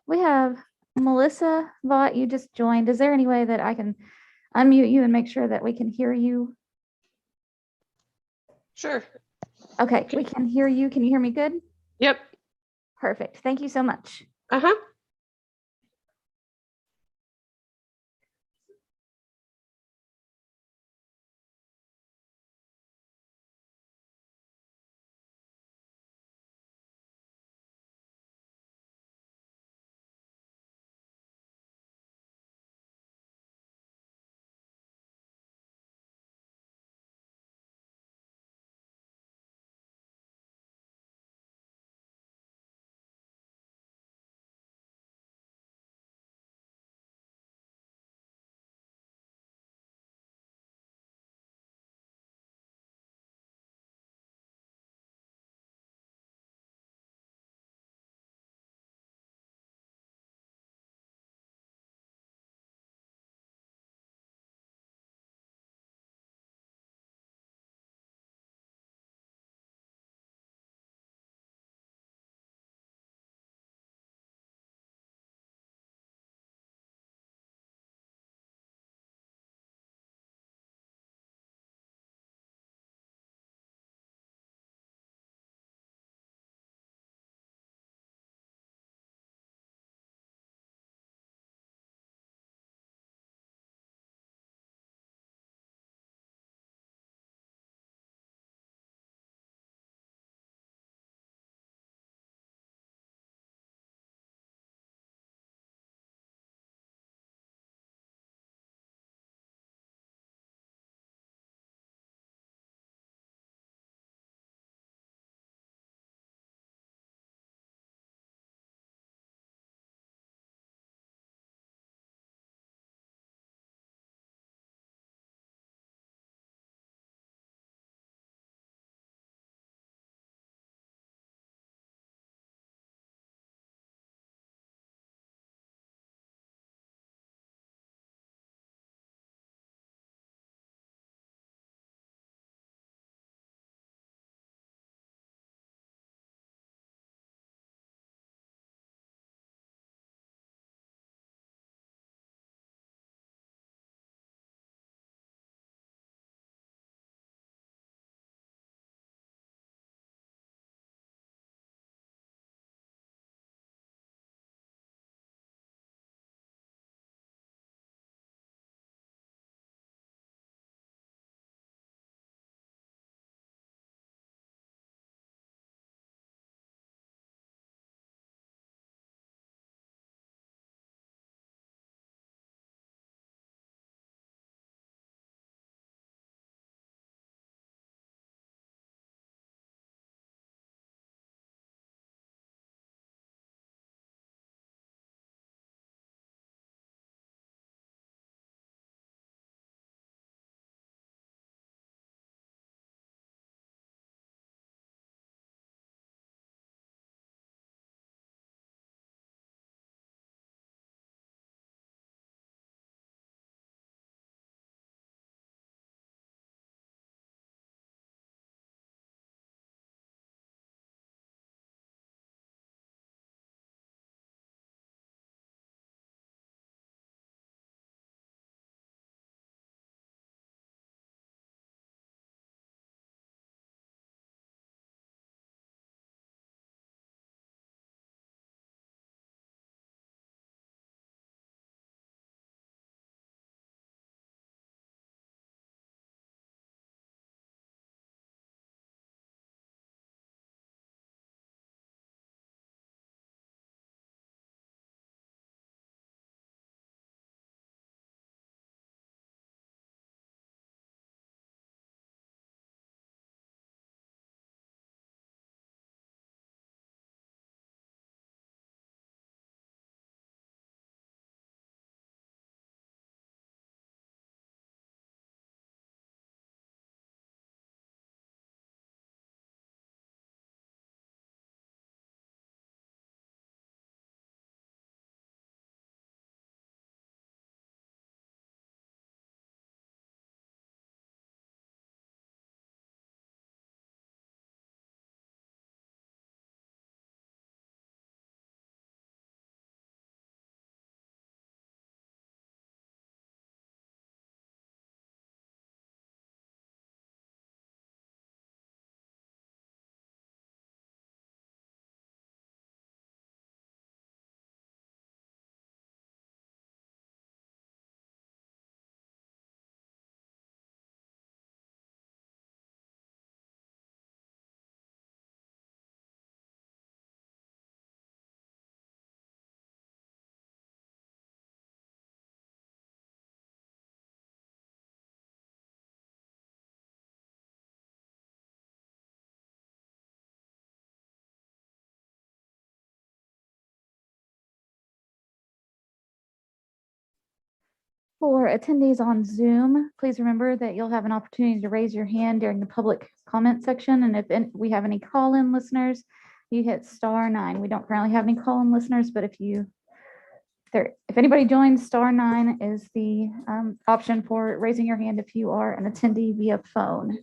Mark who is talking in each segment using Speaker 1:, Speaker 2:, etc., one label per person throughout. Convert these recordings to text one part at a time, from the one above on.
Speaker 1: We have Melissa Vaught, you just joined. Is there any way that I can unmute you and make sure that we can hear you?
Speaker 2: Sure.
Speaker 1: Okay, we can hear you. Can you hear me good?
Speaker 2: Yep.
Speaker 1: Perfect. Thank you so much.
Speaker 2: Uh-huh.
Speaker 1: For attendees on Zoom, please remember that you'll have an opportunity to raise your hand during the public comment section. And if we have any call-in listeners, you hit *9. We don't currently have any call-in listeners, but if anybody joins, *9 is the option for raising your hand if you are an attendee via phone.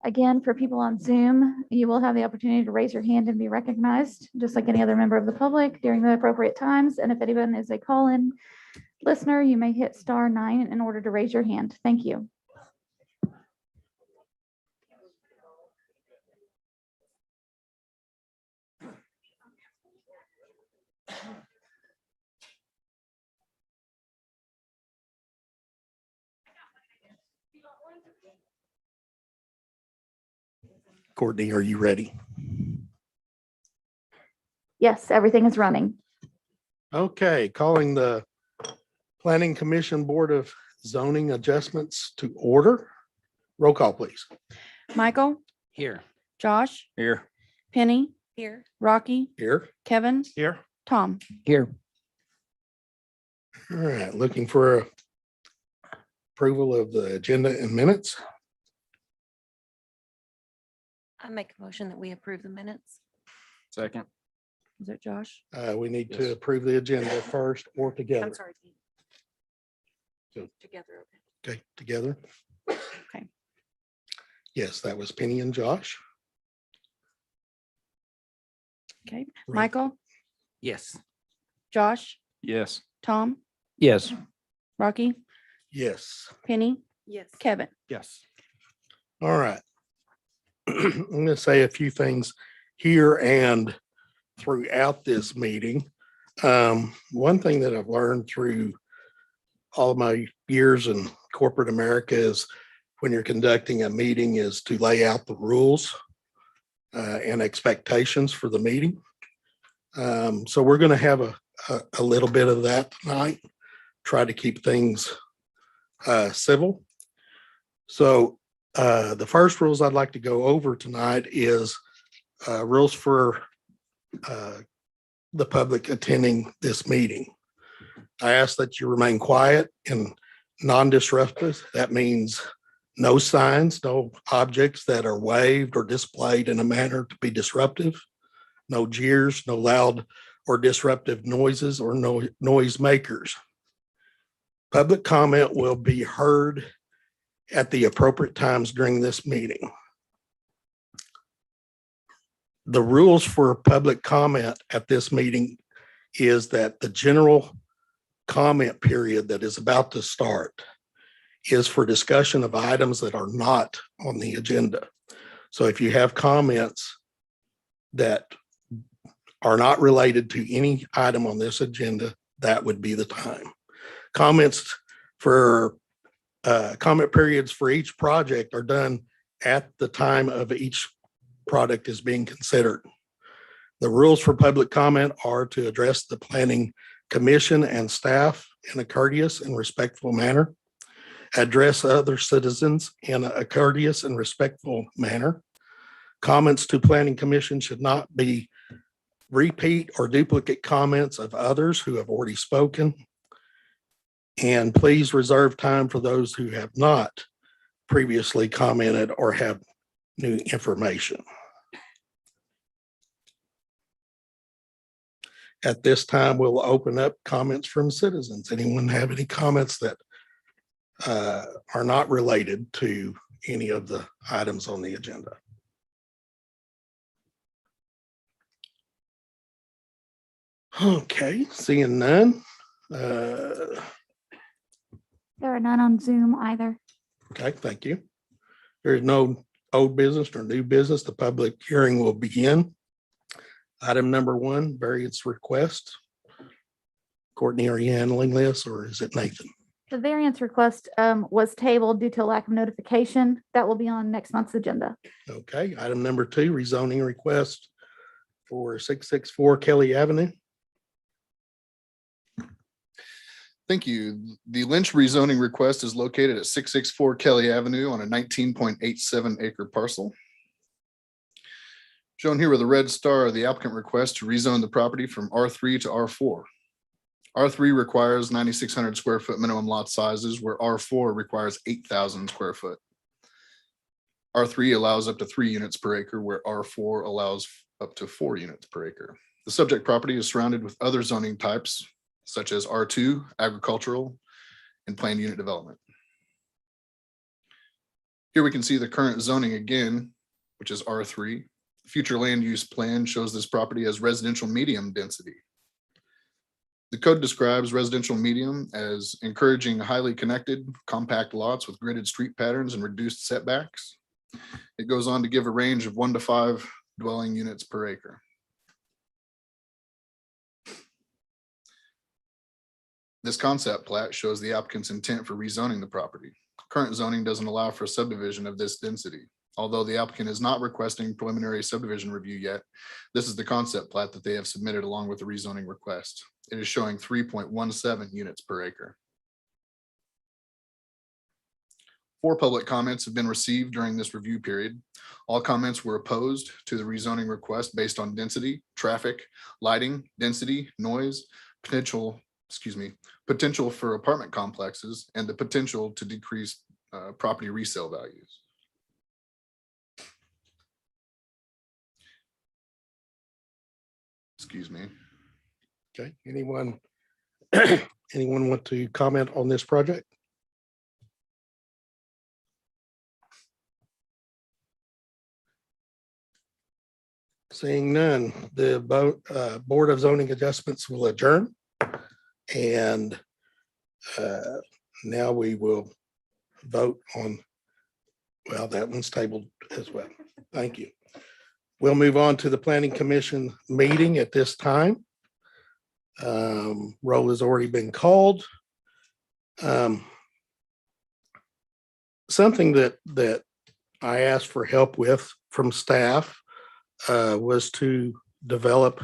Speaker 1: Again, for people on Zoom, you will have the opportunity to raise your hand and be recognized, just like any other member of the public during the appropriate times. And if anyone is a call-in listener, you may hit *9 in order to raise your hand. Thank you.
Speaker 2: Courtney, are you ready?
Speaker 1: Yes, everything is running.
Speaker 2: Okay, calling the Planning Commission Board of Zoning Adjustments to order. Roll call, please.
Speaker 3: Michael,
Speaker 4: Here.
Speaker 3: Josh,
Speaker 4: Here.
Speaker 3: Penny,
Speaker 5: Here.
Speaker 3: Rocky,
Speaker 2: Here.
Speaker 3: Kevin,
Speaker 4: Here.
Speaker 3: Tom.
Speaker 4: Here.
Speaker 2: All right, looking for approval of the agenda and minutes.
Speaker 5: I make a motion that we approve the minutes.
Speaker 4: Second.
Speaker 3: Is it Josh?
Speaker 2: We need to
Speaker 4: Yes.
Speaker 2: approve the agenda first or together.
Speaker 5: I'm sorry.
Speaker 2: So-
Speaker 5: Together.
Speaker 2: Okay, together.
Speaker 3: Okay.
Speaker 2: Yes, that was Penny and Josh.
Speaker 3: Okay.
Speaker 2: Right.
Speaker 3: Michael,
Speaker 4: Yes.
Speaker 3: Josh,
Speaker 4: Yes.
Speaker 3: Tom,
Speaker 4: Yes.
Speaker 3: Rocky,
Speaker 2: Yes.
Speaker 3: Penny,
Speaker 5: Yes.
Speaker 3: Kevin.
Speaker 4: Yes.
Speaker 2: All right. I'm going to say a few things here and throughout this meeting. One thing that I've learned through all of my years in corporate America is when you're conducting a meeting is to lay out the rules and expectations for the meeting. So we're going to have a little bit of that tonight, try to keep things civil. So the first rules I'd like to go over tonight is rules for the public attending this meeting. I ask that you remain quiet and non-disruptive. That means no signs, no objects that are waved or displayed in a manner to be disruptive, no jeers, no loud or disruptive noises or no noise makers. Public comment will be heard at the appropriate times during this meeting. The rules for public comment at this meeting is that the general comment period that is about to start is for discussion of items that are not on the agenda. So if you have comments that are not related to any item on this agenda, that would be the time. Comments for comment periods for each project are done at the time of each product is being considered. The rules for public comment are to address the planning commission and staff in a courteous and respectful manner, address other citizens in a courteous and respectful manner. Comments to planning commission should not be repeat or duplicate comments of others who have already spoken. And please reserve time for those who have not previously commented or have new information. At this time, we'll open up comments from citizens. Anyone have any comments that are not related to any of the items on the agenda? Okay, seeing none.
Speaker 1: There are none on Zoom either.
Speaker 2: Okay, thank you. There's no old business or new business. The public hearing will begin. Item number 1, variance request. Courtney, are you handling this or is it Nathan?
Speaker 1: The variance request was tabled due to a lack of notification. That will be on next month's agenda.
Speaker 2: Okay, item number 2, rezoning request for 664 Kelly Avenue.
Speaker 4: Thank you. The Lynch rezoning request is located at 664 Kelly Avenue on a 19.87 acre parcel. Shown here with a red star are the applicant request to rezone the property from R3 to R4. R3 requires 9,600 square foot minimum lot sizes, where R4 requires 8,000 square foot. R3 allows up to 3 units per acre, where R4 allows up to 4 units per acre. The subject property is surrounded with other zoning types, such as R2, agricultural, and planned unit development. Here we can see the current zoning again, which is R3. Future land use plan shows this property as residential medium density. The code describes residential medium as encouraging highly connected, compact lots with gridded street patterns and reduced setbacks. It goes on to give a range of 1 to 5 dwelling units per acre. This concept plat shows the applicant's intent for rezoning the property. Current zoning doesn't allow for subdivision of this density. Although the applicant is not requesting preliminary subdivision review yet, this is the concept plat that they have submitted along with the rezoning request. It is showing 3.17 units per acre. 4 public comments have been received during this review period. All comments were opposed to the rezoning request based on density, traffic, lighting, density, noise, potential for apartment complexes, and the potential to decrease property resale values. Excuse me.
Speaker 2: Okay, anyone want to comment on this project? Seeing none, the Board of Zoning Adjustments will adjourn. And now we will vote on, well, that one's tabled as well. Thank you. We'll move on to the Planning Commission meeting at this time. Roll has already been called. Something that I asked for help with from staff was to develop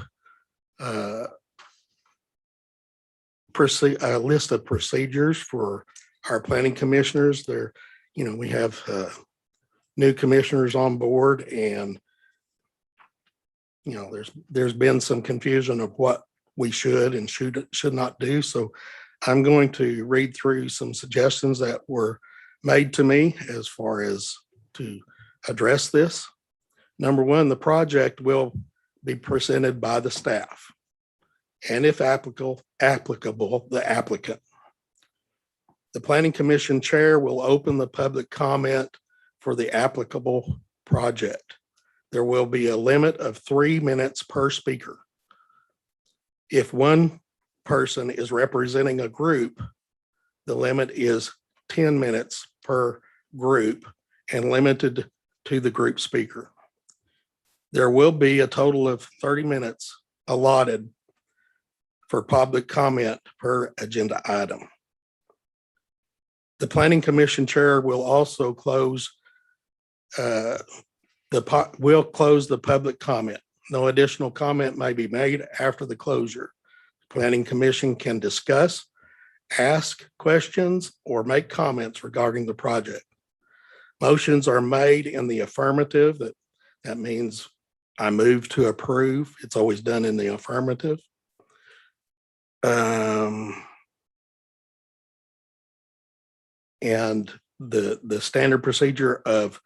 Speaker 2: a list of procedures for our planning commissioners. We have new commissioners on board, and there's been some confusion of what we should and should not do. So I'm going to read through some suggestions that were made to me as far as to address this. Number one, the project will be presented by the staff, and if applicable, the applicant. The Planning Commission Chair will open the public comment for the applicable project. There will be a limit of 3 minutes per speaker. If one person is representing a group, the limit is 10 minutes per group and limited to the group speaker. There will be a total of 30 minutes allotted for public comment per agenda item. The Planning Commission Chair will also close the public comment. No additional comment may be made after the closure. The Planning Commission can discuss, ask questions, or make comments regarding the project. Motions are made in the affirmative. That means I move to approve. It's always done in the affirmative. And the standard procedure of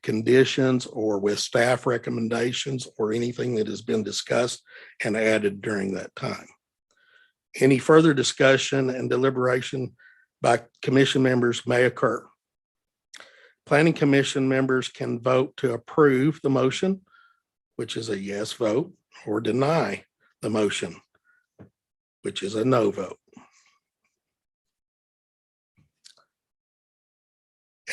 Speaker 2: conditions or with staff recommendations or anything that has been discussed and added during that time. Any further discussion and deliberation by commission members may occur. Planning Commission members can vote to approve the motion, which is a yes vote, or deny the motion, which is a no vote.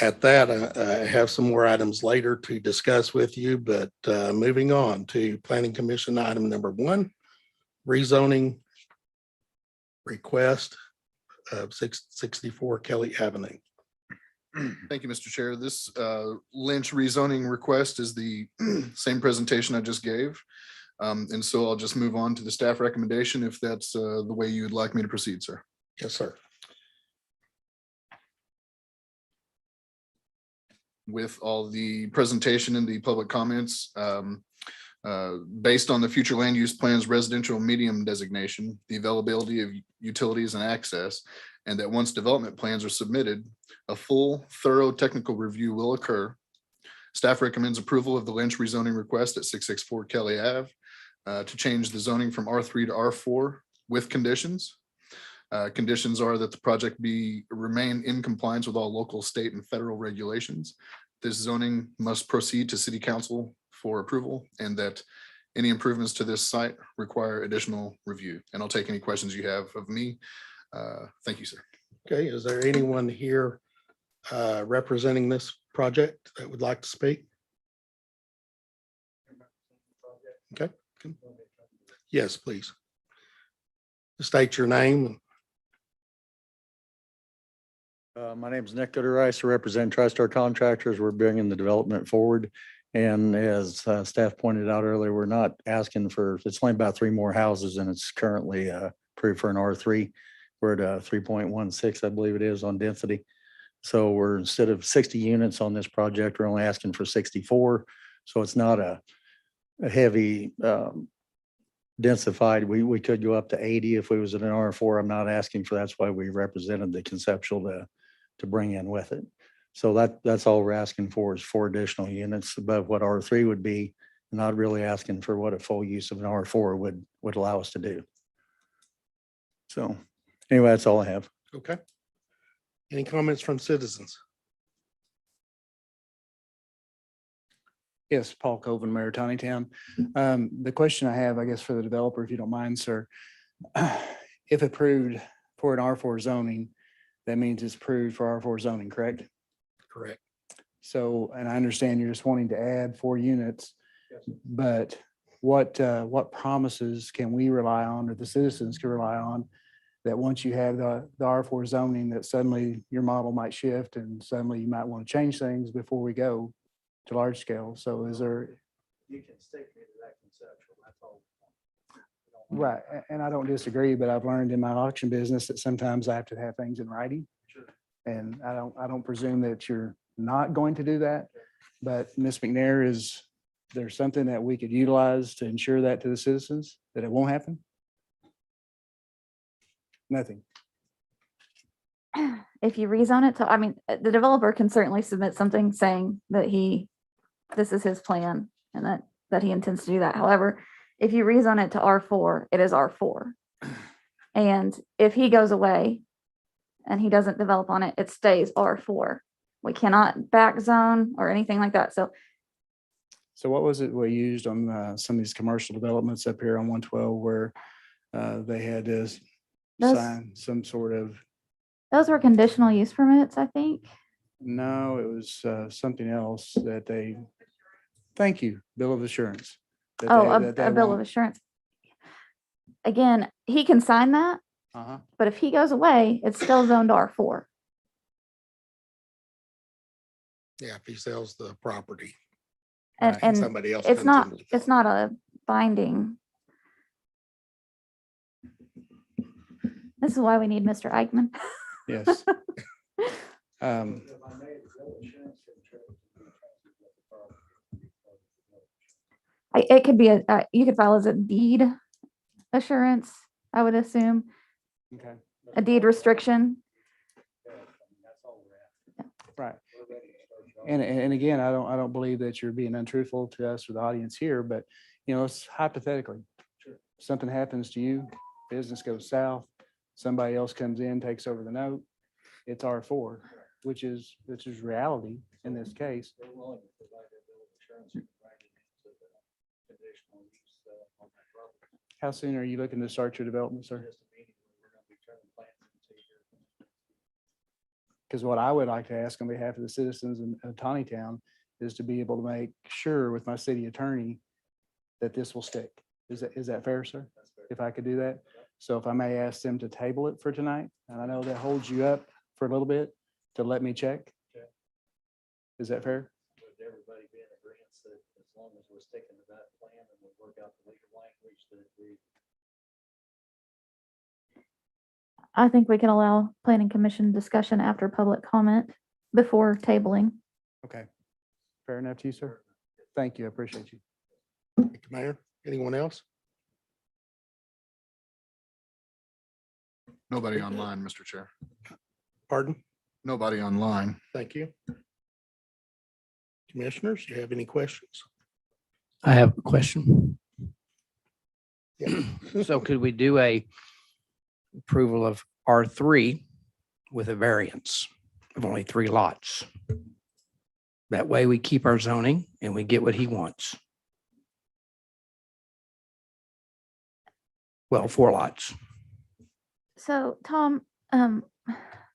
Speaker 2: At that, I have some more items later to discuss with you, but moving on to Planning Commission item number 1, rezoning request of 664 Kelly Avenue.
Speaker 4: Thank you, Mr. Chair. This Lynch rezoning request is the same presentation I just gave. And so I'll just move on to the staff recommendation if that's the way you'd like me to proceed, sir.
Speaker 2: Yes, sir.
Speaker 4: With all the presentation and the public comments, based on the future land use plans residential medium designation, the availability of utilities and access, and that once development plans are submitted, a full, thorough technical review will occur. Staff recommends approval of the Lynch rezoning request at 664 Kelly Ave to change the zoning from R3 to R4 with conditions. Conditions are that the project remain in compliance with all local, state, and federal regulations. This zoning must proceed to City Council for approval, and that any improvements to this site require additional review. And I'll take any questions you have of me. Thank you, sir.
Speaker 2: Okay, is there anyone here representing this project that would like to speak? Okay. Yes, please. State your name.
Speaker 6: My name is Nick Gooderrice. I represent TriStar Contractors. We're bringing the development forward. And as staff pointed out earlier, we're not asking for, it's only about 3 more houses and it's currently approved for an R3. We're at 3.16, I believe it is, on density. So we're, instead of 60 units on this project, we're only asking for 64. So it's not a heavy densified. We could go up to 80 if we was at an R4. I'm not asking for, that's why we represented the conceptual to bring in with it. So that's all we're asking for is 4 additional units above what R3 would be, not really asking for what a full use of an R4 would allow us to do. So anyway, that's all I have.
Speaker 2: Okay. Any comments from citizens?
Speaker 7: Yes, Paul Coven, Mayor of Tontitown. The question I have, I guess, for the developer, if you don't mind, sir, if approved for an R4 zoning, that means it's approved for R4 zoning, correct?
Speaker 2: Correct.
Speaker 7: So, and I understand you're just wanting to add 4 units, but what promises can we rely on, or the citizens can rely on, that once you have the R4 zoning, that suddenly your model might shift and suddenly you might want to change things before we go to large scale? So is there?
Speaker 6: You can stick me to that conceptual, that's all.
Speaker 7: Right, and I don't disagree, but I've learned in my auction business that sometimes I have to have things in writing. And I don't presume that you're not going to do that, but Ms. McNair, is there something that we could utilize to ensure that to the citizens, that it won't happen? Nothing.
Speaker 1: If you rezone it to, I mean, the developer can certainly submit something saying that this is his plan and that he intends to do that. However, if you rezone it to R4, it is R4. And if he goes away and he doesn't develop on it, it stays R4. We cannot back zone or anything like that. So
Speaker 7: So what was it we used on some of these commercial developments up here on 112 where they had to
Speaker 1: Those-
Speaker 7: sign some sort of,
Speaker 1: those were conditional use permits, I think.
Speaker 7: no, it was something else that they, thank you, bill of assurance. that
Speaker 1: Oh,
Speaker 7: they- that they
Speaker 1: a bill of
Speaker 7: want.
Speaker 1: assurance. Again, he can sign that,
Speaker 7: Uh-huh.
Speaker 1: but if he goes away, it's still zoned R4.
Speaker 2: Yeah, if he sells the property,
Speaker 1: And,
Speaker 7: Right.
Speaker 1: and
Speaker 2: somebody else.
Speaker 1: it's
Speaker 2: comes
Speaker 1: not,
Speaker 2: into the
Speaker 1: it's
Speaker 2: farm.
Speaker 1: not a binding. This is why we need Mr. Eichmann.
Speaker 7: Yes. Um,
Speaker 1: It could be you could file as a deed assurance, I would assume,
Speaker 7: Okay,
Speaker 1: a deed restriction.
Speaker 7: right. And again, I don't believe that you're being untruthful to us or the audience here, but it's hypothetically. Something happens to you, business goes south, somebody else comes in, takes over the note. It's R4, which is reality in this case. How soon are you looking to start your development, sir? Because what I would like to ask on behalf of the citizens in Tontitown is to be able to make sure with my city attorney that this will stick. Is that fair, sir? If I could do that? So if I may ask them to table it for tonight, and I know that holds you up for a little bit to let me check. Is that fair?
Speaker 6: Would everybody be in agreement that as long as we're sticking to that plan and we work out the legal language that we.
Speaker 1: I think we can allow planning commission discussion after public comment before tabling.
Speaker 7: Okay. Fair enough to you, sir? Thank you. I appreciate you.
Speaker 2: Thank you, Mayor, anyone else?
Speaker 4: Nobody online, Mr. Chair.
Speaker 2: Pardon?
Speaker 4: Nobody online.
Speaker 2: Thank you. Commissioners, do you have any questions?
Speaker 8: I have a question.
Speaker 2: Yeah.
Speaker 8: So could we do a approval of R3 with a variance of only 3 lots? That way we keep our zoning and we get what he wants. Well, 4 lots.
Speaker 1: So Tom,
Speaker 8: I'm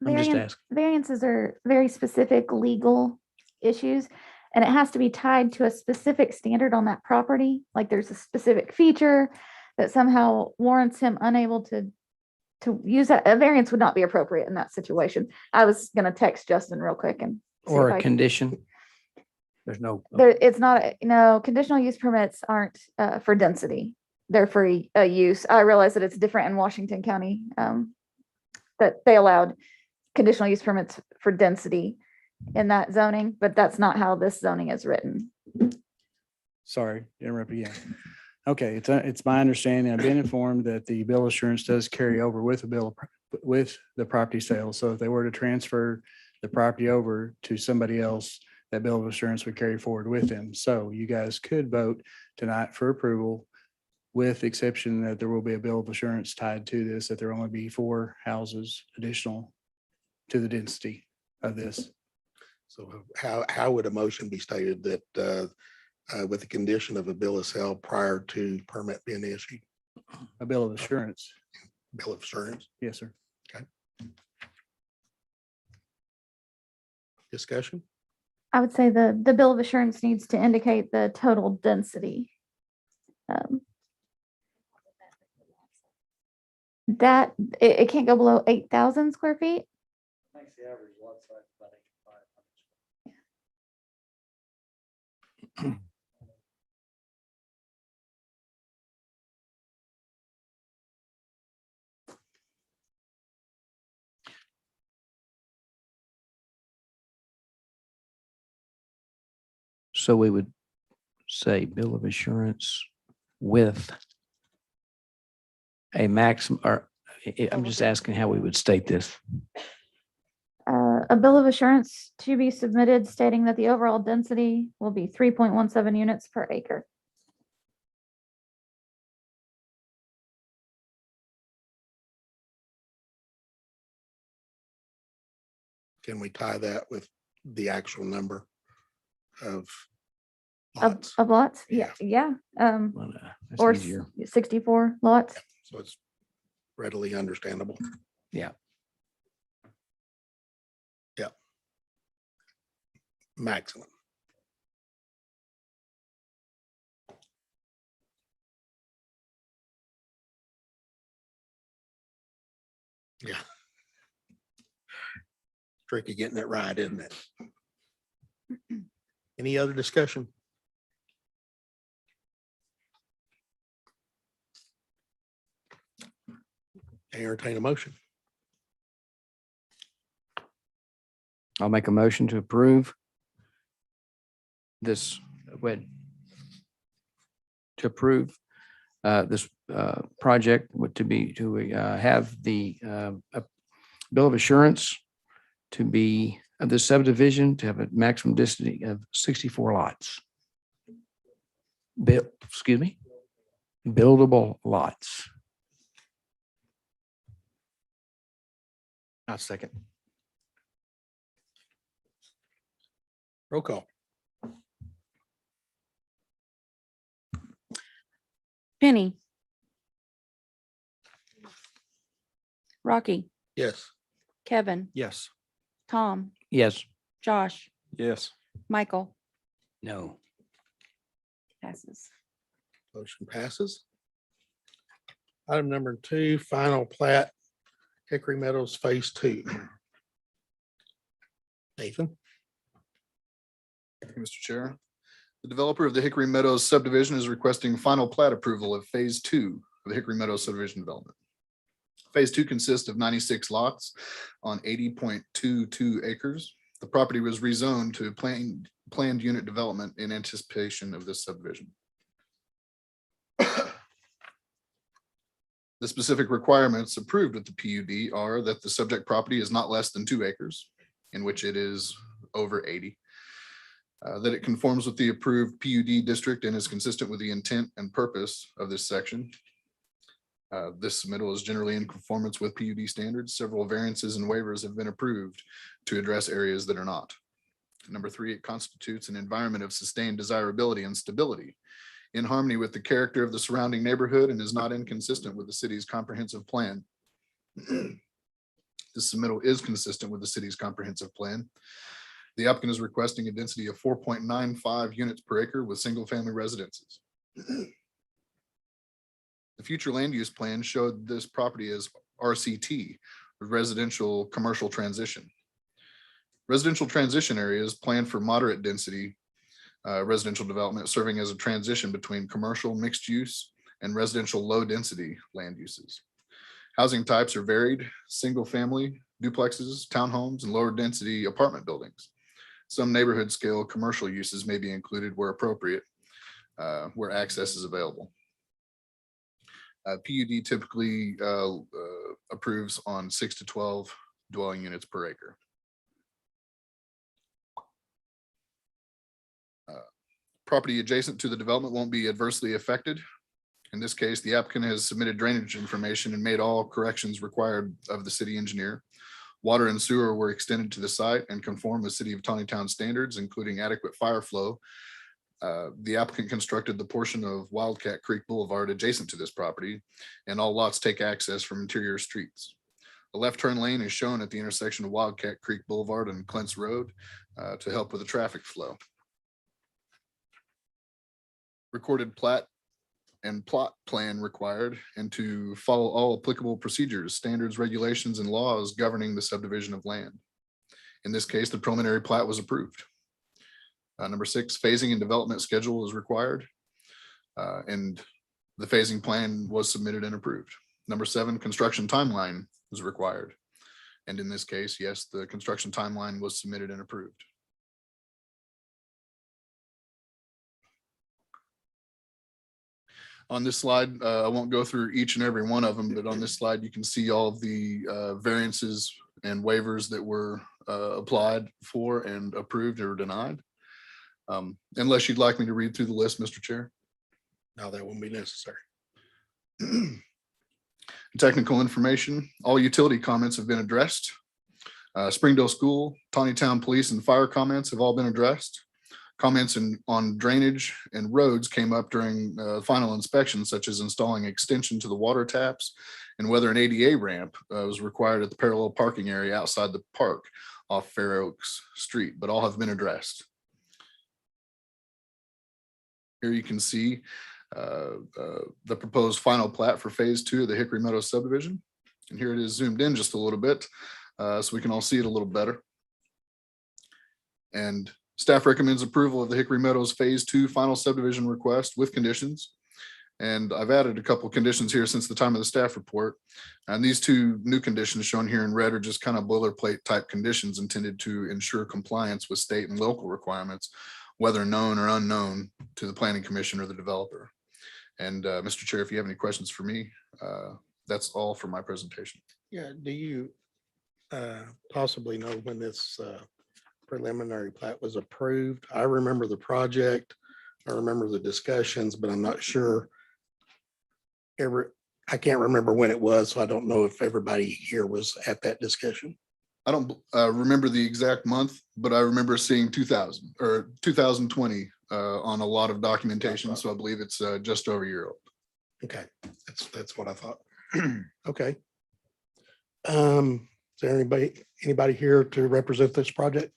Speaker 8: just asking.
Speaker 1: variances are very specific legal issues. And it has to be tied to a specific standard on that property. Like there's a specific feature that somehow warrants him unable to use that. A variance would not be appropriate in that situation. I was gonna text Justin real quick and see
Speaker 8: Or
Speaker 1: if
Speaker 8: a
Speaker 1: I-
Speaker 8: condition. There's no,
Speaker 1: There, it's not, conditional use permits aren't for density. They're for a use. I realize that it's different in Washington County. That they allowed conditional use permits for density in that zoning, but that's not how this zoning is written.
Speaker 7: Sorry, interrupt again. Okay, it's my understanding, I've been informed that the bill assurance does carry over with with the property sale. So if they were to transfer the property over to somebody else, that bill of assurance would carry forward with them. So you guys could vote tonight for approval with the exception that there will be a bill of assurance tied to this, that there will only be 4 houses additional to the density of this.
Speaker 2: So how would a motion be stated that with the condition of a bill of sale prior to permit being issued,
Speaker 7: A bill of assurance.
Speaker 2: bill of assurance,
Speaker 7: Yes, sir.
Speaker 2: discussion?
Speaker 1: I would say the bill of assurance needs to indicate the total density. That, it can't go below 8,000 square feet.
Speaker 6: Makes the average lot size about 8,500.
Speaker 8: So we would say bill of assurance with a maximum, or I'm just asking how we would state this.
Speaker 1: A bill of assurance to be submitted stating that the overall density will be 3.17 units per acre.
Speaker 2: Can we tie that with the actual number of
Speaker 1: Of,
Speaker 2: lots?
Speaker 1: of lots?
Speaker 2: Yeah.
Speaker 1: Yeah,
Speaker 8: Well, that's
Speaker 1: or
Speaker 8: easier.
Speaker 1: 64 lots.
Speaker 2: So it's readily understandable.
Speaker 8: Yeah.
Speaker 2: Yeah. Maximum. Yeah. Tricky getting it right, isn't it? Any other discussion? Entertain a motion.
Speaker 8: I'll make a motion to approve this, to approve this project to have the bill of assurance to be of the subdivision to have a maximum density of 64 lots. Buildable lots.
Speaker 6: I'll second.
Speaker 2: Roll call.
Speaker 3: Penny. Rocky,
Speaker 2: Yes.
Speaker 3: Kevin,
Speaker 6: Yes.
Speaker 3: Tom,
Speaker 8: Yes.
Speaker 3: Josh,
Speaker 6: Yes.
Speaker 3: Michael.
Speaker 8: No.
Speaker 3: Passes.
Speaker 2: Motion passes. Item number 2, final plat, Hickory Meadows Phase 2. Nathan?
Speaker 4: Thank you, Mr. Chair. The developer of the Hickory Meadows subdivision is requesting final plat approval of Phase 2 of the Hickory Meadows subdivision development. Phase 2 consists of 96 lots on 80.22 acres. The property was rezoned to planned unit development in anticipation of this subdivision. The specific requirements approved at the PUD are that the subject property is not less than 2 acres, in which it is over 80. That it conforms with the approved PUD district and is consistent with the intent and purpose of this section. This submittal is generally in conformance with PUD standards. Several variances and waivers have been approved to address areas that are not. Number 3, it constitutes an environment of sustained desirability and stability in harmony with the character of the surrounding neighborhood and is not inconsistent with the city's comprehensive plan. This submittal is consistent with the city's comprehensive plan. The applicant is requesting a density of 4.95 units per acre with single-family residences. The future land use plan showed this property as RCT, residential commercial transition. Residential transition areas planned for moderate density residential development, serving as a transition between commercial mixed use and residential low density land uses. Housing types are varied: single family, duplexes, townhomes, and lower density apartment buildings. Some neighborhood scale commercial uses may be included where appropriate, where access is available. PUD typically approves on 6 to 12 dwelling units per acre. Property adjacent to the development won't be adversely affected. In this case, the applicant has submitted drainage information and made all corrections required of the city engineer. Water and sewer were extended to the site and conform with City of Tontitown standards, including adequate fire flow. The applicant constructed the portion of Wildcat Creek Boulevard adjacent to this property, and all lots take access from interior streets. A left turn lane is shown at the intersection of Wildcat Creek Boulevard and Clents Road to help with the traffic flow. Recorded plat and plot plan required, and to follow all applicable procedures, standards, regulations, and laws governing the subdivision of land. In this case, the preliminary plat was approved. Number 6, phasing and development schedule is required. And the phasing plan was submitted and approved. Number 7, construction timeline is required. And in this case, yes, the construction timeline was submitted and approved. On this slide, I won't go through each and every one of them, but on this slide, you can see all of the variances and waivers that were applied for and approved or denied. Unless you'd like me to read through the list, Mr. Chair.
Speaker 2: Now that won't be necessary.
Speaker 4: Technical information, all utility comments have been addressed. Springdale School, Tontitown Police and Fire comments have all been addressed. Comments on drainage and roads came up during final inspection, such as installing extension to the water taps and whether an ADA ramp was required at the parallel parking area outside the park off Fair Oaks Street, but all have been addressed. Here you can see the proposed final plat for phase 2 of the Hickory Meadows subdivision. And here it is zoomed in just a little bit so we can all see it a little better. And staff recommends approval of the Hickory Meadows phase 2 final subdivision request with conditions. And I've added a couple conditions here since the time of the staff report. And these 2 new conditions shown here in red are just kind of boilerplate type conditions intended to ensure compliance with state and local requirements, whether known or unknown to the planning commission or the developer. And Mr. Chair, if you have any questions for me, that's all for my presentation.
Speaker 2: Yeah, do you possibly know when this preliminary plat was approved? I remember the project, I remember the discussions, but I'm not sure. I can't remember when it was, so I don't know if everybody here was at that discussion.
Speaker 4: I don't remember the exact month, but I remember seeing 2000 or 2020 on a lot of documentation. So I believe it's just over a year old.
Speaker 2: Okay, that's what I thought. Okay. Is there anybody here to represent this project?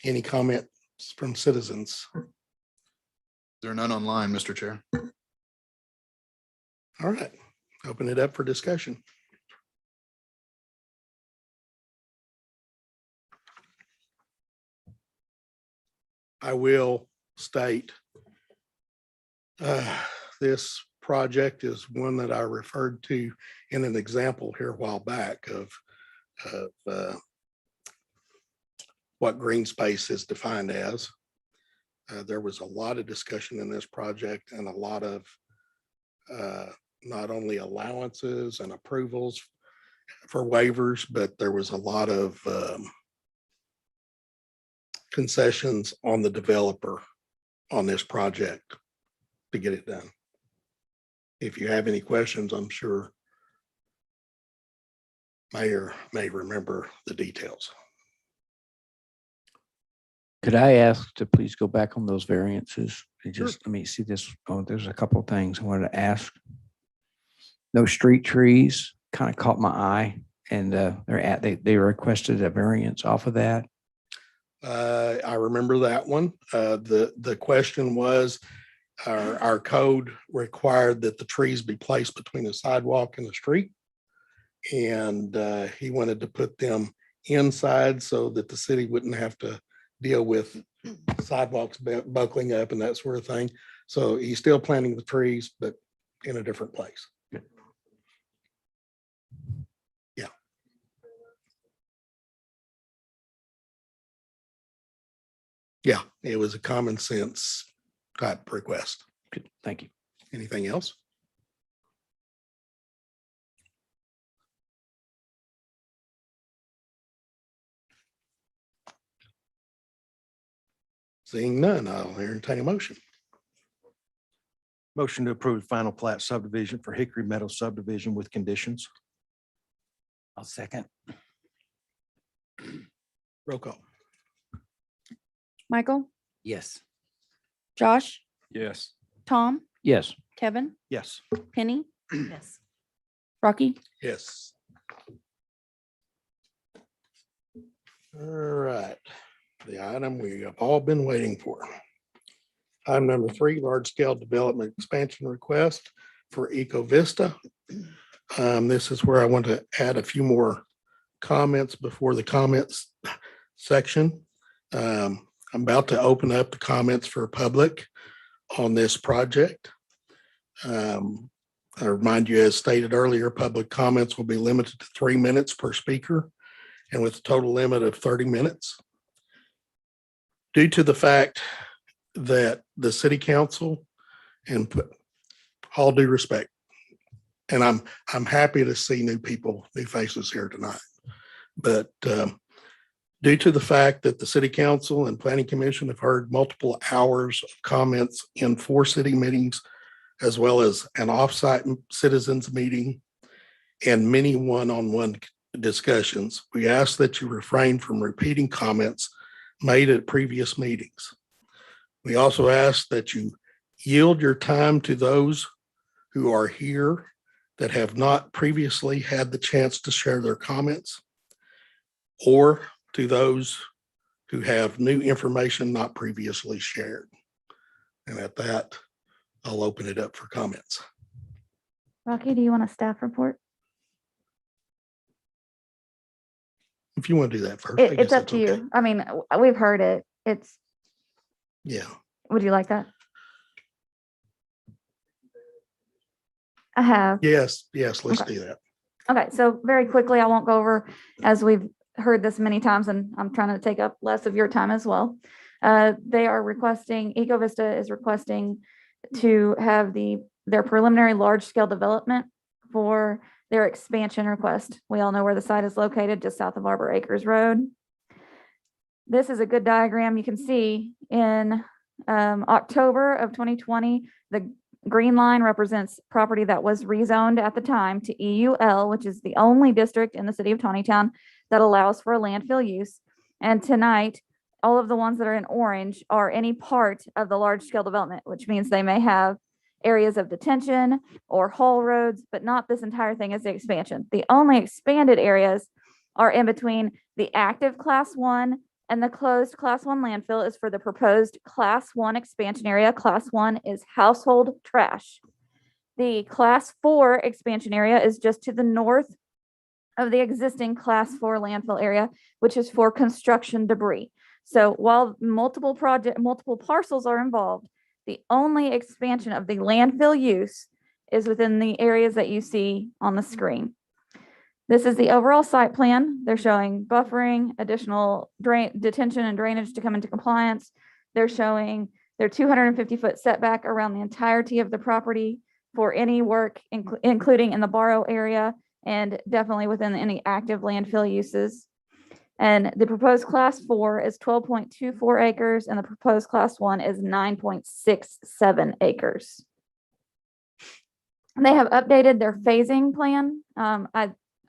Speaker 2: Any comments from citizens?
Speaker 4: There are none online, Mr. Chair.
Speaker 2: All right, open it up for discussion. I will state this project is one that I referred to in an example here a while back of what green space is defined as. There was a lot of discussion in this project and a lot of not only allowances and approvals for waivers, but there was a lot of concessions on the developer on this project to get it done. If you have any questions, I'm sure Mayor may remember the details.
Speaker 8: Could I ask to please go back on those variances? And just, let me see this. Oh, there's a couple of things I wanted to ask. No street trees kind of caught my eye, and they requested a variance off of that.
Speaker 2: I remember that one. The question was, our code required that the trees be placed between the sidewalk and the street. And he wanted to put them inside so that the city wouldn't have to deal with sidewalks buckling up and that sort of thing. So he's still planting the trees, but in a different place. Yeah. Yeah, it was a common sense type request.
Speaker 8: Good, thank you.
Speaker 2: Anything else? Seeing none, I'll entertain a motion.
Speaker 9: Motion to approve final plat subdivision for Hickory Meadows subdivision with conditions.
Speaker 8: I'll second.
Speaker 2: Roll call.
Speaker 3: Michael,
Speaker 8: Yes.
Speaker 3: Josh,
Speaker 9: Yes.
Speaker 3: Tom,
Speaker 8: Yes.
Speaker 3: Kevin,
Speaker 9: Yes.
Speaker 3: Penny,
Speaker 5: Yes.
Speaker 3: Rocky.
Speaker 2: Yes. All right, the item we have all been waiting for. Item number 3, large scale development expansion request for Ecovista. This is where I want to add a few more comments before the comments section. I'm about to open up the comments for public on this project. I remind you, as stated earlier, public comments will be limited to 3 minutes per speaker and with a total limit of 30 minutes. due to the fact that the city council, and all due respect, and I'm happy to see new people, new faces here tonight. But due to the fact that the city council and planning commission have heard multiple hours of comments in 4 city meetings, as well as an offsite citizens meeting and many one-on-one discussions, we ask that you refrain from repeating comments made at previous meetings. We also ask that you yield your time to those who are here that have not previously had the chance to share their comments, or to those who have new information not previously shared. And at that, I'll open it up for comments.
Speaker 1: Rocky, do you want a staff report?
Speaker 2: If you want to do that first. I
Speaker 1: It's
Speaker 2: guess
Speaker 1: up
Speaker 2: that's
Speaker 1: to
Speaker 2: okay.
Speaker 1: you. I mean, we've heard it.
Speaker 2: Yeah.
Speaker 1: Would you like that? I have.
Speaker 2: Yes, let's
Speaker 1: Okay.
Speaker 2: do that.
Speaker 1: Okay, so very quickly, I won't go over, as we've heard this many times, and I'm trying to take up less of your time as well. They are requesting, Ecovista is requesting to have their preliminary large-scale development for their expansion request. We all know where the site is located, just south of Arbor Acres Road. This is a good diagram. You can see in October of 2020, the green line represents property that was rezoned at the time to EUL, which is the only district in the city of Tontitown that allows for a landfill use. And tonight, all of the ones that are in orange are any part of the large scale development, which means they may have areas of detention or haul roads, but not this entire thing as the expansion. The only expanded areas are in between the active class 1 and the closed class 1 landfill is for the proposed class 1 expansion area. Class 1 is household trash. The class 4 expansion area is just to the north of the existing class 4 landfill area, which is for construction debris. So while multiple parcels are involved, the only expansion of the landfill use is within the areas that you see on the screen. This is the overall site plan. They're showing buffering, additional detention and drainage to come into compliance. They're showing their 250-foot setback around the entirety of the property for any work, including in the borrow area and definitely within any active landfill uses. And the proposed class 4 is 12.24 acres and the proposed class 1 is 9.67 acres. They have updated their phasing plan.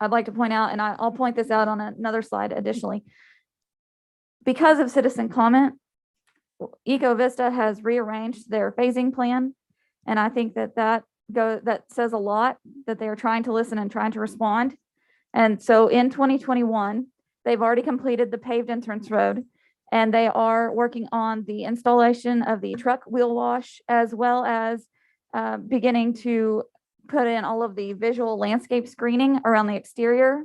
Speaker 1: I'd like to point out, and I'll point this out on another slide additionally. Because of citizen comment, Ecovista has rearranged their phasing plan. And I think that says a lot, that they are trying to listen and trying to respond. And so in 2021, they've already completed the paved entrance road, and they are working on the installation of the truck wheel wash, as well as beginning to put in all of the visual landscape screening around the exterior.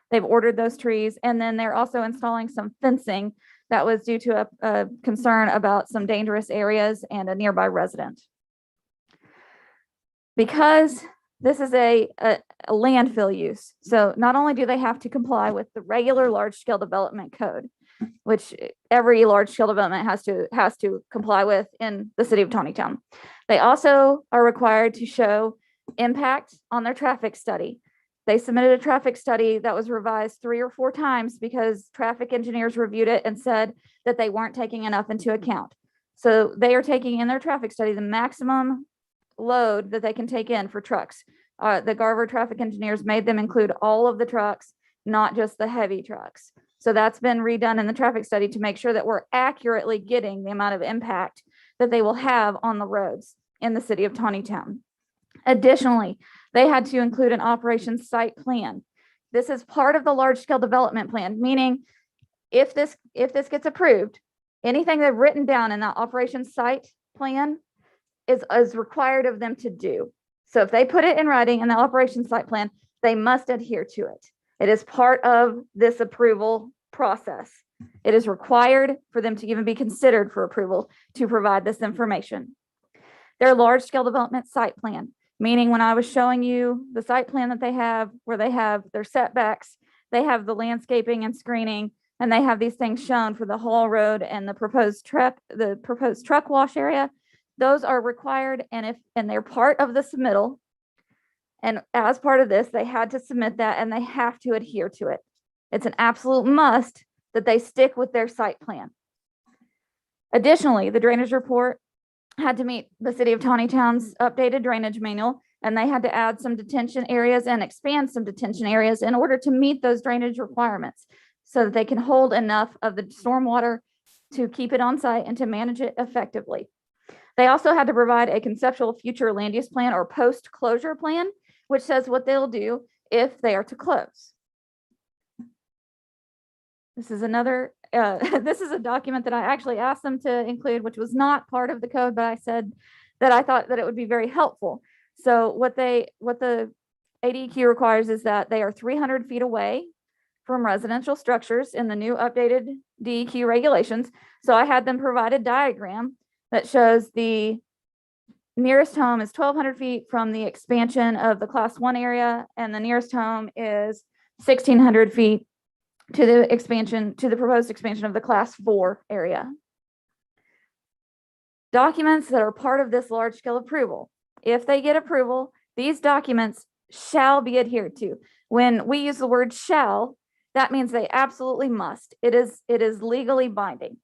Speaker 1: They've ordered those trees, and then they're also installing some fencing that was due to a concern about some dangerous areas and a nearby resident. Because this is a landfill use, so not only do they have to comply with the regular large-scale development code, which every large-scale development has to comply with in the city of Tontitown, they also are required to show impact on their traffic study. They submitted a traffic study that was revised 3 or 4 times because traffic engineers reviewed it and said that they weren't taking enough into account. So they are taking in their traffic study the maximum load that they can take in for trucks. The Garver traffic engineers made them include all of the trucks, not just the heavy trucks. So that's been redone in the traffic study to make sure that we're accurately getting the amount of impact that they will have on the roads in the city of Tontitown. Additionally, they had to include an operations site plan. This is part of the large scale development plan, meaning if this gets approved, anything they've written down in that operations site plan is required of them to do. So if they put it in writing in the operations site plan, they must adhere to it. It is part of this approval process. It is required for them to even be considered for approval to provide this information. Their large scale development site plan, meaning when I was showing you the site plan that they have, where they have their setbacks, they have the landscaping and screening, And they have these things shown for the Hall Road and the proposed truck wash area. Those are required, and they're part of the submittal. And as part of this, they had to submit that and they have to adhere to it. It's an absolute must that they stick with their site plan. Additionally, the drainage report had to meet the city of Tontitown's updated drainage manual, and they had to add some detention areas and expand some detention areas in order to meet those drainage requirements so that they can hold enough of the stormwater to keep it on site and to manage it effectively. They also had to provide a conceptual future land use plan or post-closure plan, which says what they'll do if they are to close. This is another, this is a document that I actually asked them to include, which was not part of the code, but I said that I thought that it would be very helpful. So what the ADQ requires is that they are 300 feet away from residential structures in the new updated DEQ regulations. So I had them provide a diagram that shows the nearest home is 1,200 feet from the expansion of the class 1 area, and the nearest home is 1,600 feet to the proposed expansion of the class 4 area. Documents that are part of this large scale approval. If they get approval, these documents shall be adhered to. When we use the word shall, that means they absolutely must. It is legally binding.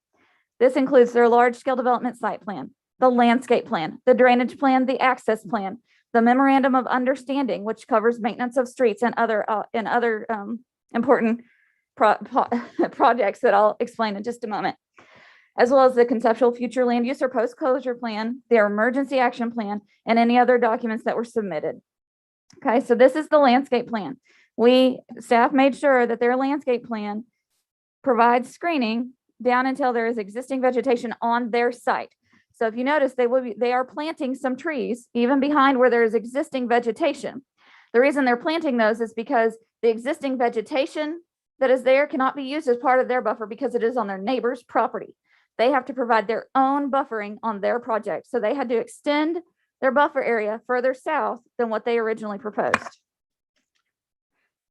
Speaker 1: This includes their large scale development site plan, the landscape plan, the drainage plan, the access plan, the memorandum of understanding, which covers maintenance of streets and other important projects that I'll explain in just a moment, as well as the conceptual future land use or post-closure plan, their emergency action plan, and any other documents that were submitted. Okay, so this is the landscape plan. Staff made sure that their landscape plan provides screening down until there is existing vegetation on their site. So if you notice, they are planting some trees even behind where there is existing vegetation. The reason they're planting those is because the existing vegetation that is there cannot be used as part of their buffer because it is on their neighbor's property. They have to provide their own buffering on their project. So they had to extend their buffer area further south than what they originally proposed.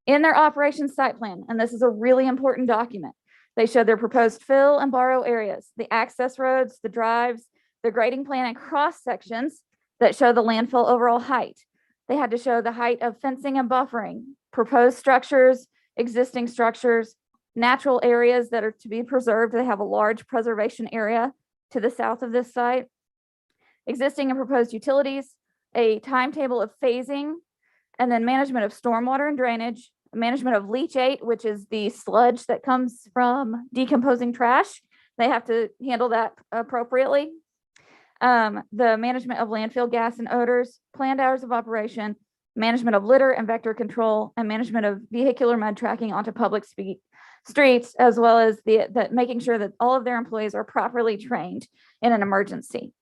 Speaker 1: In their operations site plan, and this is a really important document, they showed their proposed fill and borrow areas, the access roads, the drives, the grading plan and cross sections that show the landfill overall height. They had to show the height of fencing and buffering, proposed structures, existing structures, natural areas that are to be preserved. They have a large preservation area to the south of this site. Existing and proposed utilities, a timetable of phasing, and then management of stormwater and drainage, management of leachate, which is the sludge that comes from decomposing trash. They have to handle that appropriately. The management of landfill gas and odors, planned hours of operation, management of litter and vector control, and management of vehicular mud tracking onto public streets, as well as making sure that all of their employees are properly trained in an emergency.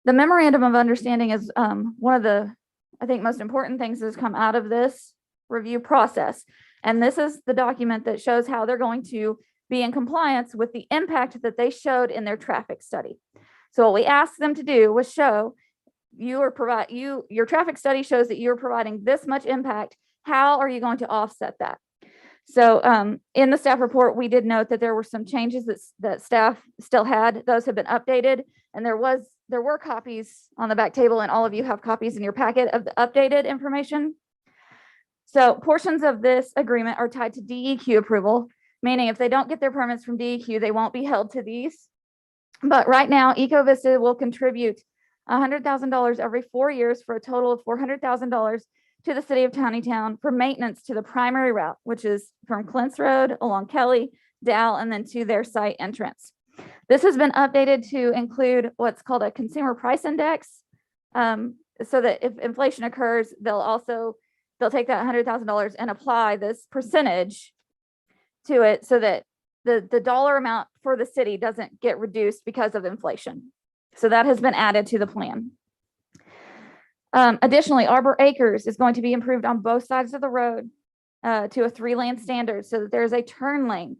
Speaker 1: The memorandum of understanding is one of the, I think, most important things that has come out of this review process. And this is the document that shows how they're going to be in compliance with the impact that they showed in their traffic study. So what we asked them to do was show your traffic study shows that you're providing this much impact. How are you going to offset that? So in the staff report, we did note that there were some changes that staff still had. Those have been updated, and there were copies on the back table, and all of you have copies in your packet of the updated information. So portions of this agreement are tied to DEQ approval, meaning if they don't get their permits from DEQ, they won't be held to these. But right now, Ecovista will contribute $100,000 every 4 years for a total of $400,000 to the city of Tontitown for maintenance to the primary route, which is from Clint's Road along Kelly, Dow, and then to their site entrance. This has been updated to include what's called a consumer price index, so that if inflation occurs, they'll take that $100,000 and apply this percentage to it so that the dollar amount for the city doesn't get reduced because of inflation. So that has been added to the plan. Additionally, Arbor Acres is going to be improved on both sides of the road to a 3-lane standard so that there's a turn lane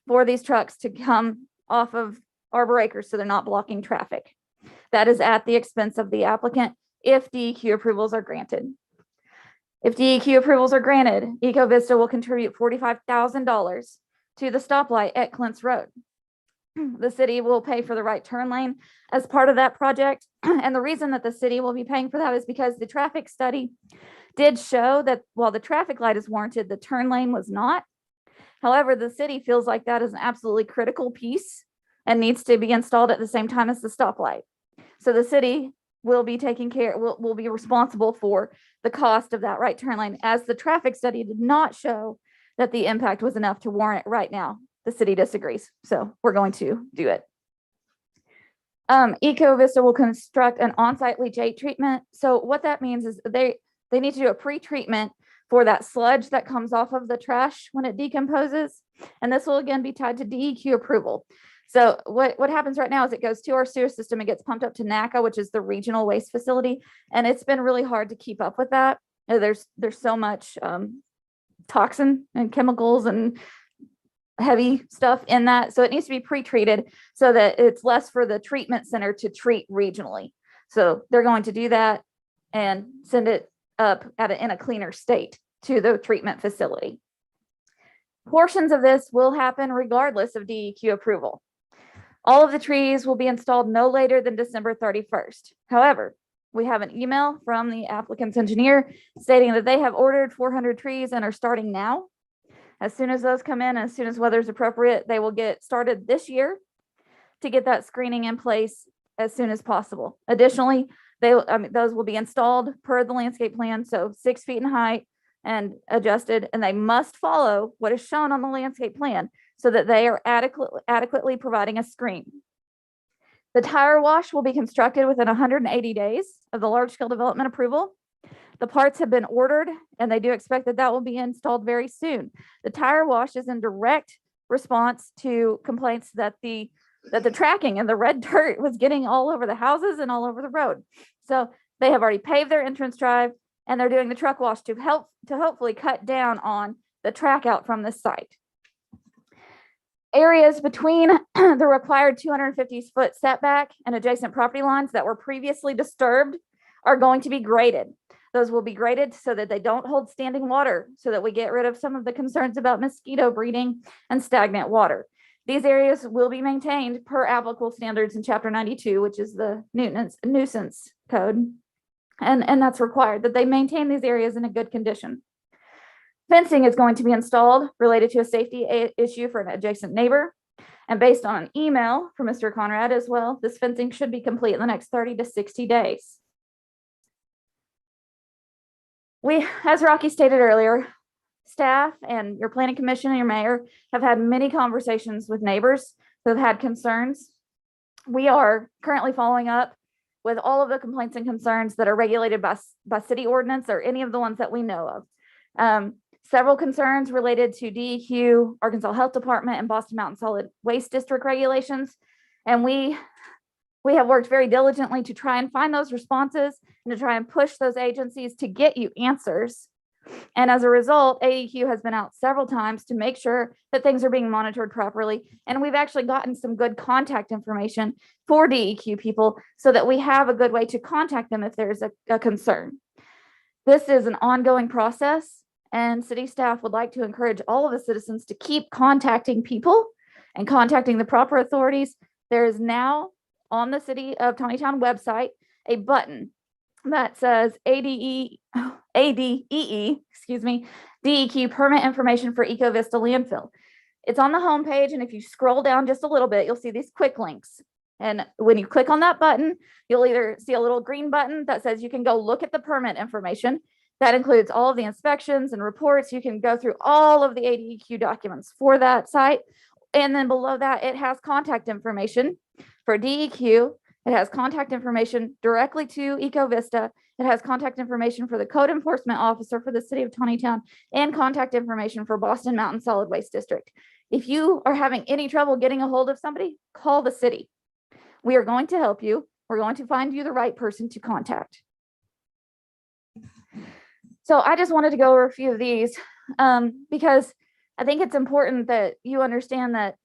Speaker 1: for these trucks to come off of Arbor Acres so they're not blocking traffic. That is at the expense of the applicant if DEQ approvals are granted. If DEQ approvals are granted, Ecovista will contribute $45,000 to the stoplight at Clint's Road. The city will pay for the right turn lane as part of that project. And the reason that the city will be paying for that is because the traffic study did show that while the traffic light is warranted, the turn lane was not. However, the city feels like that is an absolutely critical piece and needs to be installed at the same time as the stoplight. So the city will be taking care, will be responsible for the cost of that right turn lane, as the traffic study did not show that the impact was enough to warrant right now. The city disagrees, so we're going to do it. Ecovista will construct an on-site leachate treatment. So what that means is they need to do a pre-treatment for that sludge that comes off of the trash when it decomposes. And this will again be tied to DEQ approval. So what happens right now is it goes to our sewer system, it gets pumped up to NACA, which is the regional waste facility. And it's been really hard to keep up with that. There's so much toxin and chemicals and heavy stuff in that. So it needs to be pre-treated so that it's less for the treatment center to treat regionally. So they're going to do that and send it up in a cleaner state to the treatment facility. Portions of this will happen regardless of DEQ approval. All of the trees will be installed no later than December 31st. However, we have an email from the applicant's engineer stating that they have ordered 400 trees and are starting now. As soon as those come in, as soon as weather's appropriate, they will get started this year to get that screening in place as soon as possible. Additionally, those will be installed per the landscape plan, so 6 feet in height and adjusted, and they must follow what is shown on the landscape plan so that they are adequately providing a screen. The tire wash will be constructed within 180 days of the large-scale development approval. The parts have been ordered, and they do expect that will be installed very soon. The tire wash is in direct response to complaints that the tracking and the red dirt was getting all over the houses and all over the road. So they have already paved their entrance drive, and they're doing the truck wash to hopefully cut down on the track out from this site. Areas between the required 250-foot setback and adjacent property lines that were previously disturbed are going to be graded. Those will be graded so that they don't hold standing water, so that we get rid of some of the concerns about mosquito breeding and stagnant water. These areas will be maintained per applicable standards in Chapter 92, which is the nuisance code. And that's required, that they maintain these areas in a good condition. Fencing is going to be installed related to a safety issue for an adjacent neighbor. And based on an email from Mr. Conrad as well, this fencing should be complete in the next 30 to 60 days. As Rocky stated earlier, staff and your planning commission and your mayor have had many conversations with neighbors who have had concerns. We are currently following up with all of the complaints and concerns that are regulated by city ordinance, or any of the ones that we know of. Several concerns related to DEQ, Arkansas Health Department, and Boston Mountain Solid Waste District regulations. And we have worked very diligently to try and find those responses and to try and push those agencies to get you answers. And as a result, AEQ has been out several times to make sure that things are being monitored properly. And we've actually gotten some good contact information for DEQ people so that we have a good way to contact them if there's a concern. This is an ongoing process, and city staff would like to encourage all of the citizens to keep contacting people and contacting the proper authorities. There is now on the City of Tontitown website a button that says ADEE, DEQ permit information for Ecovista landfill. It's on the homepage, and if you scroll down just a little bit, you'll see these quick links. And when you click on that button, you'll either see a little green button that says you can go look at the permit information. That includes all of the inspections and reports. You can go through all of the ADEQ documents for that site. And then below that, it has contact information for DEQ. It has contact information directly to Ecovista. It has contact information for the code enforcement officer for the City of Tontitown, and contact information for Boston Mountain Solid Waste District. If you are having any trouble getting a hold of somebody, call the city. We are going to help you. We're going to find you the right person to contact. So I just wanted to go over a few of these because I think it's important that you understand that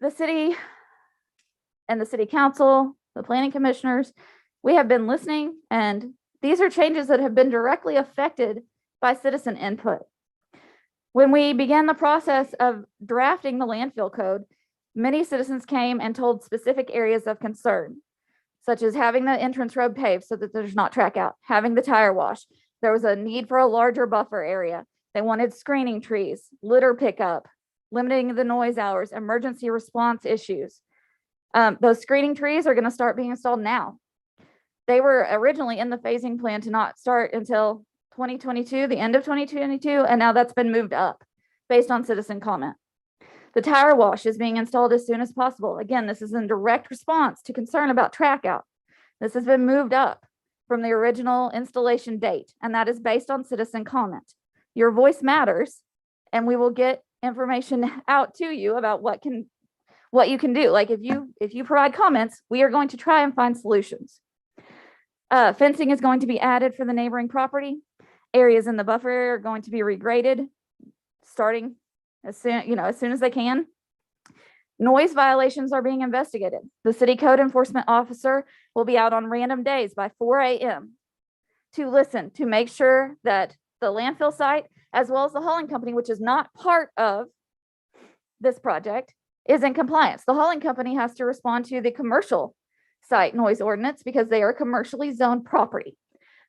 Speaker 1: the city and the city council, the planning commissioners, we have been listening, and these are changes that have been directly affected by citizen input. When we began the process of drafting the landfill code, many citizens came and told specific areas of concern, such as having the entrance road paved so that there's not track out, having the tire wash. There was a need for a larger buffer area. They wanted screening trees, litter pickup, limiting the noise hours, emergency response issues. Those screening trees are going to start being installed now. They were originally in the phasing plan to not start until 2022, the end of 2022, and now that's been moved up based on citizen comment. The tire wash is being installed as soon as possible. Again, this is in direct response to concern about track out. This has been moved up from the original installation date, and that is based on citizen comment. Your voice matters, and we will get information out to you about what you can do. Like if you provide comments, we are going to try and find solutions. Fencing is going to be added for the neighboring property. Areas in the buffer area are going to be regraded, starting as soon as they can. Noise violations are being investigated. The city code enforcement officer will be out on random days by 4 a.m. to listen, to make sure that the landfill site, as well as the hauling company, which is not part of this project, is in compliance. The hauling company has to respond to the commercial site noise ordinance because they are commercially zoned property.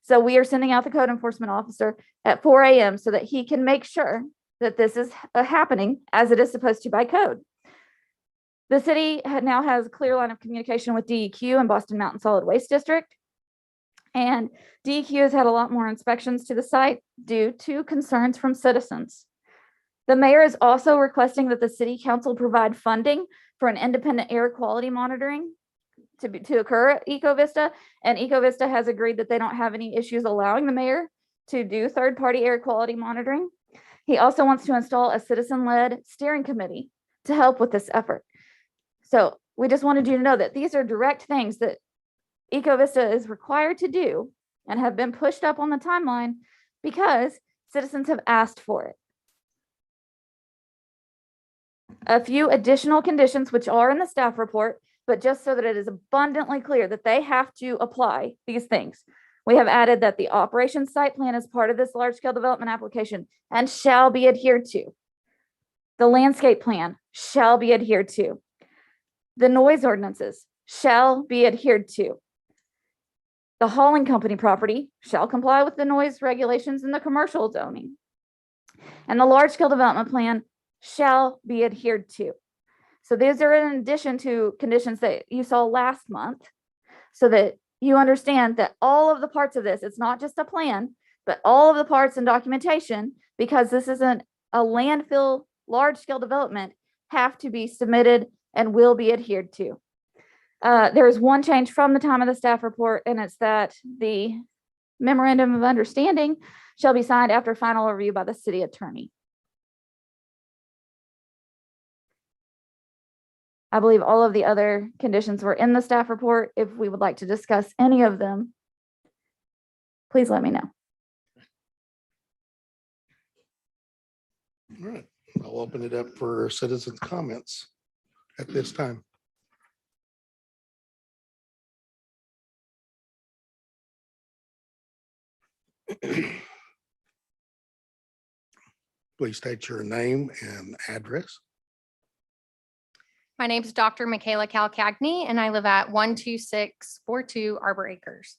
Speaker 1: So we are sending out the code enforcement officer at 4 a.m. so that he can make sure that this is happening as it is supposed to by code. The city now has a clear line of communication with DEQ and Boston Mountain Solid Waste District. And DEQ has had a lot more inspections to the site due to concerns from citizens. The mayor is also requesting that the city council provide funding for an independent air quality monitoring to occur at Ecovista, and Ecovista has agreed that they don't have any issues allowing the mayor to do third-party air quality monitoring. He also wants to install a citizen-led steering committee to help with this effort. So we just wanted you to know that these are direct things that Ecovista is required to do and have been pushed up on the timeline because citizens have asked for it. A few additional conditions which are in the staff report, but just so that it is abundantly clear that they have to apply these things. We have added that the operations site plan is part of this large scale development application and shall be adhered to. The landscape plan shall be adhered to. The noise ordinances shall be adhered to. The hauling company property shall comply with the noise regulations in the commercial zoning. And the large scale development plan shall be adhered to. So these are in addition to conditions that you saw last month, so that you understand that all of the parts of this, it's not just a plan, but all of the parts and documentation, because this isn't a landfill large scale development, have to be submitted and will be adhered to. There is one change from the time of the staff report, and it's that the memorandum of understanding shall be signed after final review by the city attorney. I believe all of the other conditions were in the staff report. If we would like to discuss any of them, please let me know.
Speaker 2: All right, I'll open it up for citizens' comments at this time. Please state your name and address.
Speaker 10: My name is Dr. Michaela Calcagney, and I live at 12642 Arbor Acres.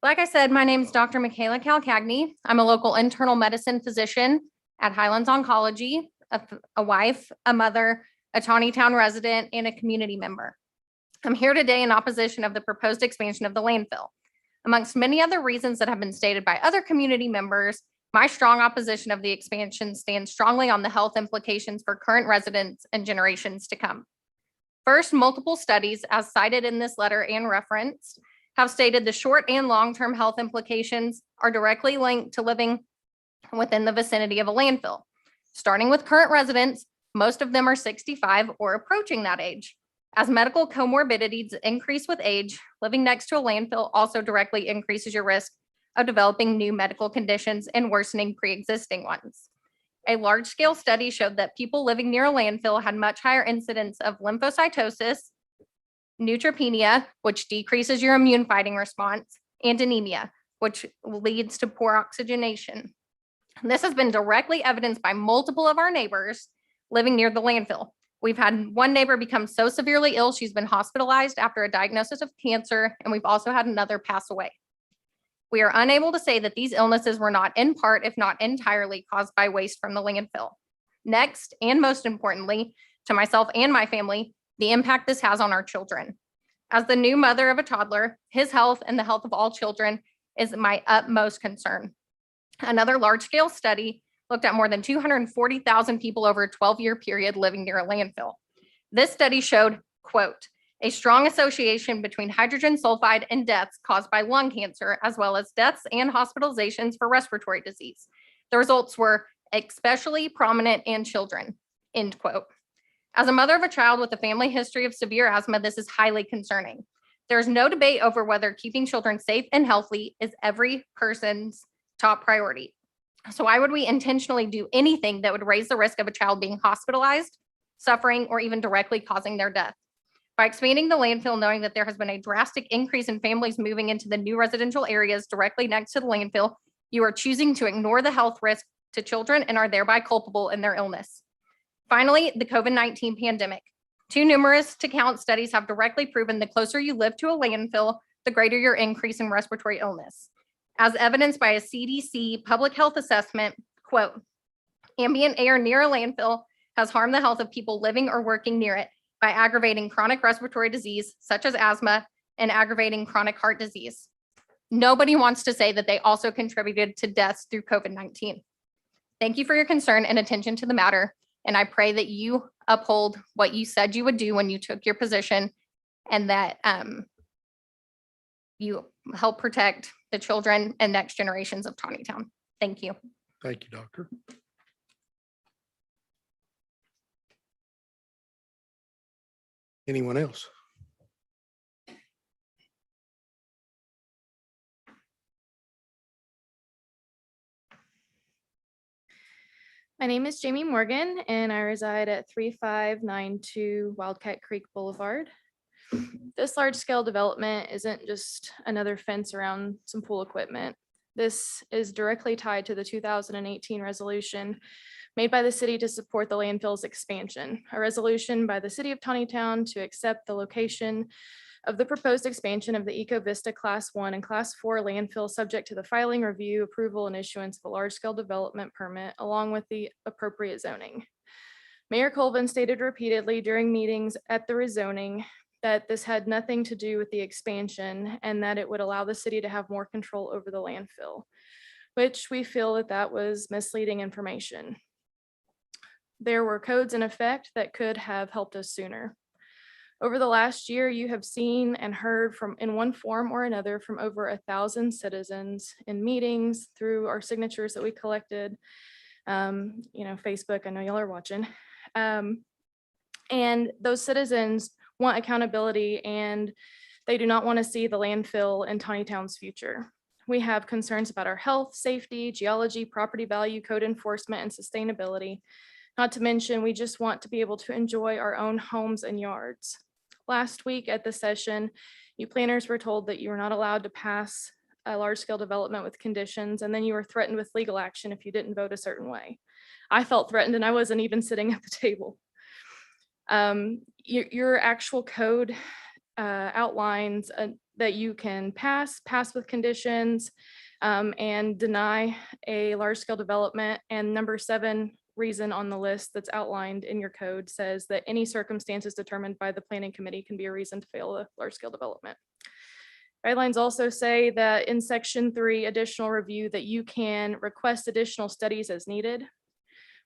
Speaker 10: Like I said, my name is Dr. Michaela Calcagney. I'm a local internal medicine physician at Highlands Oncology, a wife, a mother, a Tontitown resident, and a community member. I'm here today in opposition of the proposed expansion of the landfill. Amongst many other reasons that have been stated by other community members, my strong opposition of the expansion stands strongly on the health implications for current residents and generations to come. First, multiple studies, as cited in this letter and referenced, have stated the short and long-term health implications are directly linked to living within the vicinity of a landfill. Starting with current residents, most of them are 65 or approaching that age. As medical comorbidities increase with age, living next to a landfill also directly increases your risk of developing new medical conditions and worsening pre-existing ones. A large-scale study showed that people living near a landfill had much higher incidence of lymphocytosis, neutropenia, which decreases your immune fighting response, and anemia, which leads to poor oxygenation. This has been directly evidenced by multiple of our neighbors living near the landfill. We've had one neighbor become so severely ill, she's been hospitalized after a diagnosis of cancer, and we've also had another pass away. We are unable to say that these illnesses were not in part, if not entirely, caused by waste from the landfill. Next, and most importantly, to myself and my family, the impact this has on our children. As the new mother of a toddler, his health and the health of all children is my utmost concern. Another large-scale study looked at more than 240,000 people over a 12-year period living near a landfill. This study showed, quote, a strong association between hydrogen sulfide and deaths caused by lung cancer, as well as deaths and hospitalizations for respiratory disease. The results were especially prominent in children, end quote. As a mother of a child with a family history of severe asthma, this is highly concerning. There's no debate over whether keeping children safe and healthy is every person's top priority. So why would we intentionally do anything that would raise the risk of a child being hospitalized, suffering, or even directly causing their death? By expanding the landfill, knowing that there has been a drastic increase in families moving into the new residential areas directly next to the landfill, you are choosing to ignore the health risk to children and are thereby culpable in their illness. Finally, the COVID-19 pandemic. Too numerous to count studies have directly proven the closer you live to a landfill, the greater your increase in respiratory illness. As evidenced by a CDC public health assessment, quote, ambient air near a landfill has harmed the health of people living or working near it by aggravating chronic respiratory disease, such as asthma, and aggravating chronic heart disease. Nobody wants to say that they also contributed to deaths through COVID-19. Thank you for your concern and attention to the matter, and I pray that you uphold what you said you would do when you took your position, and that you help protect the children and next generations of Tontitown. Thank you.
Speaker 2: Thank you, Doctor. Anyone else?
Speaker 11: My name is Jamie Morgan and I reside at 3592 Wildcat Creek Boulevard. This large scale development isn't just another fence around some pool equipment. This is directly tied to the 2018 resolution made by the city to support the landfill's expansion, a resolution by the city of Tontitown to accept the location of the proposed expansion of the Ecovista Class 1 and Class 4 landfill subject to the filing, review, approval, and issuance of a large-scale development permit, along with the appropriate zoning. Mayor Colvin stated repeatedly during meetings at the rezoning that this had nothing to do with the expansion and that it would allow the city to have more control over the landfill, which we feel that that was misleading information. There were codes in effect that could have helped us sooner. Over the last year, you have seen and heard from in one form or another from over 1,000 citizens in meetings through our signatures that we collected, Facebook, I know y'all are watching. And those citizens want accountability and they do not want to see the landfill in Tontitown's future. We have concerns about our health, safety, geology, property value, code enforcement, and sustainability. Not to mention, we just want to be able to enjoy our own homes and yards. Last week at the session, you planners were told that you were not allowed to pass a large-scale development with conditions, and then you were threatened with legal action if you didn't vote a certain way. I felt threatened and I wasn't even sitting at the table. Your actual code outlines that you can pass with conditions and deny a large-scale development, and number 7 reason on the list that's outlined in your code says that any circumstances determined by the planning committee can be a reason to fail a large-scale development. Guidelines also say that in section 3 additional review that you can request additional studies as needed.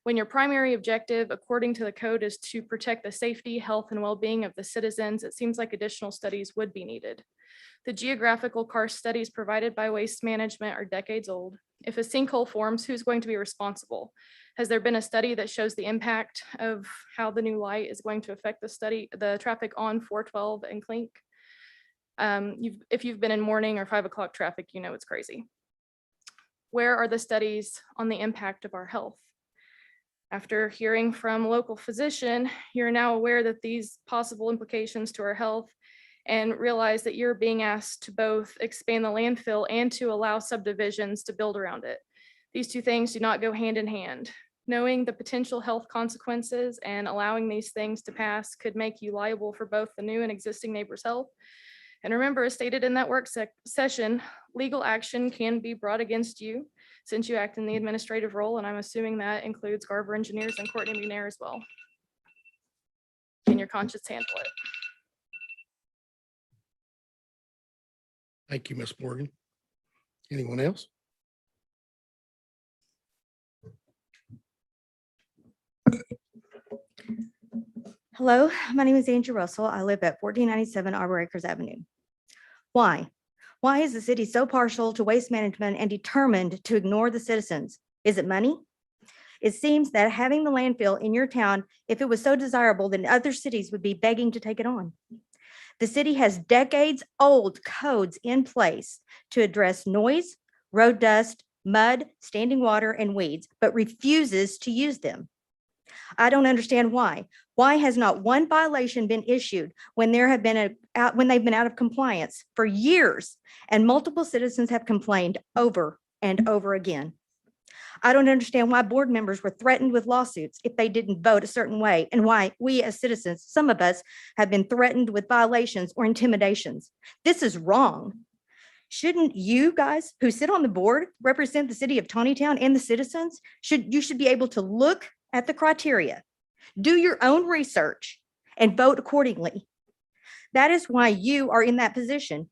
Speaker 11: When your primary objective, according to the code, is to protect the safety, health, and well-being of the citizens, it seems like additional studies would be needed. The geographical karst studies provided by Waste Management are decades old. If a sinkhole forms, who's going to be responsible? Has there been a study that shows the impact of how the new light is going to affect the traffic on 412 and Clink? If you've been in morning or 5 o'clock traffic, you know it's crazy. Where are the studies on the impact of our health? After hearing from a local physician, you're now aware that these possible implications to our health and realize that you're being asked to both expand the landfill and to allow subdivisions to build around it. These two things do not go hand in hand. Knowing the potential health consequences and allowing these things to pass could make you liable for both the new and existing neighbor's health. And remember, as stated in that work session, legal action can be brought against you since you act in the administrative role, and I'm assuming that includes Garber Engineers and Courtney McNair as well. Can your conscience handle it?
Speaker 2: Thank you, Ms. Morgan. Anyone else?
Speaker 12: Hello, my name is Angie Russell. I live at 1497 Arbor Acres Avenue. Why? Why is the city so partial to waste management and determined to ignore the citizens? Is it money? It seems that having the landfill in your town, if it was so desirable, then other cities would be begging to take it on. The city has decades-old codes in place to address noise, road dust, mud, standing water, and weeds, but refuses to use them. I don't understand why. Why has not one violation been issued when there have been when they've been out of compliance for years and multiple citizens have complained over and over again? I don't understand why board members were threatened with lawsuits if they didn't vote a certain way, and why we as citizens, some of us, have been threatened with violations or intimidations. This is wrong. Shouldn't you guys who sit on the board represent the city of Tontitown and the citizens? You should be able to look at the criteria, do your own research, and vote accordingly. That is why you are in that position,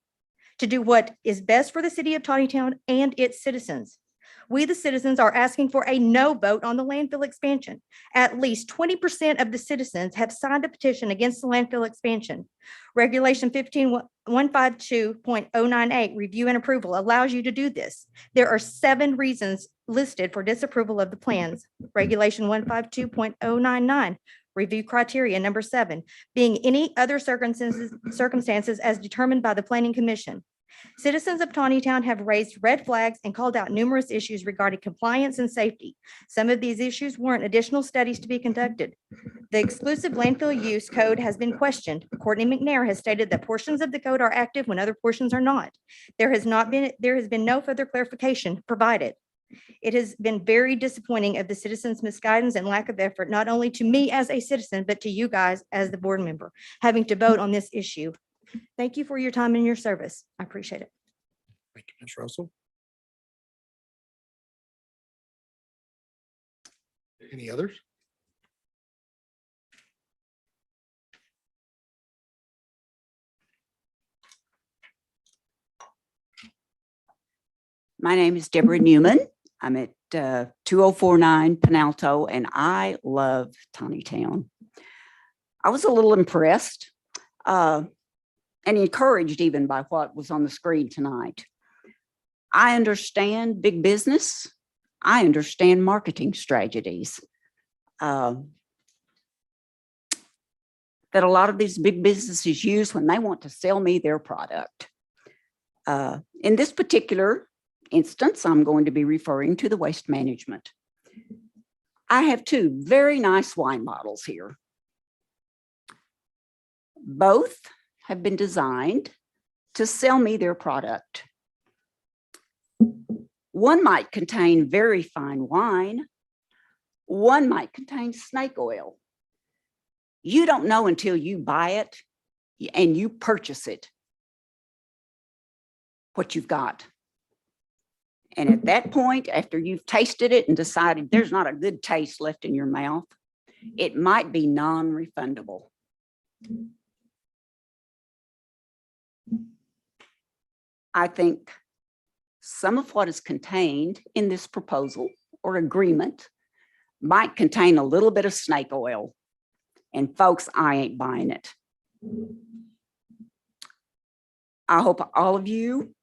Speaker 12: to do what is best for the city of Tontitown and its citizens. We, the citizens, are asking for a no vote on the landfill expansion. At least 20% of the citizens have signed a petition against the landfill expansion. Regulation 15152.098, review and approval, allows you to do this. There are 7 reasons listed for disapproval of the plans. Regulation 152.099, review criteria number 7, being any other circumstances as determined by the Planning Commission. Citizens of Tontitown have raised red flags and called out numerous issues regarding compliance and safety. Some of these issues warrant additional studies to be conducted. The exclusive landfill use code has been questioned. Courtney McNair has stated that portions of the code are active when other portions are not. There has been no further clarification provided. It has been very disappointing of the citizens' misguidance and lack of effort, not only to me as a citizen, but to you guys as the board member, having to vote on this issue. Thank you for your time and your service. I appreciate it.
Speaker 2: Thank you, Ms. Russell. Any others?
Speaker 13: My name is Deborah Newman. I'm at 2049 Penalto, and I love Tontitown. I was a little impressed and encouraged even by what was on the screen tonight. I understand big business. I understand marketing strategies. That a lot of these big businesses use when they want to sell me their product. In this particular instance, I'm going to be referring to the waste management. I have 2 very nice wine bottles here. Both have been designed to sell me their product. One might contain very fine wine. One might contain snake oil. You don't know until you buy it and you purchase it what you've got. And at that point, after you've tasted it and decided there's not a good taste left in your mouth, it might be non-refundable. I think some of what is contained in this proposal or agreement might contain a little bit of snake oil. And folks, I ain't buying it. I hope all of you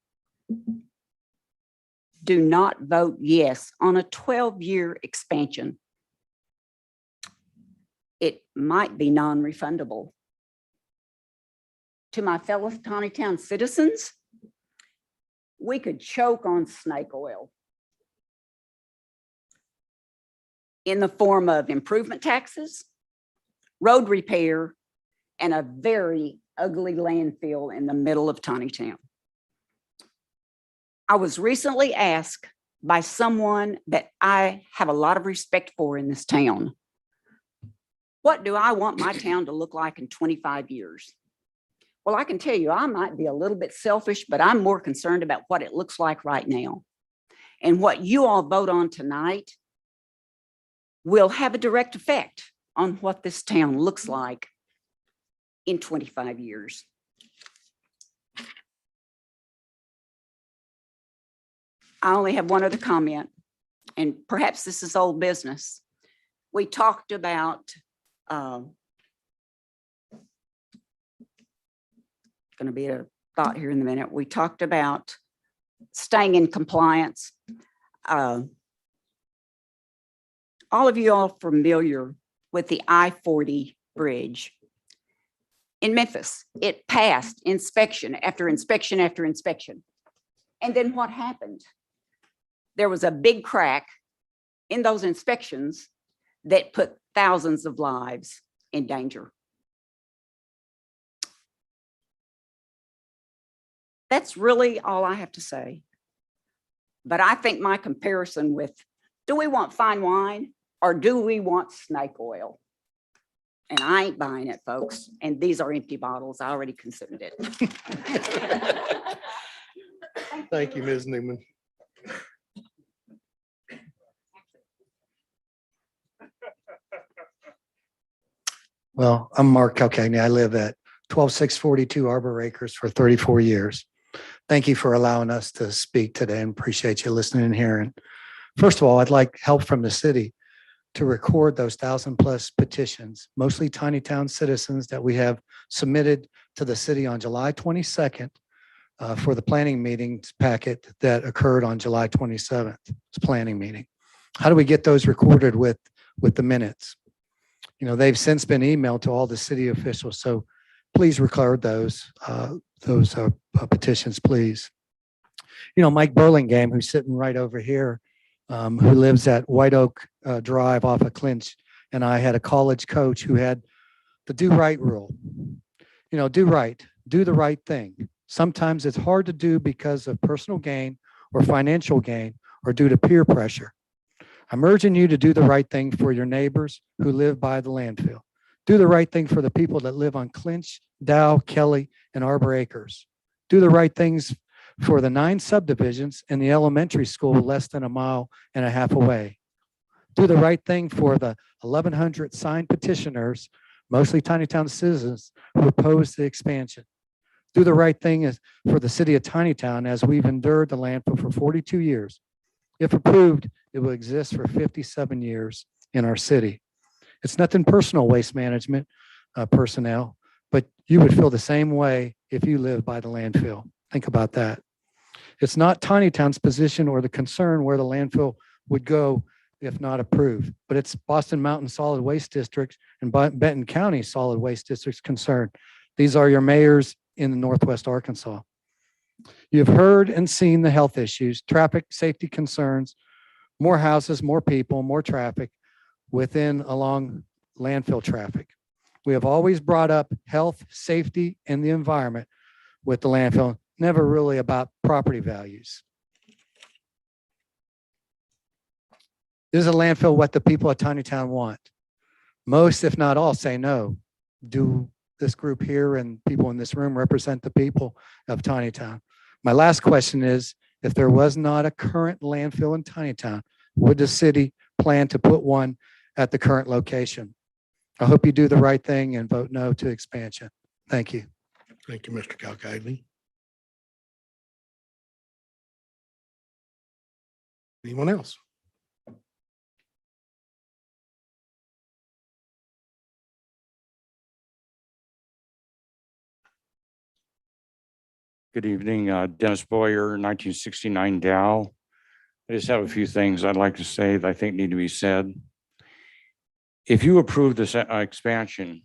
Speaker 13: do not vote yes on a 12-year expansion. It might be non-refundable. To my fellow Tontitown citizens, we could choke on snake oil in the form of improvement taxes, road repair, and a very ugly landfill in the middle of Tontitown. I was recently asked by someone that I have a lot of respect for in this town. What do I want my town to look like in 25 years? Well, I can tell you, I might be a little bit selfish, but I'm more concerned about what it looks like right now. And what you all vote on tonight will have a direct effect on what this town looks like in 25 years. I only have one other comment, and perhaps this is old business. We talked about going to be a thought here in a minute. We talked about staying in compliance. All of you are familiar with the I-40 bridge. In Memphis, it passed inspection after inspection after inspection. And then what happened? There was a big crack in those inspections that put thousands of lives in danger. That's really all I have to say. But I think my comparison with, do we want fine wine or do we want snake oil? And I ain't buying it, folks. And these are empty bottles. I already considered it.
Speaker 2: Thank you, Ms. Newman.
Speaker 14: Well, I'm Mark Calcagney. I live at 12642 Arbor Acres for 34 years. Thank you for allowing us to speak today and appreciate you listening and hearing. First of all, I'd like help from the city to record those 1,000+ petitions, mostly tiny town citizens that we have submitted to the city on July 22nd for the planning meetings packet that occurred on July 27th, planning meeting. How do we get those recorded with the minutes? You know, they've since been emailed to all the city officials, so please record those petitions, please. You know, Mike Burlingame, who's sitting right over here, who lives at White Oak Drive off of Clinch, and I had a college coach who had the do right rule. You know, do right, do the right thing. Sometimes it's hard to do because of personal gain or financial gain or due to peer pressure. I'm urging you to do the right thing for your neighbors who live by the landfill. Do the right thing for the people that live on Clinch, Dow, Kelly, and Arbor Acres. Do the right things for the 9 subdivisions and the elementary school less than 1.5 miles away. Do the right thing for the 1,100 signed petitioners, mostly tiny town citizens, who oppose the expansion. Do the right thing for the city of Tinytown, as we've endured the landfill for 42 years. If approved, it will exist for 57 years in our city. It's nothing personal, waste management personnel, but you would feel the same way if you live by the landfill. Think about that. It's not Tinytown's position or the concern where the landfill would go if not approved, but it's Boston Mountain Solid Waste District and Benton County Solid Waste District's concern. These are your mayors in the Northwest Arkansas. You've heard and seen the health issues, traffic safety concerns, more houses, more people, more traffic along landfill traffic. We have always brought up health, safety, and the environment with the landfill, never really about property values. Is a landfill what the people of Tinytown want? Most, if not all, say no. Do this group here and people in this room represent the people of Tinytown? My last question is, if there was not a current landfill in Tinytown, would the city plan to put one at the current location? I hope you do the right thing and vote no to expansion. Thank you.
Speaker 2: Thank you, Mr. Calcagney. Anyone else?
Speaker 15: Good evening, Dennis Boyer, 1969 Dow. I just have a few things I'd like to say that I think need to be said. If you approve this expansion,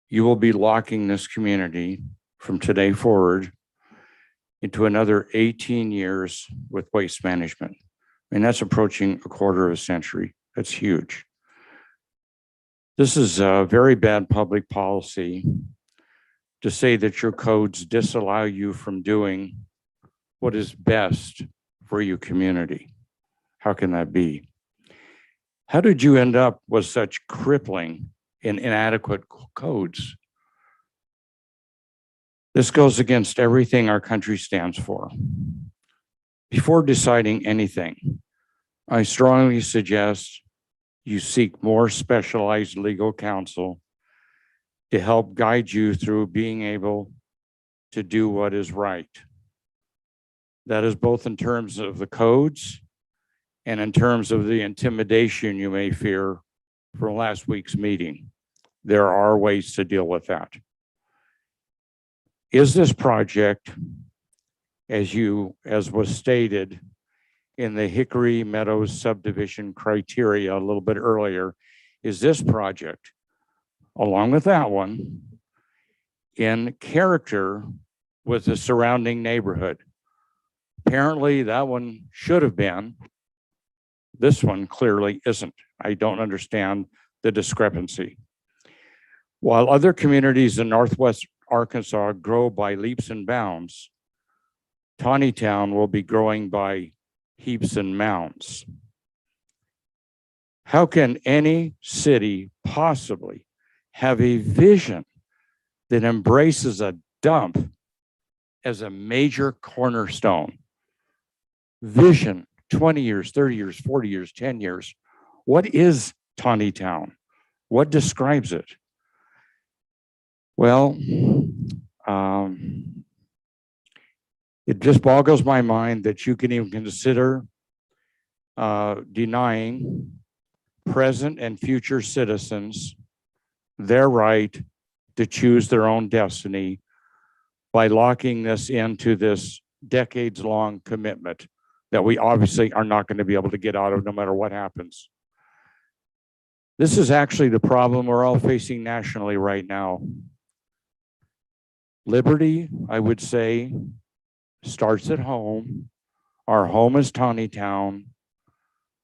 Speaker 15: you will be locking this community from today forward into another 18 years with waste management. I mean, that's approaching a quarter of a century. That's huge. This is a very bad public policy to say that your codes disallow you from doing what is best for your community. How can that be? How did you end up with such crippling and inadequate codes? This goes against everything our country stands for. Before deciding anything, I strongly suggest you seek more specialized legal counsel to help guide you through being able to do what is right. That is both in terms of the codes and in terms of the intimidation you may fear from last week's meeting. There are ways to deal with that. Is this project, as was stated in the Hickory Meadows subdivision criteria a little bit earlier, is this project, along with that one, in character with the surrounding neighborhood? Apparently that one should have been. This one clearly isn't. I don't understand the discrepancy. While other communities in Northwest Arkansas grow by leaps and bounds, Tontitown will be growing by heaps and mounds. How can any city possibly have a vision that embraces a dump as a major cornerstone? Vision, 20 years, 30 years, 40 years, 10 years. What is Tontitown? What describes it? Well, it just boggles my mind that you can even consider denying present and future citizens their right to choose their own destiny by locking this into this decades-long commitment that we obviously are not going to be able to get out of no matter what happens. This is actually the problem we're all facing nationally right now. Liberty, I would say, starts at home. Our home is Tontitown.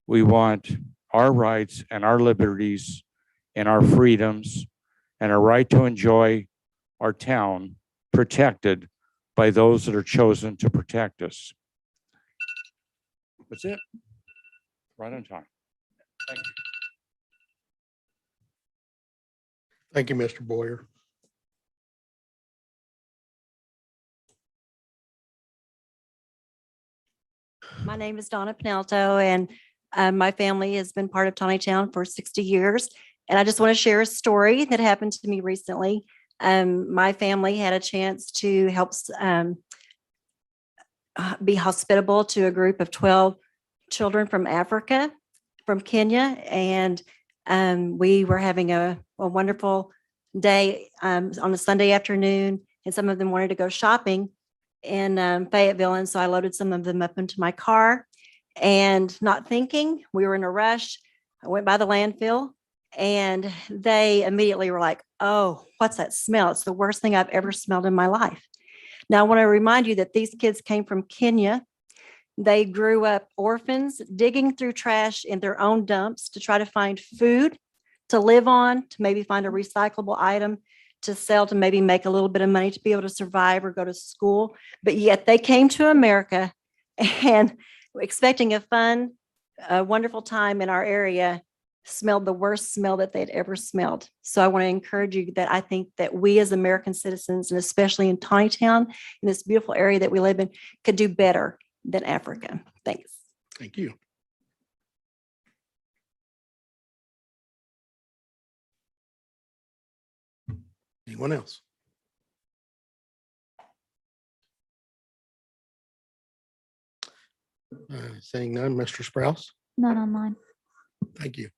Speaker 15: We want our rights and our liberties and our freedoms and our right to enjoy our town protected by those that are chosen to protect us. That's it. Right on time. Thank you.
Speaker 2: Thank you, Mr. Boyer.
Speaker 5: My name is Donna Penalto, and my family has been part of Tontitown for 60 years. And I just want to share a story that happened to me recently. My family had a chance to help be hospitable to a group of 12 children from Africa, from Kenya. And we were having a wonderful day on a Sunday afternoon, and some of them wanted to go shopping in Fayetteville. And so I loaded some of them up into my car, and not thinking, we were in a rush. I went by the landfill, and they immediately were like, "Oh, what's that smell? It's the worst thing I've ever smelled in my life." Now, I want to remind you that these kids came from Kenya. They grew up orphans, digging through trash in their own dumps to try to find food to live on, to maybe find a recyclable item to sell, to maybe make a little bit of money to be able to survive or go to school. But yet they came to America and expecting a fun, wonderful time in our area, smelled the worst smell that they'd ever smelled. So I want to encourage you that I think that we as American citizens, and especially in Tontitown, in this beautiful area that we live in, could do better than Africa. Thanks.
Speaker 2: Thank you. Anyone else? Saying none, Mr. Sprouse.
Speaker 1: None online.
Speaker 2: Thank you.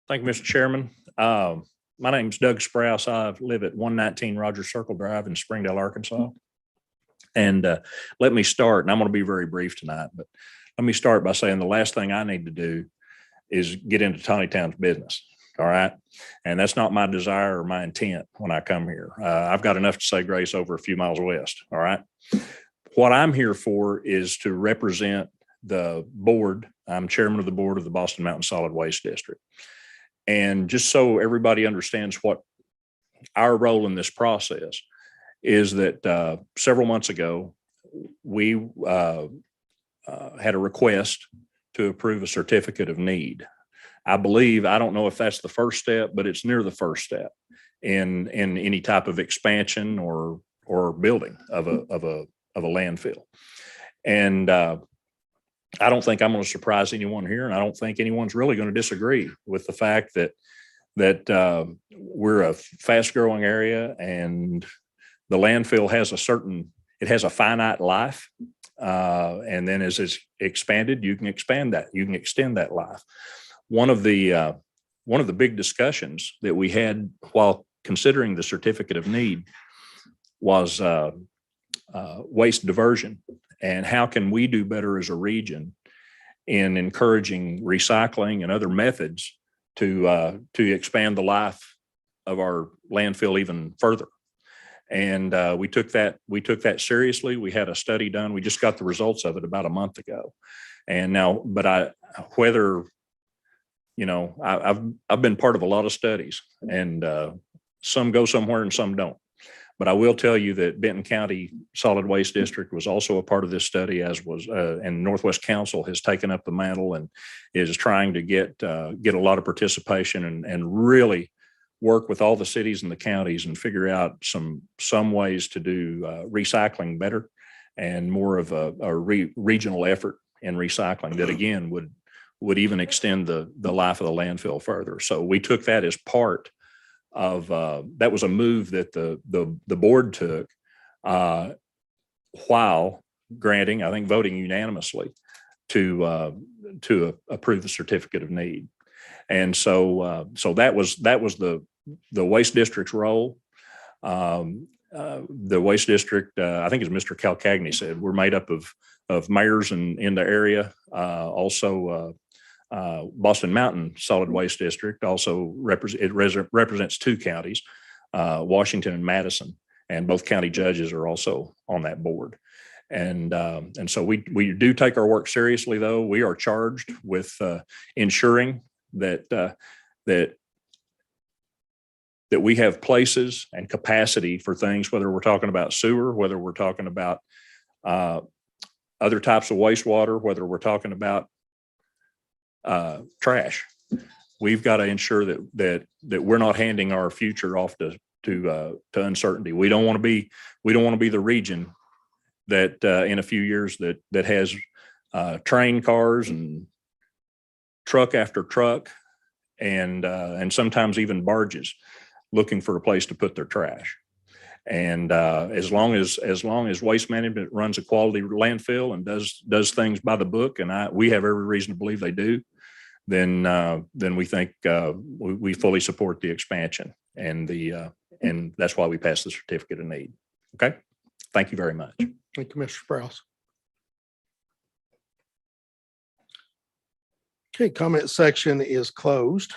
Speaker 16: Thank you, Mr. Chairman. My name's Doug Sprouse. I live at 119 Rogers Circle Drive in Springdale, Arkansas. And let me start, and I'm going to be very brief tonight, but let me start by saying the last thing I need to do is get into Tontitown's business. All right. And that's not my desire or my intent when I come here. I've got enough to say grace over a few miles west. All right. What I'm here for is to represent the board. I'm chairman of the board of the Boston Mountain Solid Waste District. And just so everybody understands what our role in this process is, that several months ago, we had a request to approve a certificate of need. I believe, I don't know if that's the first step, but it's near the first step in any type of expansion or building of a landfill. And I don't think I'm going to surprise anyone here, and I don't think anyone's really going to disagree with the fact that we're a fast-growing area, and the landfill has a finite life, and then as it's expanded, you can expand that, you can extend that life. One of the big discussions that we had while considering the certificate of need was waste diversion, and how can we do better as a region in encouraging recycling and other methods to expand the life of our landfill even further. And we took that seriously. We had a study done. We just got the results of it about a month ago. And now, but I've been part of a lot of studies, and some go somewhere and some don't. But I will tell you that Benton County Solid Waste District was also a part of this study, as was, and Northwest Council has taken up the mantle and is trying to get a lot of participation and really work with all the cities and the counties and figure out some ways to do recycling better and more of a regional effort in recycling that again would even extend the life of the landfill further. So we took that as part of that was a move that the board took while granting, I think, voting unanimously to approve the certificate of need. And so that was the waste district's role. The waste district, I think as Mr. Calcagni said, we're made up of mayors in the area, also Boston Mountain Solid Waste District also represents two counties, Washington and Madison, and both county judges are also on that board. And so we do take our work seriously, though. We are charged with ensuring that we have places and capacity for things, whether we're talking about sewer, whether we're talking about other types of wastewater, whether we're talking about trash. We've got to ensure that we're not handing our future off to uncertainty. We don't want to be the region that in a few years that has train cars and truck after truck and sometimes even barges looking for a place to put their trash. And as long as Waste Management runs a quality landfill and does things by the book, and we have every reason to believe they do, then we think we fully support the expansion and that's why we passed the certificate of need. Okay, thank you very much.
Speaker 2: Thank you, Mr. Sprouse. Okay, comment section is closed.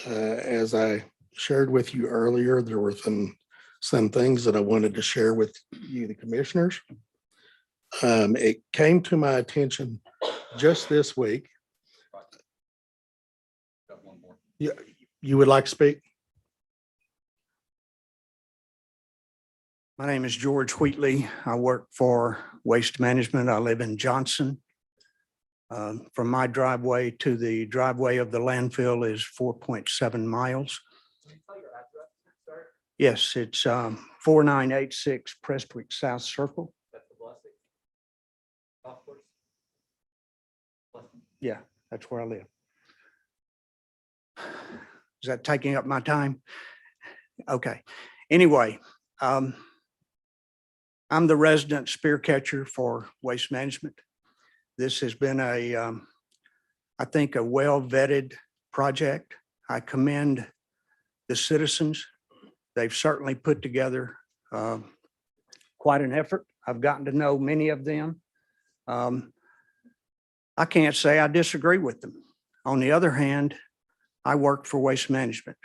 Speaker 2: As I shared with you earlier, there were some things that I wanted to share with you, the commissioners. It came to my attention just this week. You would like to speak?
Speaker 17: My name is George Wheatley. I work for Waste Management. I live in Johnson. From my driveway to the driveway of the landfill is 4.7 miles. Yes, it's 4986 Prestwick South Circle. Yeah, that's where I live. Is that taking up my time? Okay. Anyway, I'm the resident spear catcher for Waste Management. This has been I think, a well-vetted project. I commend the citizens. They've certainly put together quite an effort. I've gotten to know many of them. I can't say I disagree with them. On the other hand, I work for Waste Management.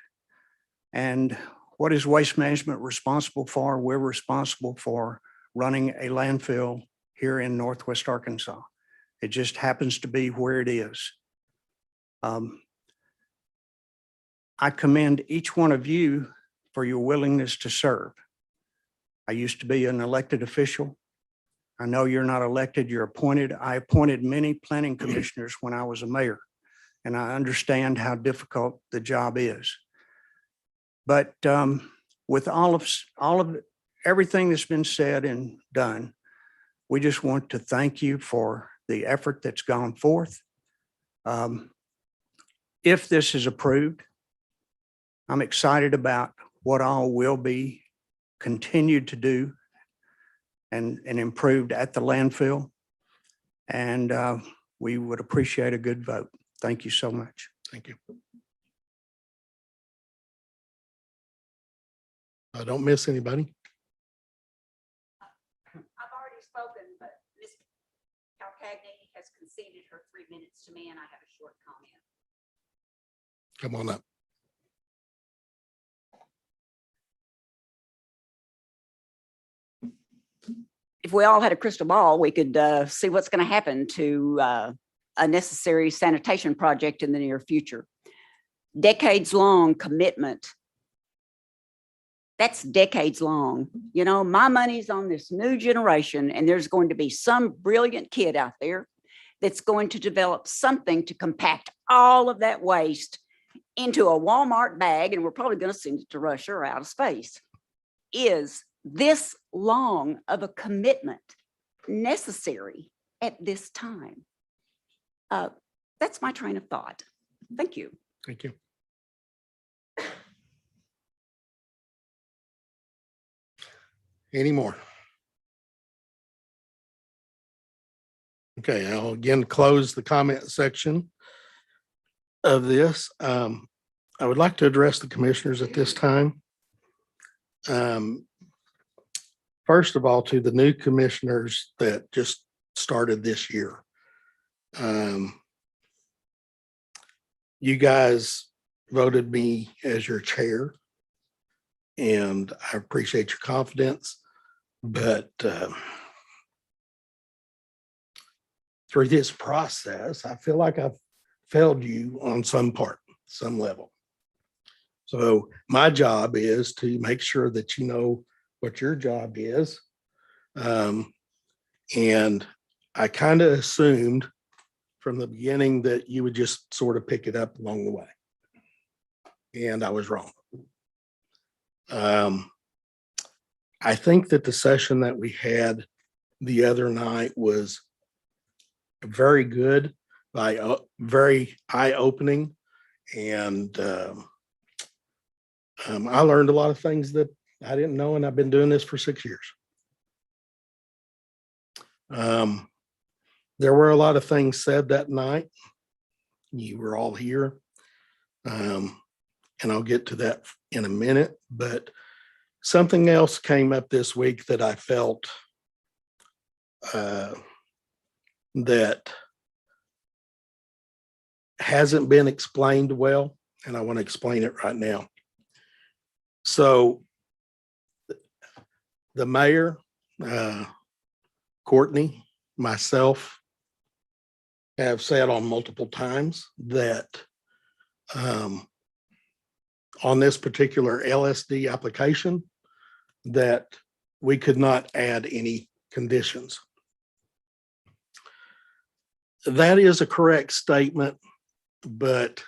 Speaker 17: And what is Waste Management responsible for? We're responsible for running a landfill here in Northwest Arkansas. It just happens to be where it is. I commend each one of you for your willingness to serve. I used to be an elected official. I know you're not elected, you're appointed. I appointed many planning commissioners when I was a mayor, and I understand how difficult the job is. But with all of everything that's been said and done, we just want to thank you for the effort that's gone forth. If this is approved, I'm excited about what all will be continued to do and improved at the landfill. And we would appreciate a good vote. Thank you so much.
Speaker 2: Thank you. I don't miss anybody.
Speaker 13: I've already spoken, but Ms. Calcagney has conceded her 3 minutes to me, and I have a short comment.
Speaker 2: Come on up.
Speaker 13: If we all had a crystal ball, we could see what's going to happen to a necessary sanitation project in the near future. Decades-long commitment. That's decades long. You know, my money's on this new generation, and there's going to be some brilliant kid out there that's going to develop something to compact all of that waste into a Walmart bag, and we're probably going to send it to Russia or out of space. Is this long of a commitment necessary at this time? That's my train of thought. Thank you.
Speaker 2: Thank you. Any more? Okay, I'll again close the comment section of this. I would like to address the commissioners at this time. First of all, to the new commissioners that just started this year. You guys voted me as your chair, and I appreciate your confidence, but through this process, I feel like I've failed you on some part, some level. So my job is to make sure that you know what your job is. And I kind of assumed from the beginning that you would just sort of pick it up along the way. And I was wrong. I think that the session that we had the other night was very good, very eye-opening. And I learned a lot of things that I didn't know, and I've been doing this for 6 years. There were a lot of things said that night. You were all here. And I'll get to that in a minute, but something else came up this week that I felt that hasn't been explained well, and I want to explain it right now. So the mayor, Courtney, myself, have said on multiple times that on this particular LSD application, that we could not add any conditions. That is a correct statement, but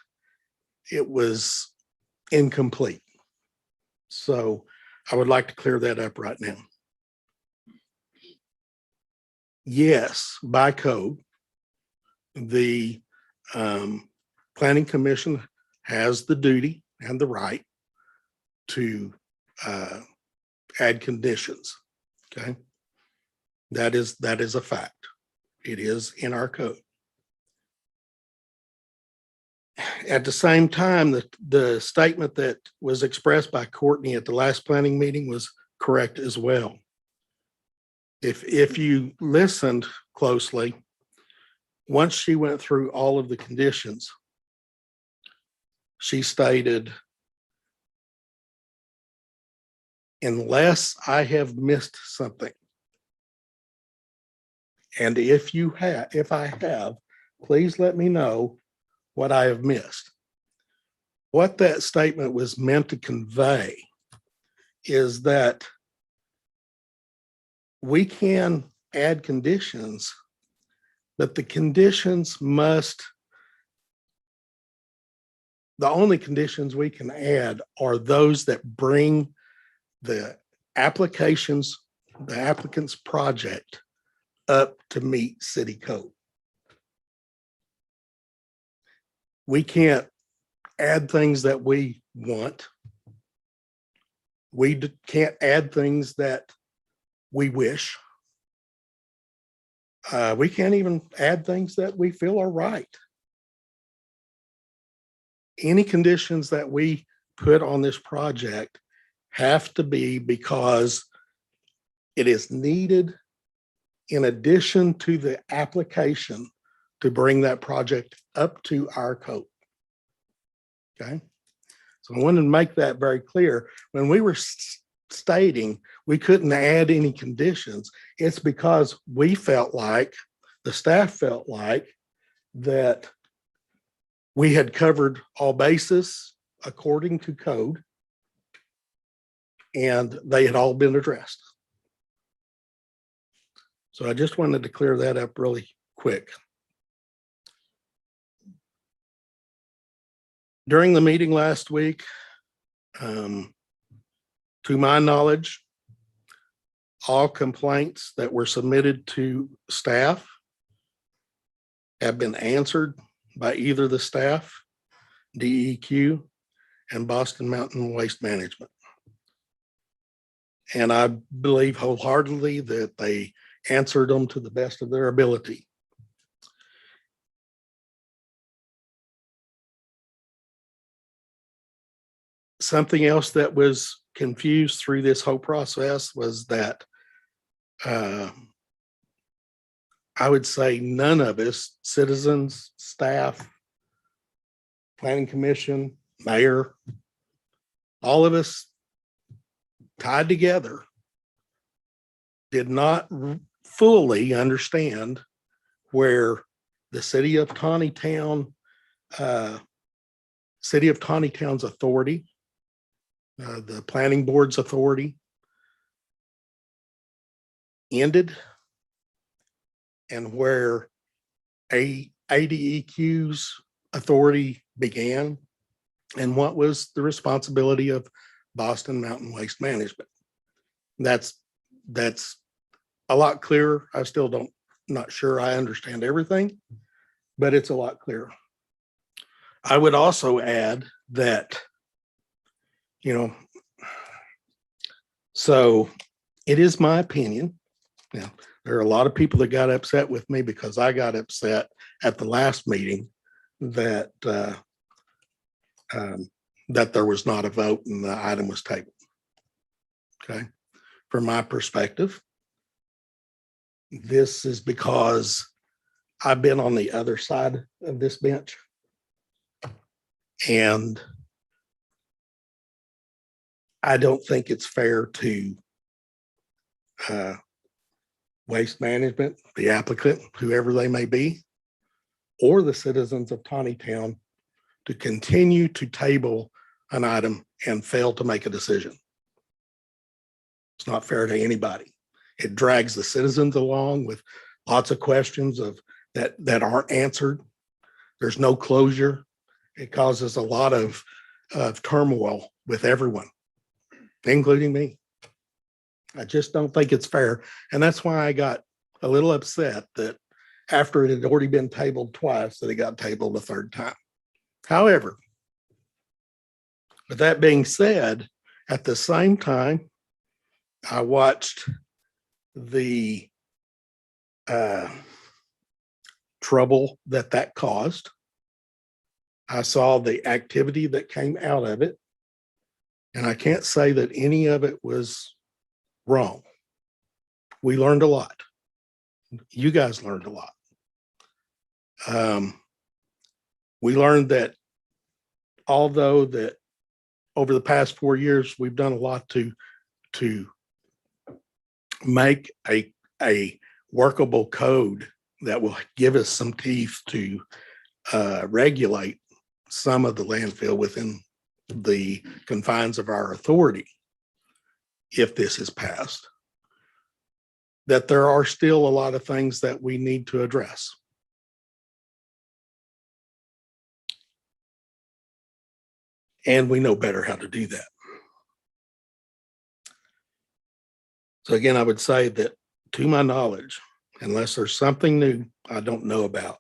Speaker 2: it was incomplete. So I would like to clear that up right now. Yes, by code, the Planning Commission has the duty and the right to add conditions. Okay, that is a fact. It is in our code. At the same time, the statement that was expressed by Courtney at the last planning meeting was correct as well. If you listened closely, once she went through all of the conditions, she stated, unless I have missed something, and if I have, please let me know what I have missed. What that statement was meant to convey is that we can add conditions, but the conditions the only conditions we can add are those that bring the applicant's project up to meet city code. We can't add things that we want. We can't add things that we wish. We can't even add things that we feel are right. Any conditions that we put on this project have to be because it is needed in addition to the application to bring that project up to our code. Okay. So I wanted to make that very clear. When we were stating we couldn't add any conditions, it's because we felt like, the staff felt like, that we had covered all bases according to code and they had all been addressed. So I just wanted to clear that up really quick. During the meeting last week, to my knowledge, all complaints that were submitted to staff have been answered by either the staff, DEQ, and Boston Mountain Waste Management. And I believe wholeheartedly that they answered them to the best of their ability. Something else that was confused through this whole process was that I would say none of us, citizens, staff, planning commission, mayor, all of us tied together did not fully understand where the city of Tontitown's authority, the planning board's authority ended and where ADEQ's authority began and what was the responsibility of Boston Mountain Waste Management. That's a lot clearer. I still not sure I understand everything, but it's a lot clearer. I would also add that, so it is my opinion. Now, there are a lot of people that got upset with me because I got upset at the last meeting that that there was not a vote and the item was tabled. Okay. From my perspective, this is because I've been on the other side of this bench. And I don't think it's fair to Waste Management, the applicant, whoever they may be, or the citizens of Tontitown to continue to table an item and fail to make a decision. It's not fair to anybody. It drags the citizens along with lots of questions that aren't answered. There's no closure. It causes a lot of turmoil with everyone, including me. I just don't think it's fair. And that's why I got a little upset that after it had already been tabled twice, that it got tabled a third time. However, with that being said, at the same time, I watched the trouble that caused. I saw the activity that came out of it, and I can't say that any of it was wrong. We learned a lot. You guys learned a lot. We learned that although that over the past 4 years, we've done a lot to make a workable code that will give us some teeth to regulate some of the landfill within the confines of our authority if this is passed. that there are still a lot of things that we need to address. And we know better how to do that. So again, I would say that to my knowledge, unless there's something new I don't know about,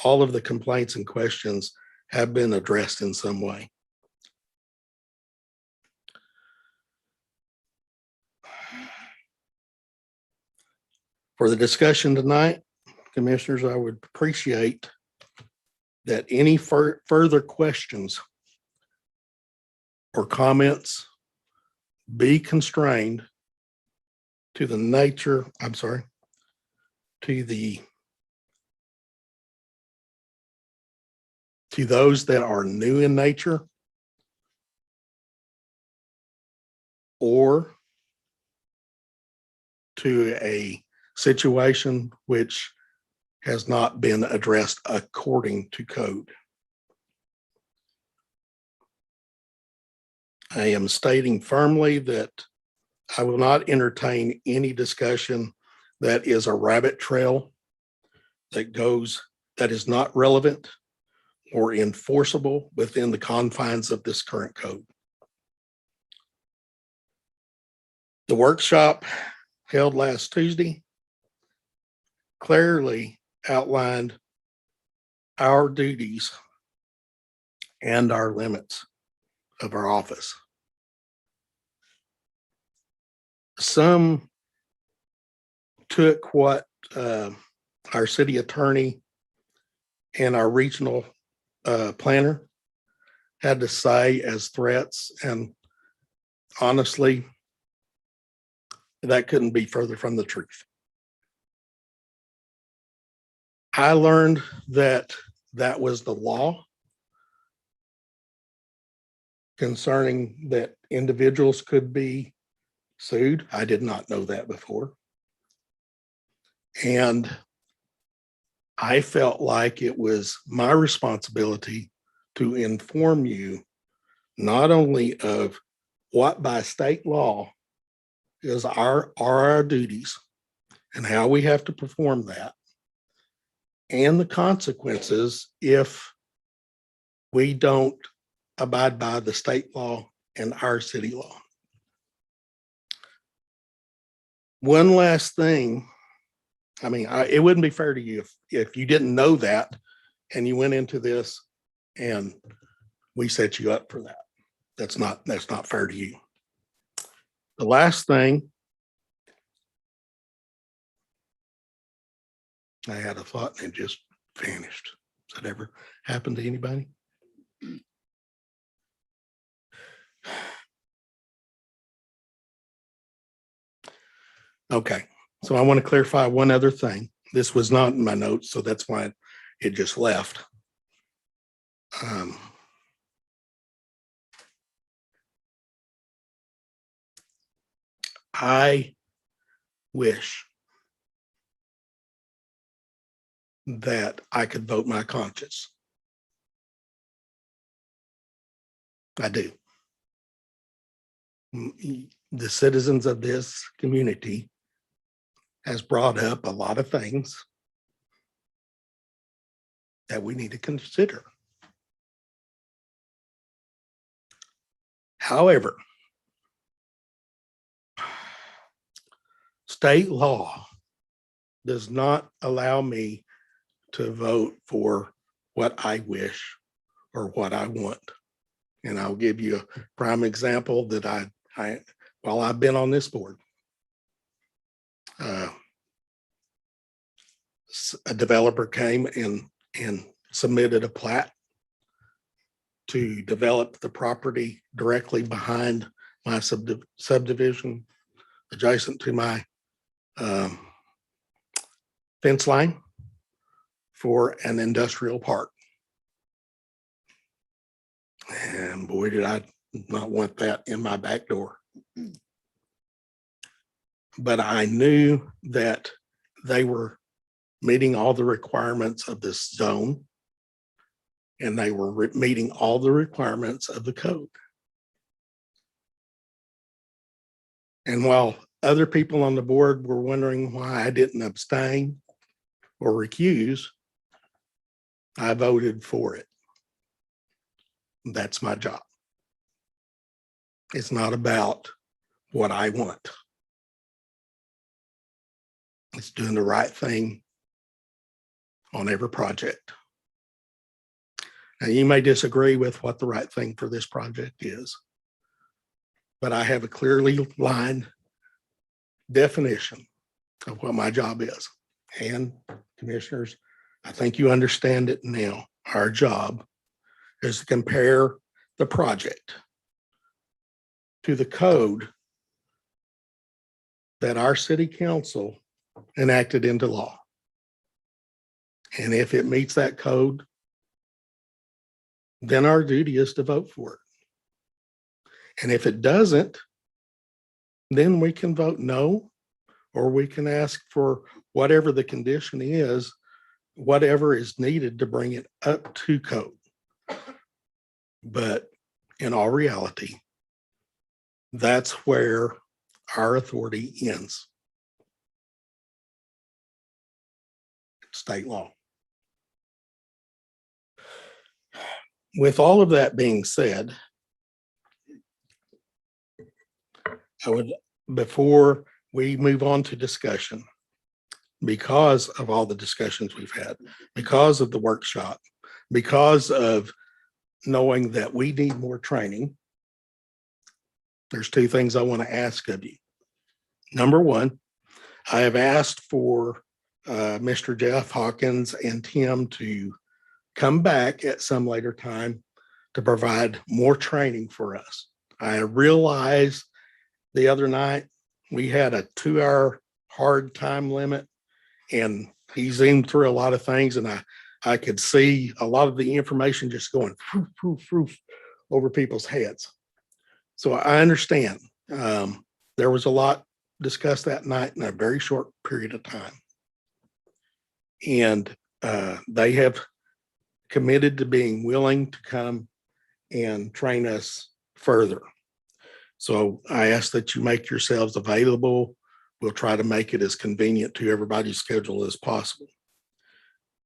Speaker 2: all of the complaints and questions have been addressed in some way. For the discussion tonight, Commissioners, I would appreciate that any further questions or comments be constrained to the nature, to those that are new in nature or to a situation which has not been addressed according to code. I am stating firmly that I will not entertain any discussion that is a rabbit trail that is not relevant or enforceable within the confines of this current code. The workshop held last Tuesday clearly outlined our duties and our limits of our office. Some took what our city attorney and our regional planner had to say as threats, and honestly, that couldn't be further from the truth. I learned that that was the law concerning that individuals could be sued. I did not know that before. And I felt like it was my responsibility to inform you not only of what by state law is our duties and how we have to perform that, and the consequences if we don't abide by the state law and our city law. One last thing, it wouldn't be fair to you if you didn't know that and you went into this and we set you up for that. That's not fair to you. The last thing, I had a thought and it just vanished. Has that ever happened to anybody? Okay, so I want to clarify one other thing. This was not in my notes, so that's why it just left. I wish that I could vote my conscience. I do. The citizens of this community has brought up a lot of things that we need to consider. However, state law does not allow me to vote for what I wish or what I want. And I'll give you a prime example that while I've been on this board, a developer came and submitted a plat to develop the property directly behind my subdivision, adjacent to my fence line for an industrial park. And boy, did I not want that in my back door. But I knew that they were meeting all the requirements of this zone, and they were meeting all the requirements of the code. And while other people on the board were wondering why I didn't abstain or recuse, I voted for it. That's my job. It's not about what I want. It's doing the right thing on every project. Now, you may disagree with what the right thing for this project is, but I have a clearly lined definition of what my job is. And commissioners, I think you understand it now. Our job is to compare the project to the code that our city council enacted into law. And if it meets that code, then our duty is to vote for it. And if it doesn't, then we can vote no, or we can ask for whatever the condition is, whatever is needed to bring it up to code. But in all reality, that's where our authority ends. State law. With all of that being said, I would, before we move on to discussion, because of all the discussions we've had, because of the workshop, because of knowing that we need more training, there's two things I want to ask of you. Number one, I have asked for Mr. Jeff Hawkins and Tim to come back at some later time to provide more training for us. I realized the other night we had a 2-hour hard time limit, and he zoomed through a lot of things, and I could see a lot of the information just going poof, poof, poof over people's heads. So I understand. There was a lot discussed that night in a very short period of time. And they have committed to being willing to come and train us further. So I ask that you make yourselves available. We'll try to make it as convenient to everybody's schedule as possible.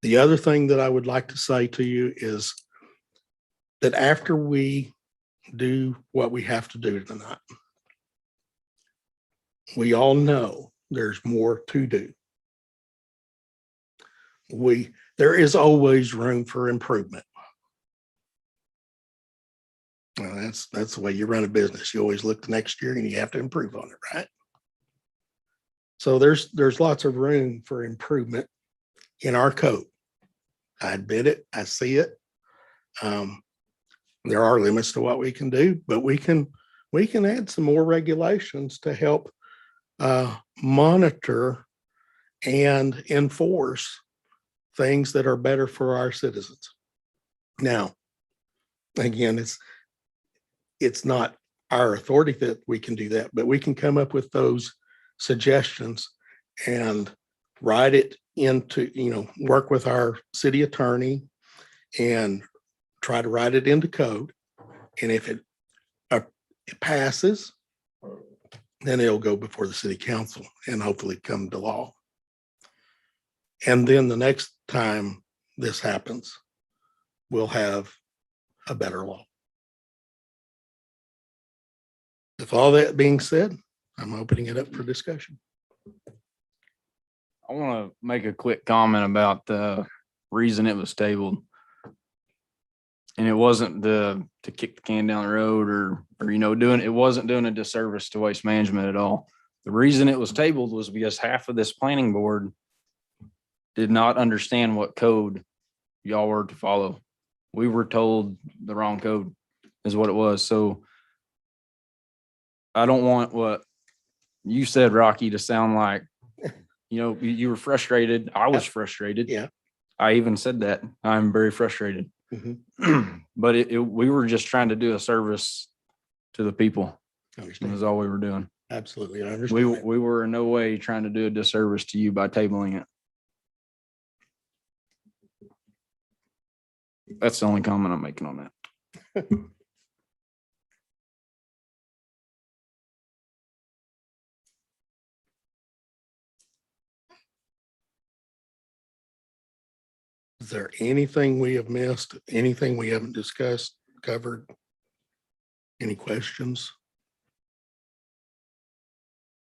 Speaker 2: The other thing that I would like to say to you is that after we do what we have to do tonight, we all know there's more to do. There is always room for improvement. Well, that's the way you run a business. You always look the next year and you have to improve on it, right? So there's lots of room for improvement in our code. I admit it. I see it. There are limits to what we can do, but we can add some more regulations to help monitor and enforce things that are better for our citizens. Now, again, it's not our authority that we can do that, but we can come up with those suggestions and write it into, work with our city attorney and try to write it into code. And if it passes, then it'll go before the city council and hopefully come to law. And then the next time this happens, we'll have a better law. With all that being said, I'm opening it up for discussion.
Speaker 18: I want to make a quick comment about the reason it was tabled. And it wasn't to kick the can down the road or it wasn't doing a disservice to Waste Management at all. The reason it was tabled was because half of this planning board did not understand what code y'all were to follow. We were told the wrong code is what it was. So I don't want what you said, Rocky, to sound like, you were frustrated. I was frustrated.
Speaker 2: Yeah.
Speaker 18: I even said that. I'm very frustrated.
Speaker 2: Mm-hmm.
Speaker 18: But we were just trying to do a service to the people. That's all we were doing.
Speaker 2: Absolutely. I understand.
Speaker 18: We were in no way trying to do a disservice to you by tabling it. That's the only comment I'm making on that.
Speaker 2: Is there anything we have missed? Anything we haven't discussed, covered? Any questions?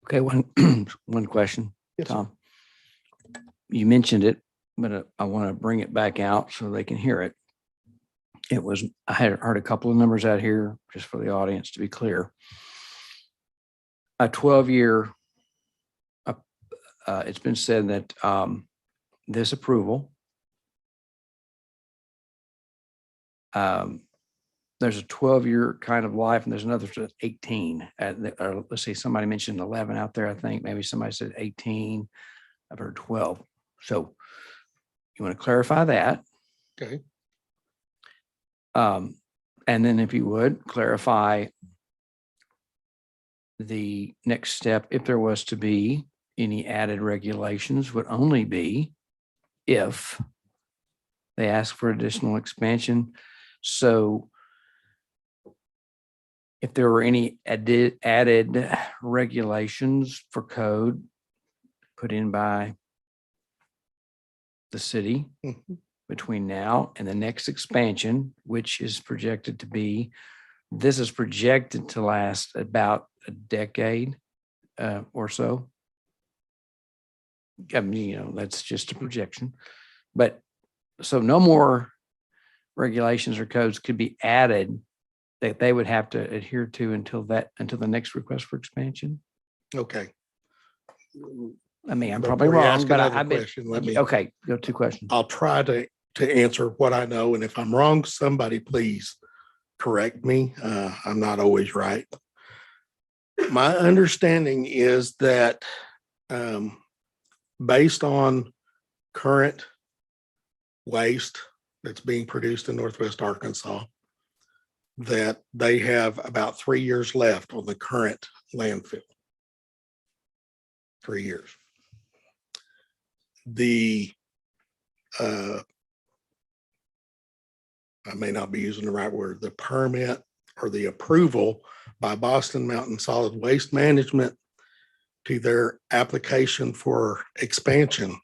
Speaker 8: Okay, one, one question,
Speaker 2: Yes, sir.
Speaker 8: Tom. You mentioned it, but I want to bring it back out so they can hear it. It was, I had heard a couple of numbers out here, just for the audience to be clear. A 12-year, it's been said that this approval, there's a 12-year kind of life, and there's another 18. Or let's say somebody mentioned 11 out there, I think. Maybe somebody said 18. I've heard 12. So you want to clarify that?
Speaker 2: Okay.
Speaker 8: And then if you would clarify the next step, if there was to be any added regulations, would only be if they ask for additional expansion. So if there were any added regulations for code put in by the city between now and the next expansion, which is projected to be, this is projected to last about a decade or so. I mean, you know, that's just a projection. But so no more regulations or codes could be added that they would have to adhere to until the next request for expansion.
Speaker 2: Okay.
Speaker 8: I mean, I'm
Speaker 2: Before
Speaker 8: probably
Speaker 2: you
Speaker 8: wrong,
Speaker 2: ask
Speaker 8: but
Speaker 2: another
Speaker 8: I've been,
Speaker 2: question, let me-
Speaker 8: okay, go 2 questions.
Speaker 2: I'll try to answer what I know, and if I'm wrong, somebody please correct me. I'm not always right. My understanding is that based on current waste that's being produced in Northwest Arkansas, that they have about 3 years left on the current landfill. 3 years. I may not be using the right word, the permit or the approval by Boston Mountain Solid Waste Management to their application for expansion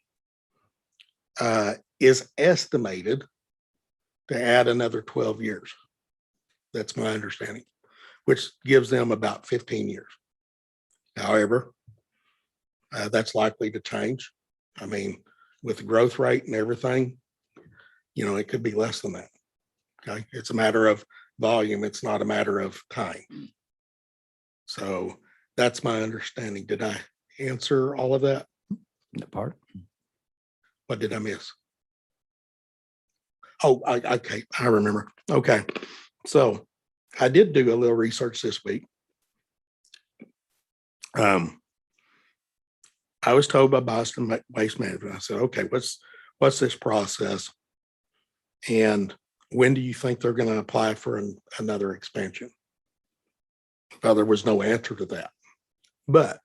Speaker 2: is estimated to add another 12 years. That's my understanding, which gives them about 15 years. However, that's likely to change. I mean, with the growth rate and everything, you know, it could be less than that. Okay. It's a matter of volume. It's not a matter of time. So that's my understanding. Did I answer all of that?
Speaker 8: That part.
Speaker 2: What did I miss? Oh, okay. I remember. Okay. So I did do a little research this week. I was told by Boston Waste Management, I said, okay, what's this process? And when do you think they're going to apply for another expansion? Well, there was no answer to that. But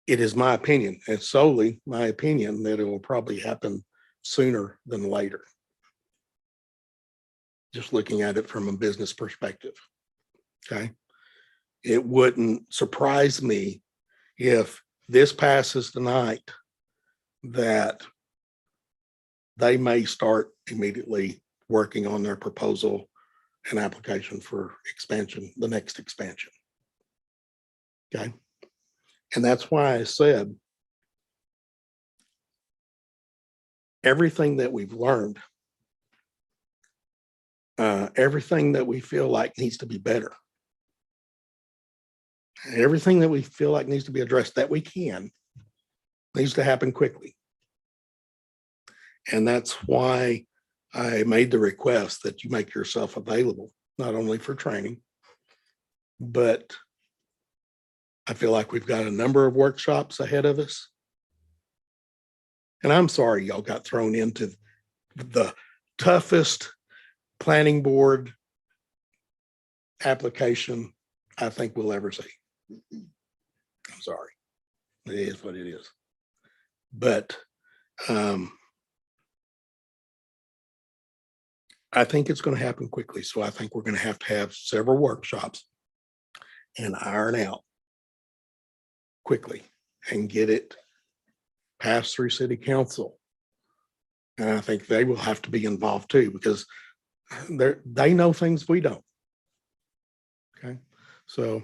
Speaker 2: it is my opinion, and solely my opinion, that it will probably happen sooner than later. Just looking at it from a business perspective. Okay. It wouldn't surprise me if this passes tonight that they may start immediately working on their proposal and application for expansion, the next expansion. Okay. And that's why I said everything that we've learned, everything that we feel like needs to be better, everything that we feel like needs to be addressed that we can, needs to happen quickly. And that's why I made the request that you make yourself available, not only for training, but I feel like we've got a number of workshops ahead of us. And I'm sorry y'all got thrown into the toughest planning board application I think we'll ever see. I'm sorry. It is what it is. But I think it's going to happen quickly. So I think we're going to have several workshops and iron out quickly and get it pass through city council. And I think they will have to be involved too, because they know things we don't. Okay, so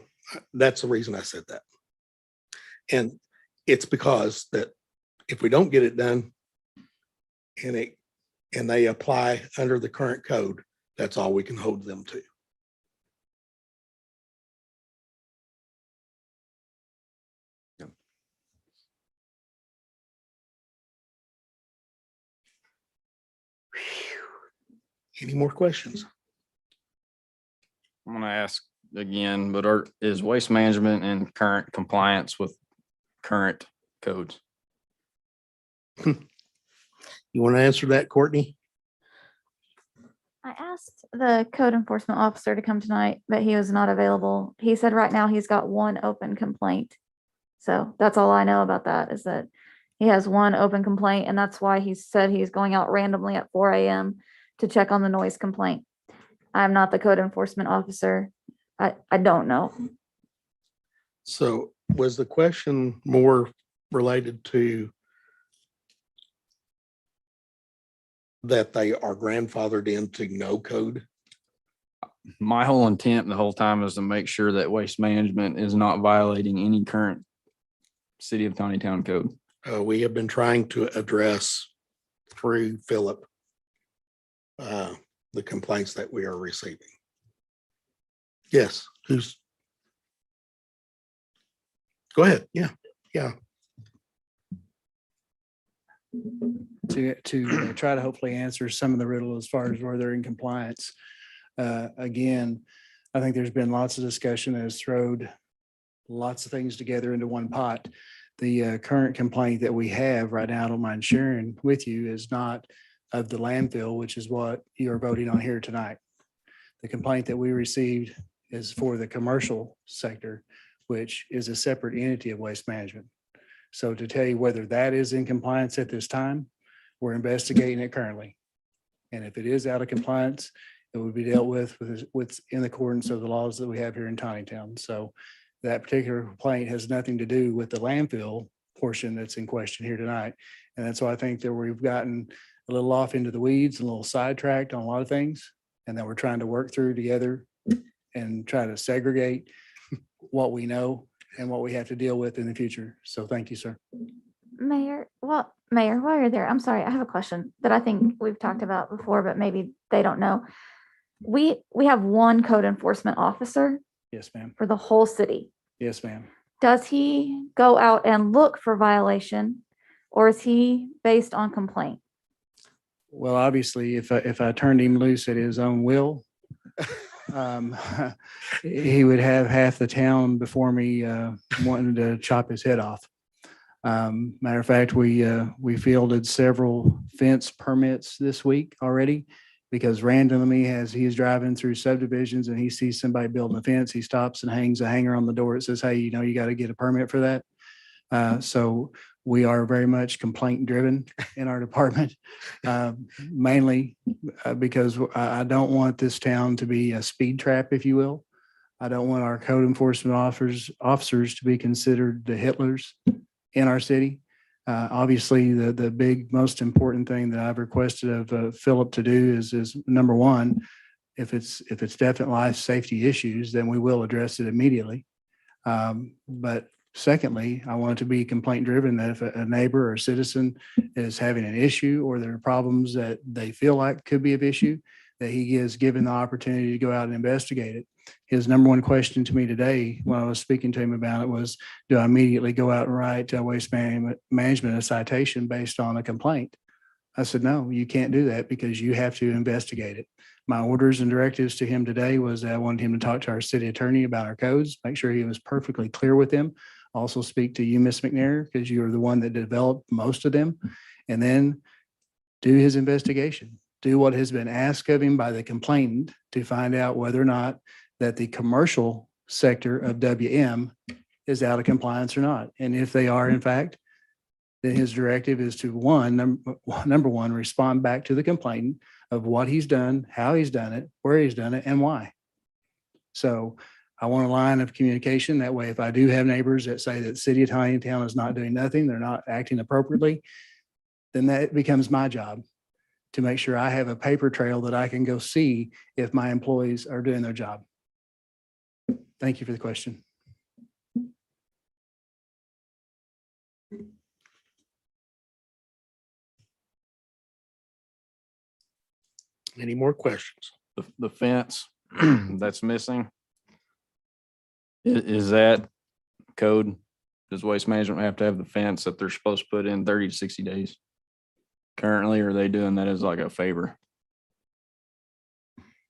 Speaker 2: that's the reason I said that. And it's because that if we don't get it done and they apply under the current code, that's all we can hold them to. Any more questions?
Speaker 18: I'm gonna ask again, but is waste management in current compliance with current codes?
Speaker 2: You want to answer that, Courtney?
Speaker 1: I asked the code enforcement officer to come tonight, but he was not available. He said right now he's got one open complaint. So that's all I know about that, is that he has one open complaint, and that's why he said he's going out randomly at 4 a.m. to check on the noise complaint. I'm not the code enforcement officer. I don't know.
Speaker 2: So was the question more related to that they are grandfathered into no code?
Speaker 18: My whole intent the whole time is to make sure that waste management is not violating any current city of Tontitown code.
Speaker 2: We have been trying to address through Philip the complaints that we are receiving. Yes, go ahead. Yeah.
Speaker 7: To try to hopefully answer some of the riddle as far as where they're in compliance. Again, I think there's been lots of discussion that has thrown lots of things together into one pot. The current complaint that we have right now, I don't mind sharing with you, is not of the landfill, which is what you are voting on here tonight. The complaint that we received is for the commercial sector, which is a separate entity of waste management. So to tell you whether that is in compliance at this time, we're investigating it currently. And if it is out of compliance, it would be dealt with in accordance of the laws that we have here in Tontitown. So that particular complaint has nothing to do with the landfill portion that's in question here tonight. And that's why I think that we've gotten a little off into the weeds, a little sidetracked on a lot of things, and that we're trying to work through together and try to segregate what we know and what we have to deal with in the future. So thank you, sir.
Speaker 1: Mayor, while you're there, I'm sorry, I have a question that I think we've talked about before, but maybe they don't know. We have one code enforcement officer
Speaker 7: Yes, ma'am.
Speaker 1: for the whole city.
Speaker 7: Yes, ma'am.
Speaker 1: Does he go out and look for violation, or is he based on complaint?
Speaker 7: Well, obviously, if I turned him loose at his own will, he would have half the town before me wanting to chop his head off. Matter of fact, we fielded several fence permits this week already, because randomly, as he's driving through subdivisions and he sees somebody building a fence, he stops and hangs a hanger on the door. It says, hey, you got to get a permit for that. So we are very much complaint driven in our department, mainly because I don't want this town to be a speed trap, if you will. I don't want our code enforcement officers to be considered the Hitlers in our city. Obviously, the big, most important thing that I've requested of Philip to do is number one, if it's definite life safety issues, then we will address it immediately. But secondly, I want it to be complaint driven, that if a neighbor or a citizen is having an issue or there are problems that they feel like could be of issue, that he is given the opportunity to go out and investigate it. His number one question to me today, when I was speaking to him about it, was, do I immediately go out and write waste management a citation based on a complaint? I said, no, you can't do that, because you have to investigate it. My orders and directives to him today was I wanted him to talk to our city attorney about our codes, make sure he was perfectly clear with them. Also speak to you, Ms. McNair, because you're the one that developed most of them, and then do his investigation. Do what has been asked of him by the complainant to find out whether or not that the commercial sector of WM is out of compliance or not. And if they are, in fact, then his directive is to number one, respond back to the complainant of what he's done, how he's done it, where he's done it, and why. So I want a line of communication. That way, if I do have neighbors that say that the city of Tontitown is not doing nothing, they're not acting appropriately, then that becomes my job to make sure I have a paper trail that I can go see if my employees are doing their job. Thank you for the question.
Speaker 2: Any more questions?
Speaker 18: The fence that's missing. Is that code? Does Waste Management have to have the fence that they're supposed to put in 30 to 60 days? Currently, are they doing that as like a favor?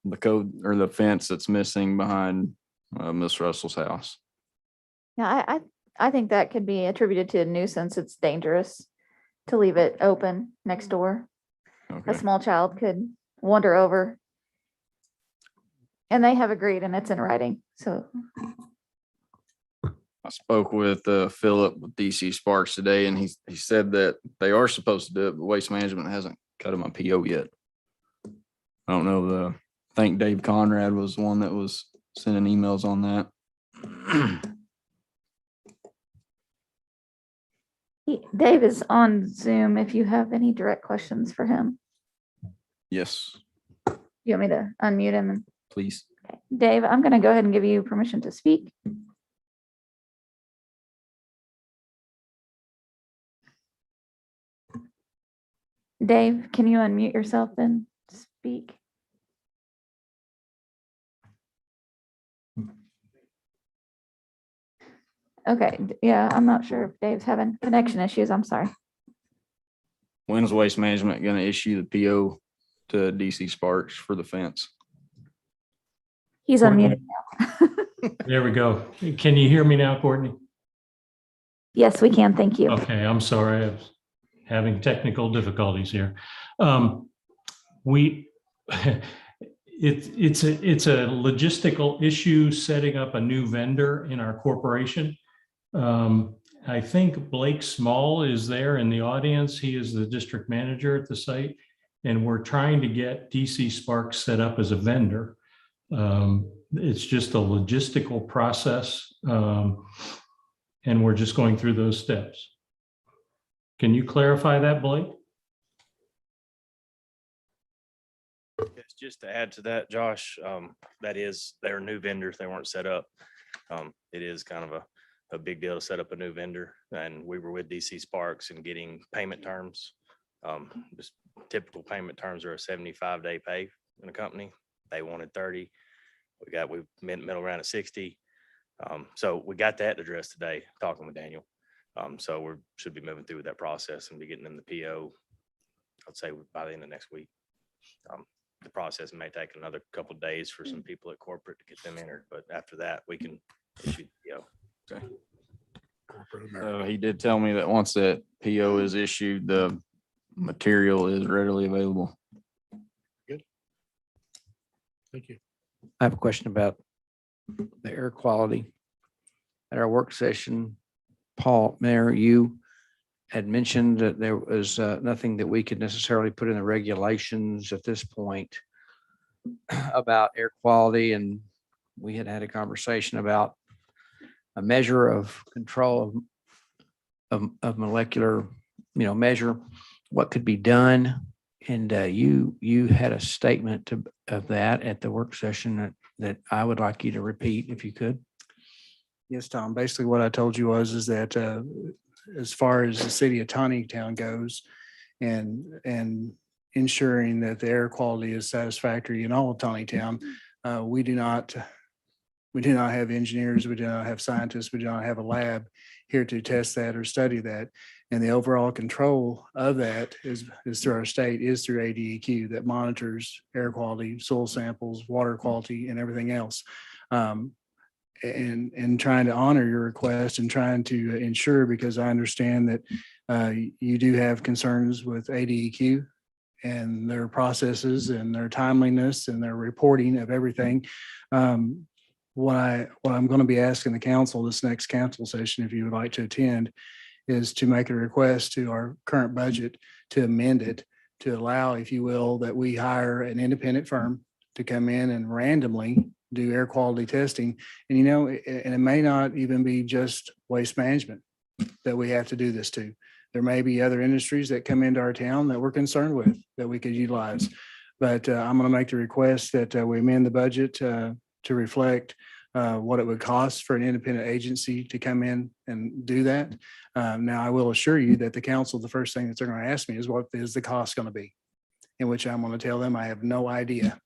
Speaker 18: The code or the fence that's missing behind Miss Russell's house?
Speaker 1: Yeah, I think that could be attributed to a nuisance. It's dangerous to leave it open next door. A
Speaker 18: Okay.
Speaker 1: small child could wander over. And they have agreed and it's in writing, so.
Speaker 18: I spoke with Philip with DC Sparks today, and he said that they are supposed to do it, but Waste Management hasn't cut him a PO yet. I don't know. I think Dave Conrad was the one that was sending emails on that.
Speaker 1: Dave is on Zoom if you have any direct questions for him.
Speaker 18: Yes,
Speaker 1: You want me to unmute him?
Speaker 18: please.
Speaker 1: Okay. Dave, I'm going to go ahead and give you permission to speak. Dave, can you unmute yourself and speak? Okay, yeah, I'm not sure if Dave's having connection issues. I'm sorry.
Speaker 18: When's Waste Management going to issue the PO to DC Sparks for the fence?
Speaker 1: He's unmuted now.
Speaker 19: There we go. Can you hear me now, Courtney?
Speaker 1: Yes, we can. Thank you.
Speaker 19: Okay, I'm sorry. I was having technical difficulties here. It's a logistical issue setting up a new vendor in our corporation. I think Blake Small is there in the audience. He is the district manager at the site, and we're trying to get DC Sparks set up as a vendor. It's just a logistical process, and we're just going through those steps. Can you clarify that, Blake?
Speaker 20: Yes, just to add to that, Josh, that is, they're new vendors. They weren't set up. It is kind of a big deal to set up a new vendor, and we were with DC Sparks and getting payment terms. Just typical payment terms are a 75-day pay in a company. They wanted 30. We middle around at 60. So we got that addressed today, talking with Daniel. So we should be moving through that process and be getting them the PO, I'd say by the end of next week. The process may take another couple of days for some people at corporate to get them entered, but after that, we can issue the PO.
Speaker 18: Okay. He did tell me that once that PO is issued, the material is readily available.
Speaker 2: Good. Thank you.
Speaker 8: I have a question about the air quality. At our work session, Paul, Mayor, you had mentioned that there was nothing that we could necessarily put in the regulations at this point about air quality, and we had a conversation about a measure of control of molecular, measure what could be done. And you had a statement of that at the work session that I would like you to repeat if you could.
Speaker 7: Yes, Tom. Basically, what I told you is that as far as the city of Tontitown goes, and ensuring that the air quality is satisfactory in all of Tontitown, we do not have engineers, we do not have scientists, we do not have a lab here to test that or study that. And the overall control of that is through our state, is through ADEQ that monitors air quality, soil samples, water quality, and everything else. And trying to honor your request and trying to ensure, because I understand that you do have concerns with ADEQ and their processes and their timeliness and their reporting of everything. What I'm going to be asking the council this next council session, if you would like to attend, is to make a request to our current budget to amend it to allow, if you will, that we hire an independent firm to come in and randomly do air quality testing. And, you know, and it may not even be just waste management that we have to do this to. There may be other industries that come into our town that we're concerned with that we could utilize. But I'm going to make the request that we amend the budget to reflect what it would cost for an independent agency to come in and do that. Now, I will assure you that the council, the first thing that they're going to ask me is what is the cost going to be? In which I'm going to tell them I have no idea.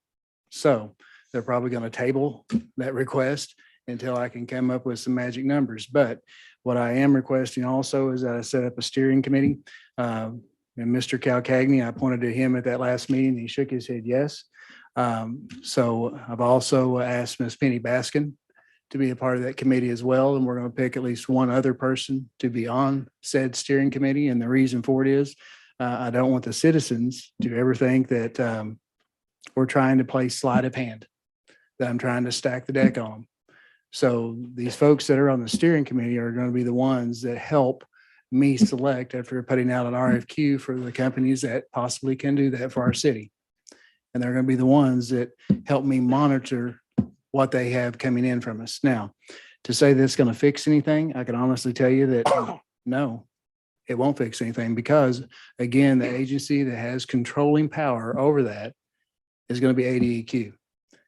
Speaker 7: So they're probably going to table that request until I can come up with some magic numbers. But what I am requesting also is that I set up a steering committee. And Mr. Calcagni, I pointed to him at that last meeting. He shook his head yes. So I've also asked Ms. Penny Baskin to be a part of that committee as well. And we're going to pick at least one other person to be on said steering committee. And the reason for it is I don't want the citizens to ever think that we're trying to play sleight of hand, that I'm trying to stack the deck on them. So these folks that are on the steering committee are going to be the ones that help me select after putting out an RFQ for the companies that possibly can do that for our city. And they're going to be the ones that help me monitor what they have coming in from us. Now, to say that's going to fix anything, I can honestly tell you that no, it won't fix anything because, again, the agency that has controlling power over that is going to be ADEQ.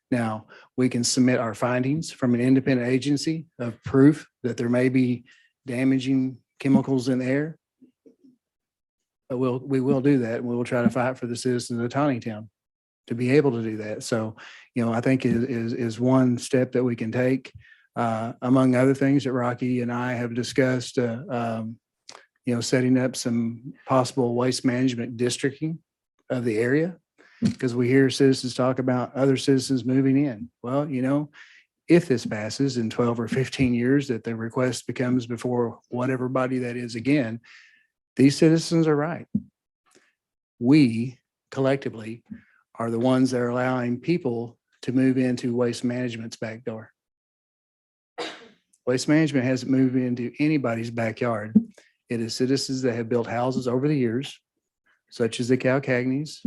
Speaker 7: Now, we can submit our findings from an independent agency of proof that there may be damaging chemicals in the air. But we will do that. And we will try to fight for the citizens of Tontitown to be able to do that. So, you know, I think is one step that we can take. Among other things that Rocky and I have discussed, you know, setting up some possible waste management districting of the area. Because we hear citizens talk about other citizens moving in. Well, you know, if this passes in 12 or 15 years, that the request becomes before whatever body that is again, these citizens are right. We collectively are the ones that are allowing people to move into waste management's back door. Waste management hasn't moved into anybody's backyard. It is citizens that have built houses over the years, such as the Calcagnis,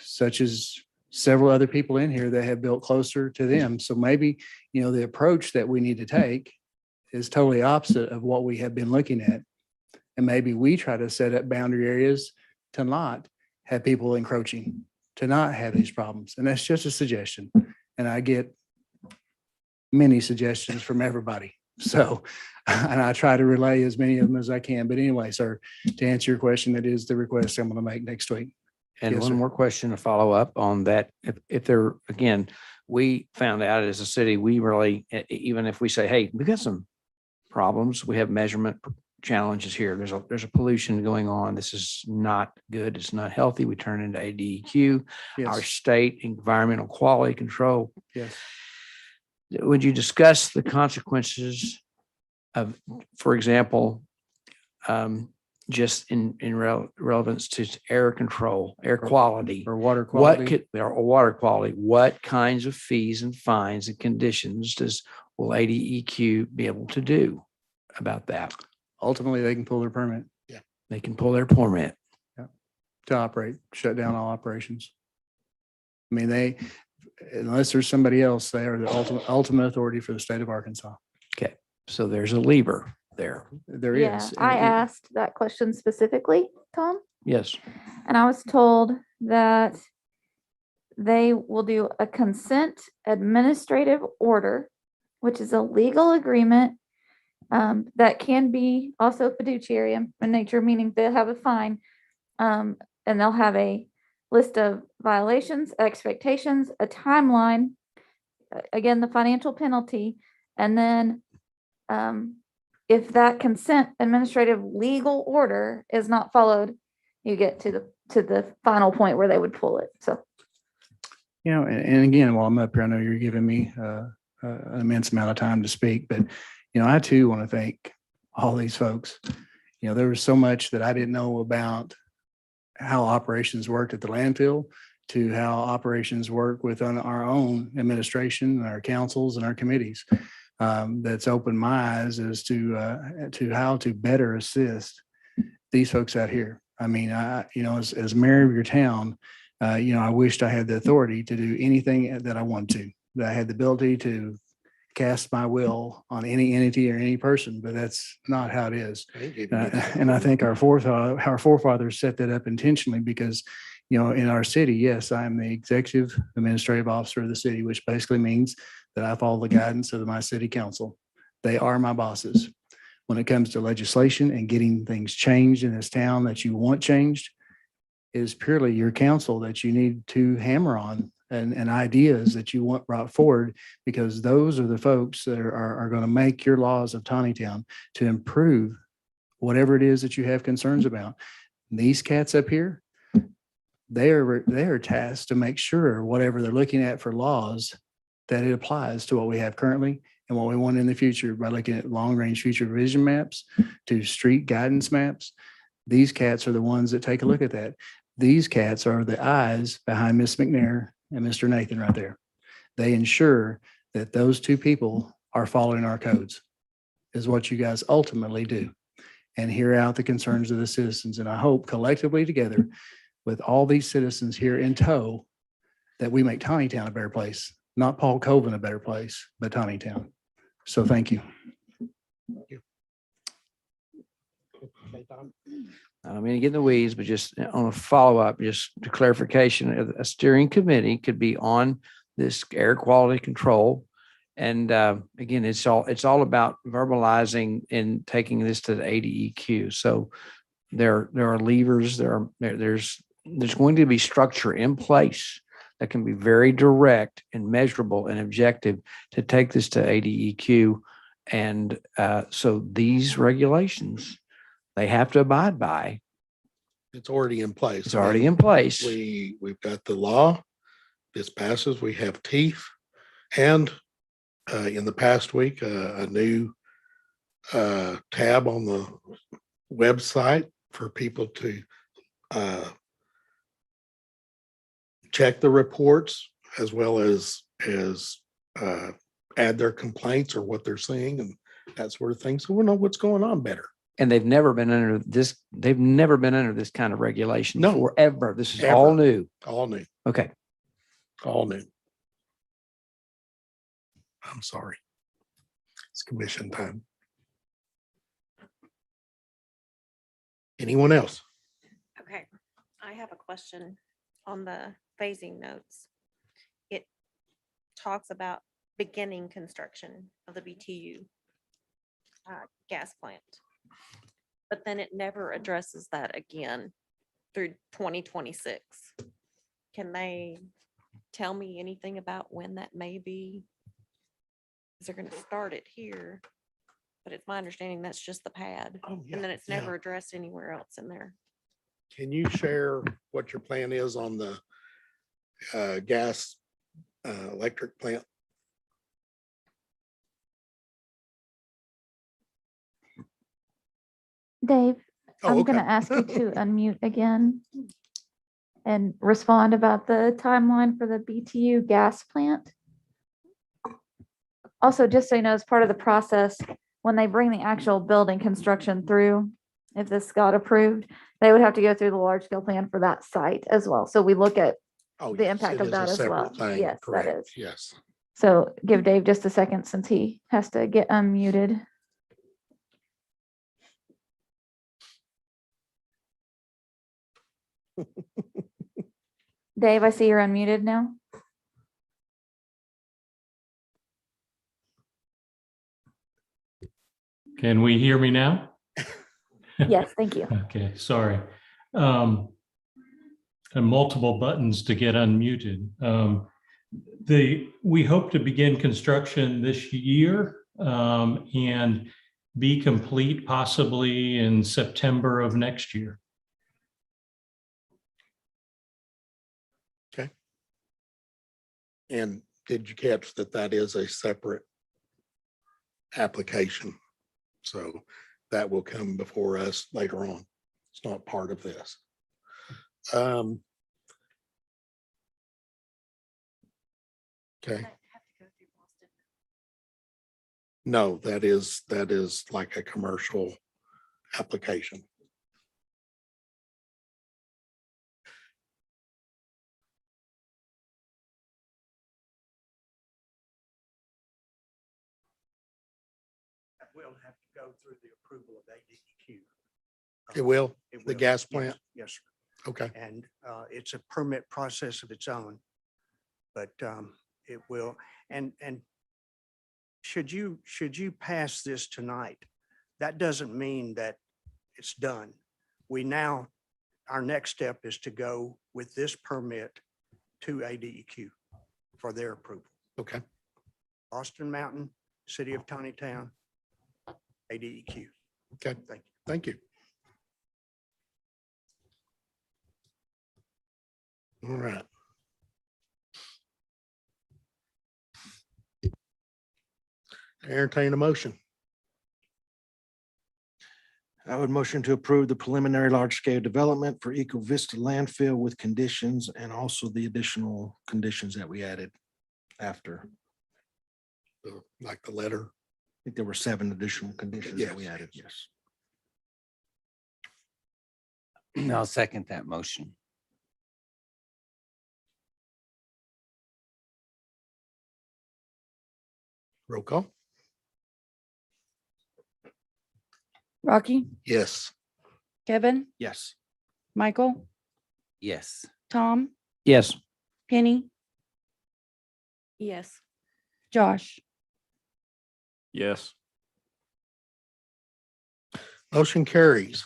Speaker 7: such as several other people in here that have built closer to them. So maybe, you know, the approach that we need to take is totally opposite of what we have been looking at. And maybe we try to set up boundary areas to not have people encroaching, to not have these problems. And that's just a suggestion. And I get many suggestions from everybody. So, and I try to relay as many of them as I can. But anyway, sir, to answer your question, that is the request I'm going to make next week.
Speaker 8: And
Speaker 7: Yes,
Speaker 8: one
Speaker 7: sir.
Speaker 8: more question to follow up on that. If there, again, we found out as a city, we really, even if we say, hey, we got some problems, we have measurement challenges here. There's a pollution going on. This is not good. It's not healthy. We turn into ADEQ, our
Speaker 7: Yes,
Speaker 8: state environmental quality control.
Speaker 7: yes.
Speaker 8: Would you discuss the consequences of, for example, just in relevance to air control, air quality,
Speaker 7: Or water
Speaker 8: what
Speaker 7: quality.
Speaker 8: or water quality, what kinds of fees and fines and conditions will ADEQ be able to do about that?
Speaker 7: Ultimately, they can pull their permit
Speaker 8: They can pull their permit.
Speaker 7: to operate, shut down all operations. I mean, they, unless there's somebody else, they are the ultimate authority for the state of Arkansas.
Speaker 8: Okay, so there's a lever there.
Speaker 7: There
Speaker 1: Yeah,
Speaker 7: is.
Speaker 1: I asked that question specifically, Tom,
Speaker 8: Yes.
Speaker 1: and I was told that they will do a consent administrative order, which is a legal agreement that can be also fiduciary in nature, meaning they'll have a fine, and they'll have a list of violations, expectations, a timeline, again, the financial penalty, and then if that consent administrative legal order is not followed, you get to the final point where they would pull it. So,
Speaker 7: You know, and again, while I'm up here, I know you're giving me an immense amount of time to speak, but, you know, I too want to thank all these folks. You know, there was so much that I didn't know about how operations worked at the landfill to how operations work within our own administration, our councils and our committees. That's opened my eyes as to how to better assist these folks out here. I mean, you know, as mayor of your town, you know, I wished I had the authority to do anything that I want to. that I had the ability to cast my will on any entity or any person, but that's not how it is. And I think our forefathers set that up intentionally because, in our city, yes, I'm the executive administrative officer of the city, which basically means that I follow the guidance of my city council. They are my bosses. When it comes to legislation and getting things changed in this town that you want changed, it is purely your council that you need to hammer on and ideas that you want brought forward, because those are the folks that are going to make your laws of Tontitown to improve whatever it is that you have concerns about. These cats up here, they are tasked to make sure whatever they're looking at for laws, that it applies to what we have currently and what we want in the future by looking at long-range future vision maps to street guidance maps. These cats are the ones that take a look at that. These cats are the eyes behind Miss McNair and Mr. Nathan right there. They ensure that those two people are following our codes, is what you guys ultimately do, and hear out the concerns of the citizens. And I hope collectively together with all these citizens here in tow, that we make Tontitown a better place, not Paul Coven a better place, but Tontitown. So thank you.
Speaker 8: I don't mean to get in the weeds, but just on a follow-up, just to clarification, a steering committee could be on this air quality control. And again, it's all about verbalizing and taking this to the ADEQ. So there are levers, there's going to be structure in place that can be very direct and measurable and objective to take this to ADEQ. And so these regulations, they have to abide by.
Speaker 2: It's already in place.
Speaker 8: It's already in place.
Speaker 2: We've got the law. This passes, we have teeth. And in the past week, a new tab on the website for people to check the reports as well as add their complaints or what they're seeing and that sort of thing. So we'll know what's going on better.
Speaker 8: And they've never been under this kind of regulation forever. This is
Speaker 2: Ever.
Speaker 8: all new.
Speaker 2: All new.
Speaker 8: Okay.
Speaker 2: All new. I'm sorry. It's commission time. Anyone else?
Speaker 21: Okay, I have a question on the phasing notes. It talks about beginning construction of the BTU gas plant. But then it never addresses that again through 2026. Can they tell me anything about when that may be? Because they're going to start it here, but it's my understanding that's just the pad.
Speaker 2: Oh, yeah,
Speaker 21: And then it's
Speaker 2: yeah.
Speaker 21: never addressed anywhere else in there.
Speaker 2: Can you share what your plan is on the gas electric plant?
Speaker 1: Dave,
Speaker 2: Oh,
Speaker 1: I'm gonna
Speaker 2: okay.
Speaker 1: ask you to unmute again and respond about the timeline for the BTU gas plant. Also, just so you know, as part of the process, when they bring the actual building construction through, if this got approved, they would have to go through the large scale plan for that site as well. So we look at
Speaker 2: Oh,
Speaker 1: the
Speaker 2: yes,
Speaker 1: impact
Speaker 2: it
Speaker 1: of
Speaker 2: is a
Speaker 1: that as well.
Speaker 2: separate thing,
Speaker 1: Yes, that
Speaker 2: correct,
Speaker 1: is.
Speaker 2: yes.
Speaker 1: So give Dave just a second since he has to get unmuted. Dave, I see you're unmuted now.
Speaker 19: Can we hear me now?
Speaker 1: Yes, thank you.
Speaker 19: Okay, sorry. And multiple buttons to get unmuted. We hope to begin construction this year and be complete possibly in September of next year.
Speaker 2: Okay. And did you catch that is a separate application? So that will come before us later on. It's not part of this. Okay. No, that is like a commercial application.
Speaker 17: will have to go through the approval of ADEQ.
Speaker 2: It will,
Speaker 17: It
Speaker 2: the
Speaker 17: will,
Speaker 2: gas
Speaker 17: yes,
Speaker 2: plant?
Speaker 17: Yes, sir.
Speaker 2: Okay.
Speaker 17: And it's a permit process of its own. But it will, and should you pass this tonight, that doesn't mean that it's done. Our next step is to go with this permit to ADEQ for their approval.
Speaker 2: Okay.
Speaker 17: Austin Mountain, City of Tontitown, ADEQ.
Speaker 2: Okay.
Speaker 17: Thank you.
Speaker 2: Thank you. All right. Entertain a motion.
Speaker 9: I would motion to approve the preliminary large-scale development for Ecovista landfill with conditions and also the additional conditions that we added after.
Speaker 2: Like the letter.
Speaker 9: I think there were 7 additional conditions that we
Speaker 2: Yes.
Speaker 9: added, yes.
Speaker 8: I'll second that motion.
Speaker 2: Roll call.
Speaker 3: Rocky,
Speaker 2: Yes.
Speaker 3: Kevin,
Speaker 9: Yes.
Speaker 3: Michael,
Speaker 8: Yes.
Speaker 3: Tom,
Speaker 8: Yes.
Speaker 3: Penny,
Speaker 11: Yes.
Speaker 3: Josh.
Speaker 18: Yes.
Speaker 2: Motion carries.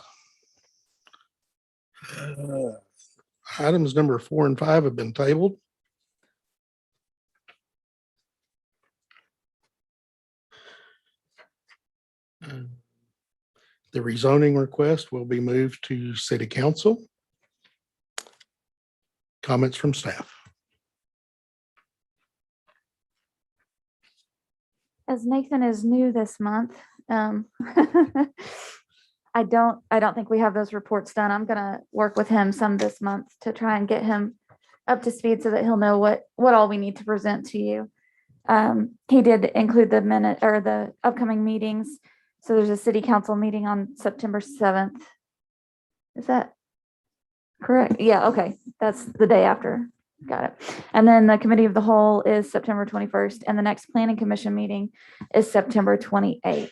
Speaker 2: Items number 4 and 5 have been tabled. The rezoning request will be moved to city council. Comments from staff.
Speaker 1: As Nathan is new this month, I don't think we have those reports done. I'm gonna work with him some this month to try and get him up to speed so that he'll know what all we need to present to you. He did include the minute or the upcoming meetings. So there's a city council meeting on September 7th. Is that correct? Yeah, okay. That's the day after. Got it. And then the committee of the whole is September 21st and the next planning commission meeting is September 28th.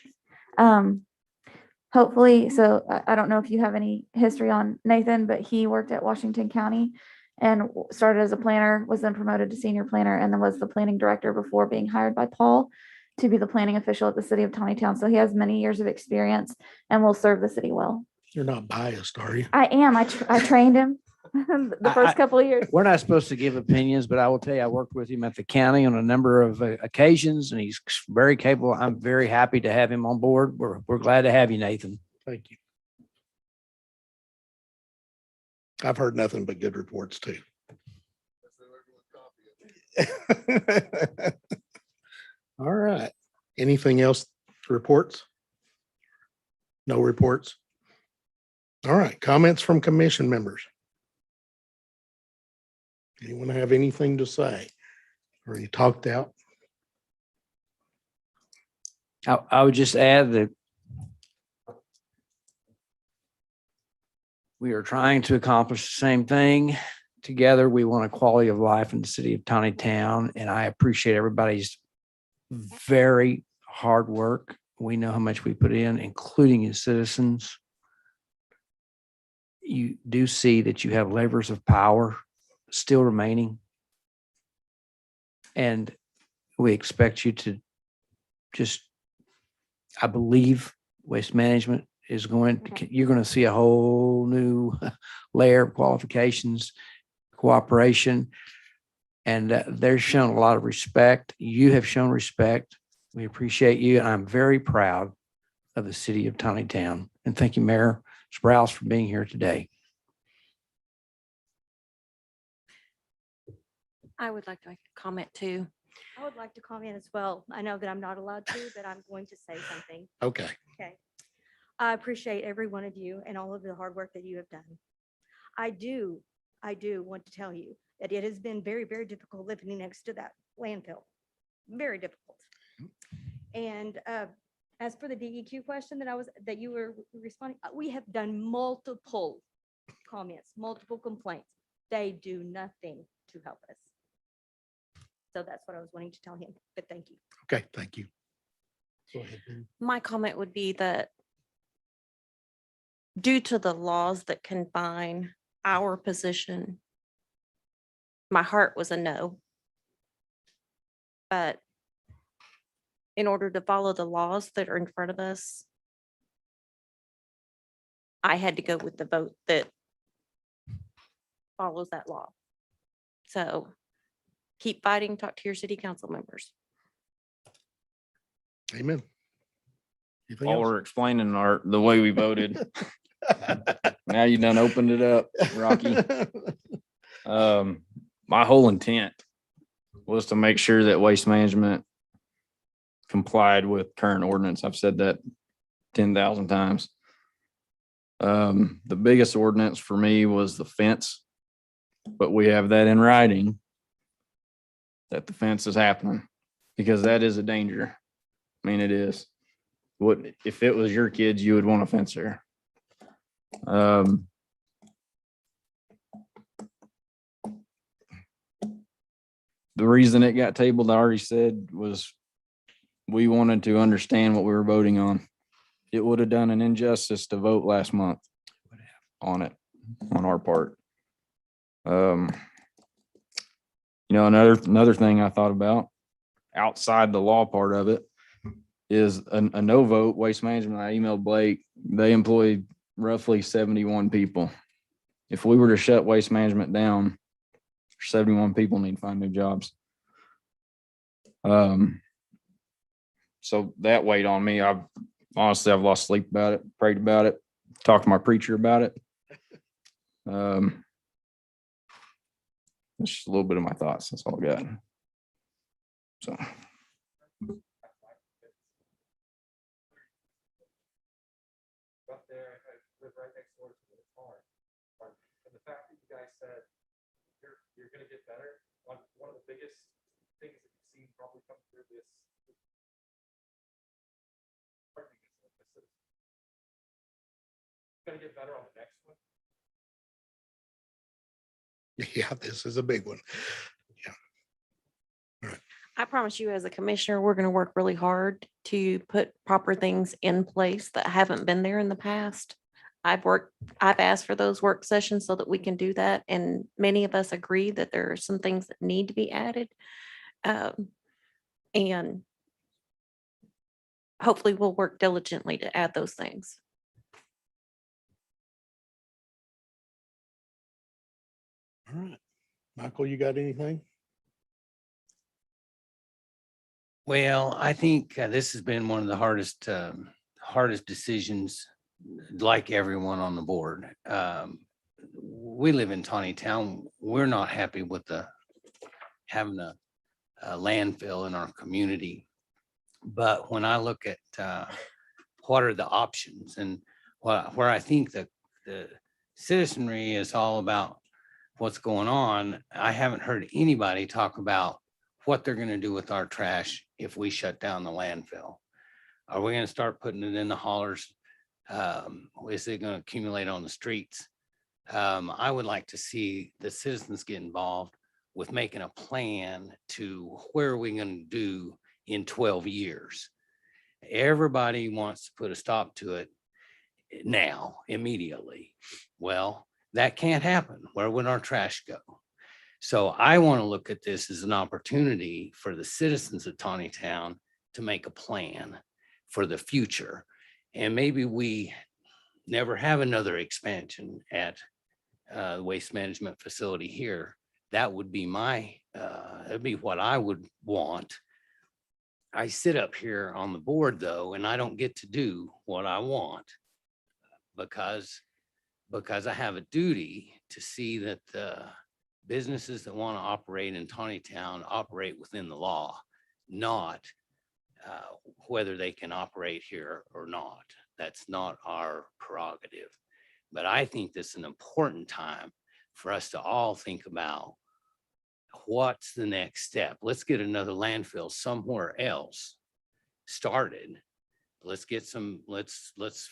Speaker 1: Hopefully, so I don't know if you have any history on Nathan, but he worked at Washington County and started as a planner, was then promoted to senior planner, and then was the planning director before being hired by Paul to be the planning official at the city of Tontitown. So he has many years of experience and will serve the city well.
Speaker 2: You're not biased, are you?
Speaker 1: I am. I trained him the first couple of years.
Speaker 8: We're not supposed to give opinions, but I will tell you, I worked with him at the county on a number of occasions and he's very capable. I'm very happy to have him on board. We're glad to have you, Nathan.
Speaker 2: Thank you. I've heard nothing but good reports too. All right. Anything else? Reports? No reports? All right. Comments from commission members? Anyone have anything to say? Or you talked out?
Speaker 8: I would just add that we are trying to accomplish the same thing. Together, we want a quality of life in the city of Tontitown, and I appreciate everybody's very hard work. We know how much we put in, including as citizens. You do see that you have levers of power still remaining. And we expect you to just, I believe waste management is you're going to see a whole new layer of qualifications, cooperation, and they're shown a lot of respect. You have shown respect. We appreciate you. And I'm very proud of the city of Tontitown. And thank you, Mayor Sprouse, for being here today.
Speaker 5: I would like to make a comment too.
Speaker 12: I would like to comment as well. I know that I'm not allowed to, but I'm going to say something.
Speaker 2: Okay.
Speaker 12: Okay. I appreciate every one of you and all of the hard work that you have done. I do want to tell you that it has been very, very difficult living next to that landfill. Very difficult. And as for the DEQ question that you were responding, we have done multiple comments, multiple complaints. They do nothing to help us. So that's what I was wanting to tell him, but thank you.
Speaker 2: Okay, thank you. Go ahead. Penny.
Speaker 21: My comment would be that due to the laws that confine our position, my heart was a no. But in order to follow the laws that are in front of us, I had to go with the vote that follows that law. So keep fighting, talk to your city council members.
Speaker 2: Amen. Anything
Speaker 18: While
Speaker 2: else?
Speaker 18: we're explaining the way we voted, now you done opened it up, Rocky. My whole intent was to make sure that Waste Management complied with current ordinance. I've said that 10,000 times. The biggest ordinance for me was the fence, but we have that in writing that the fence is happening, because that is a danger. I mean, it is. What if it was your kids, you would want a fence there. The reason it got tabled, I already said, was we wanted to understand what we were voting on. It would have done an injustice to vote last month on it, on our part. Another thing I thought about outside the law part of it is a no vote. Waste Management, I emailed Blake, they employ roughly 71 people. If we were to shut Waste Management down, 71 people need to find new jobs. So that weighed on me. I've lost sleep about it, prayed about it, talked to my preacher about it. That's just a little bit of my thoughts. That's all I got. So.
Speaker 14: Up there, I live right next door to the farm. And the fact that you guys said you're gonna get better, one of the biggest things that you've seen probably come through this. Gonna get better on the next one.
Speaker 2: Yeah, this is a big one.
Speaker 21: I promise you, as a commissioner, we're going to work really hard to put proper things in place that haven't been there in the past. I've asked for those work sessions so that we can do that. And many of us agree that there are some things that need to be added. And hopefully we'll work diligently to add those things.
Speaker 2: All right. Michael, you got anything?
Speaker 8: Well, I think this has been one of the hardest decisions, like everyone on the board. We live in Tontitown. We're not happy with having a landfill in our community. But when I look at what are the options and where I think the citizenry is all about what's going on, I haven't heard anybody talk about what they're going to do with our trash if we shut down the landfill. Are we going to start putting it in the haulers? Is it going to accumulate on the streets? I would like to see the citizens get involved with making a plan to where are we going to do in 12 years. Everybody wants to put a stop to it now, immediately. Well, that can't happen. Where would our trash go? So I want to look at this as an opportunity for the citizens of Tontitown to make a plan for the future. And maybe we never have another expansion at the waste management facility here. That would be that'd be what I would want. I sit up here on the board though, and I don't get to do what I want because I have a duty to see that the businesses that want to operate in Tontitown operate within the law, not whether they can operate here or not. That's not our prerogative. But I think this is an important time for us to all think about what's the next step. Let's get another landfill somewhere else started. Let's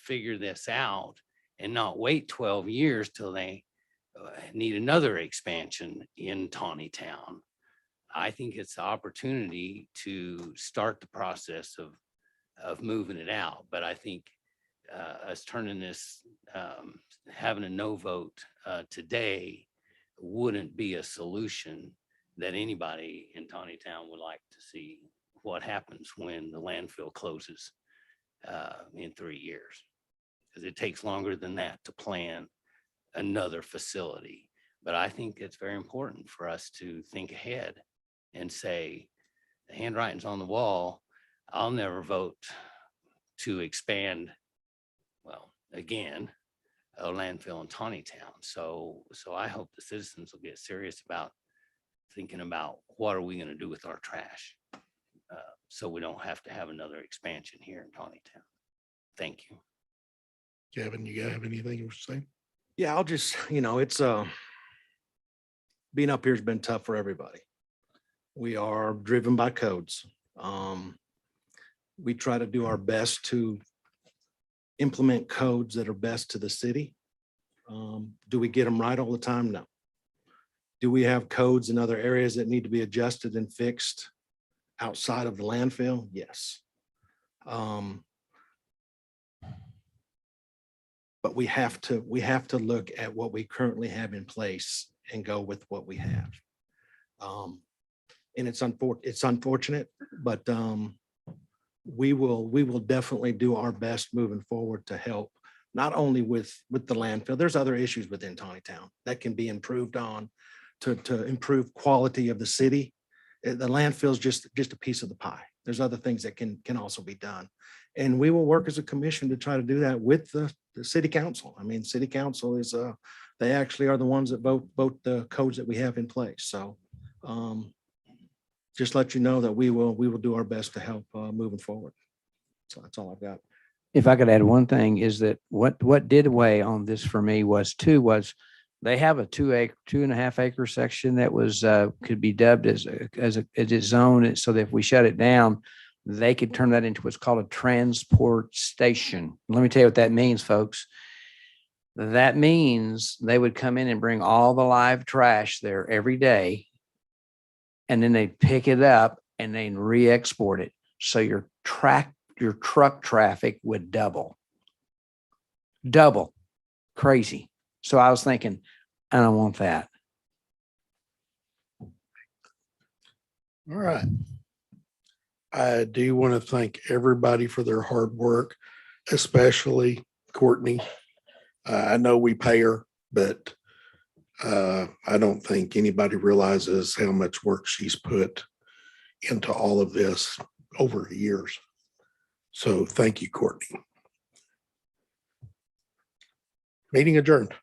Speaker 8: figure this out and not wait 12 years till they need another expansion in Tontitown. I think it's the opportunity to start the process of of moving it out. But I think us turning this, having a no vote today wouldn't be a solution that anybody in Tontitown would like to see what happens when the landfill closes in 3 years. Because it takes longer than that to plan another facility. But I think it's very important for us to think ahead and say, the handwriting's on the wall. I'll never vote to expand, well, again, a landfill in Tontitown. So I hope the citizens will get serious about thinking about what are we going to do with our trash, so we don't have to have another expansion here in Tontitown. Thank you.
Speaker 2: Kevin, you have anything to say?
Speaker 9: Yeah, I'll just, it's being up here has been tough for everybody. We are driven by codes. We try to do our best to implement codes that are best to the city. Do we get them right all the time? No. Do we have codes in other areas that need to be adjusted and fixed outside of the landfill? Yes. But we have to look at what we currently have in place and go with what we have. And it's unfortunate, but we will definitely do our best moving forward to help, not only with the landfill. There's other issues within Tontitown that can be improved on to improve quality of the city. The landfill is just a piece of the pie. There's other things that can also be done. And we will work as a commission to try to do that with the city council. I mean, city council is, they actually are the ones that vote the codes that we have in place. So just let you know that we will do our best to help moving forward. So that's all I've got.
Speaker 8: If I could add one thing, is that what did weigh on this for me was they have a 2.5 acre section that was could be dubbed as a zone, so that if we shut it down, they could turn that into what's called a transport station. Let me tell you what that means, folks. That means they would come in and bring all the live trash there every day, and then they'd pick it up and then re-export it. So your truck traffic would double. Crazy. So I was thinking, I don't want that.
Speaker 2: All right. I do want to thank everybody for their hard work, especially Courtney. I know we pay her, but I don't think anybody realizes how much work she's put into all of this over the years. So thank you, Courtney. Meeting adjourned.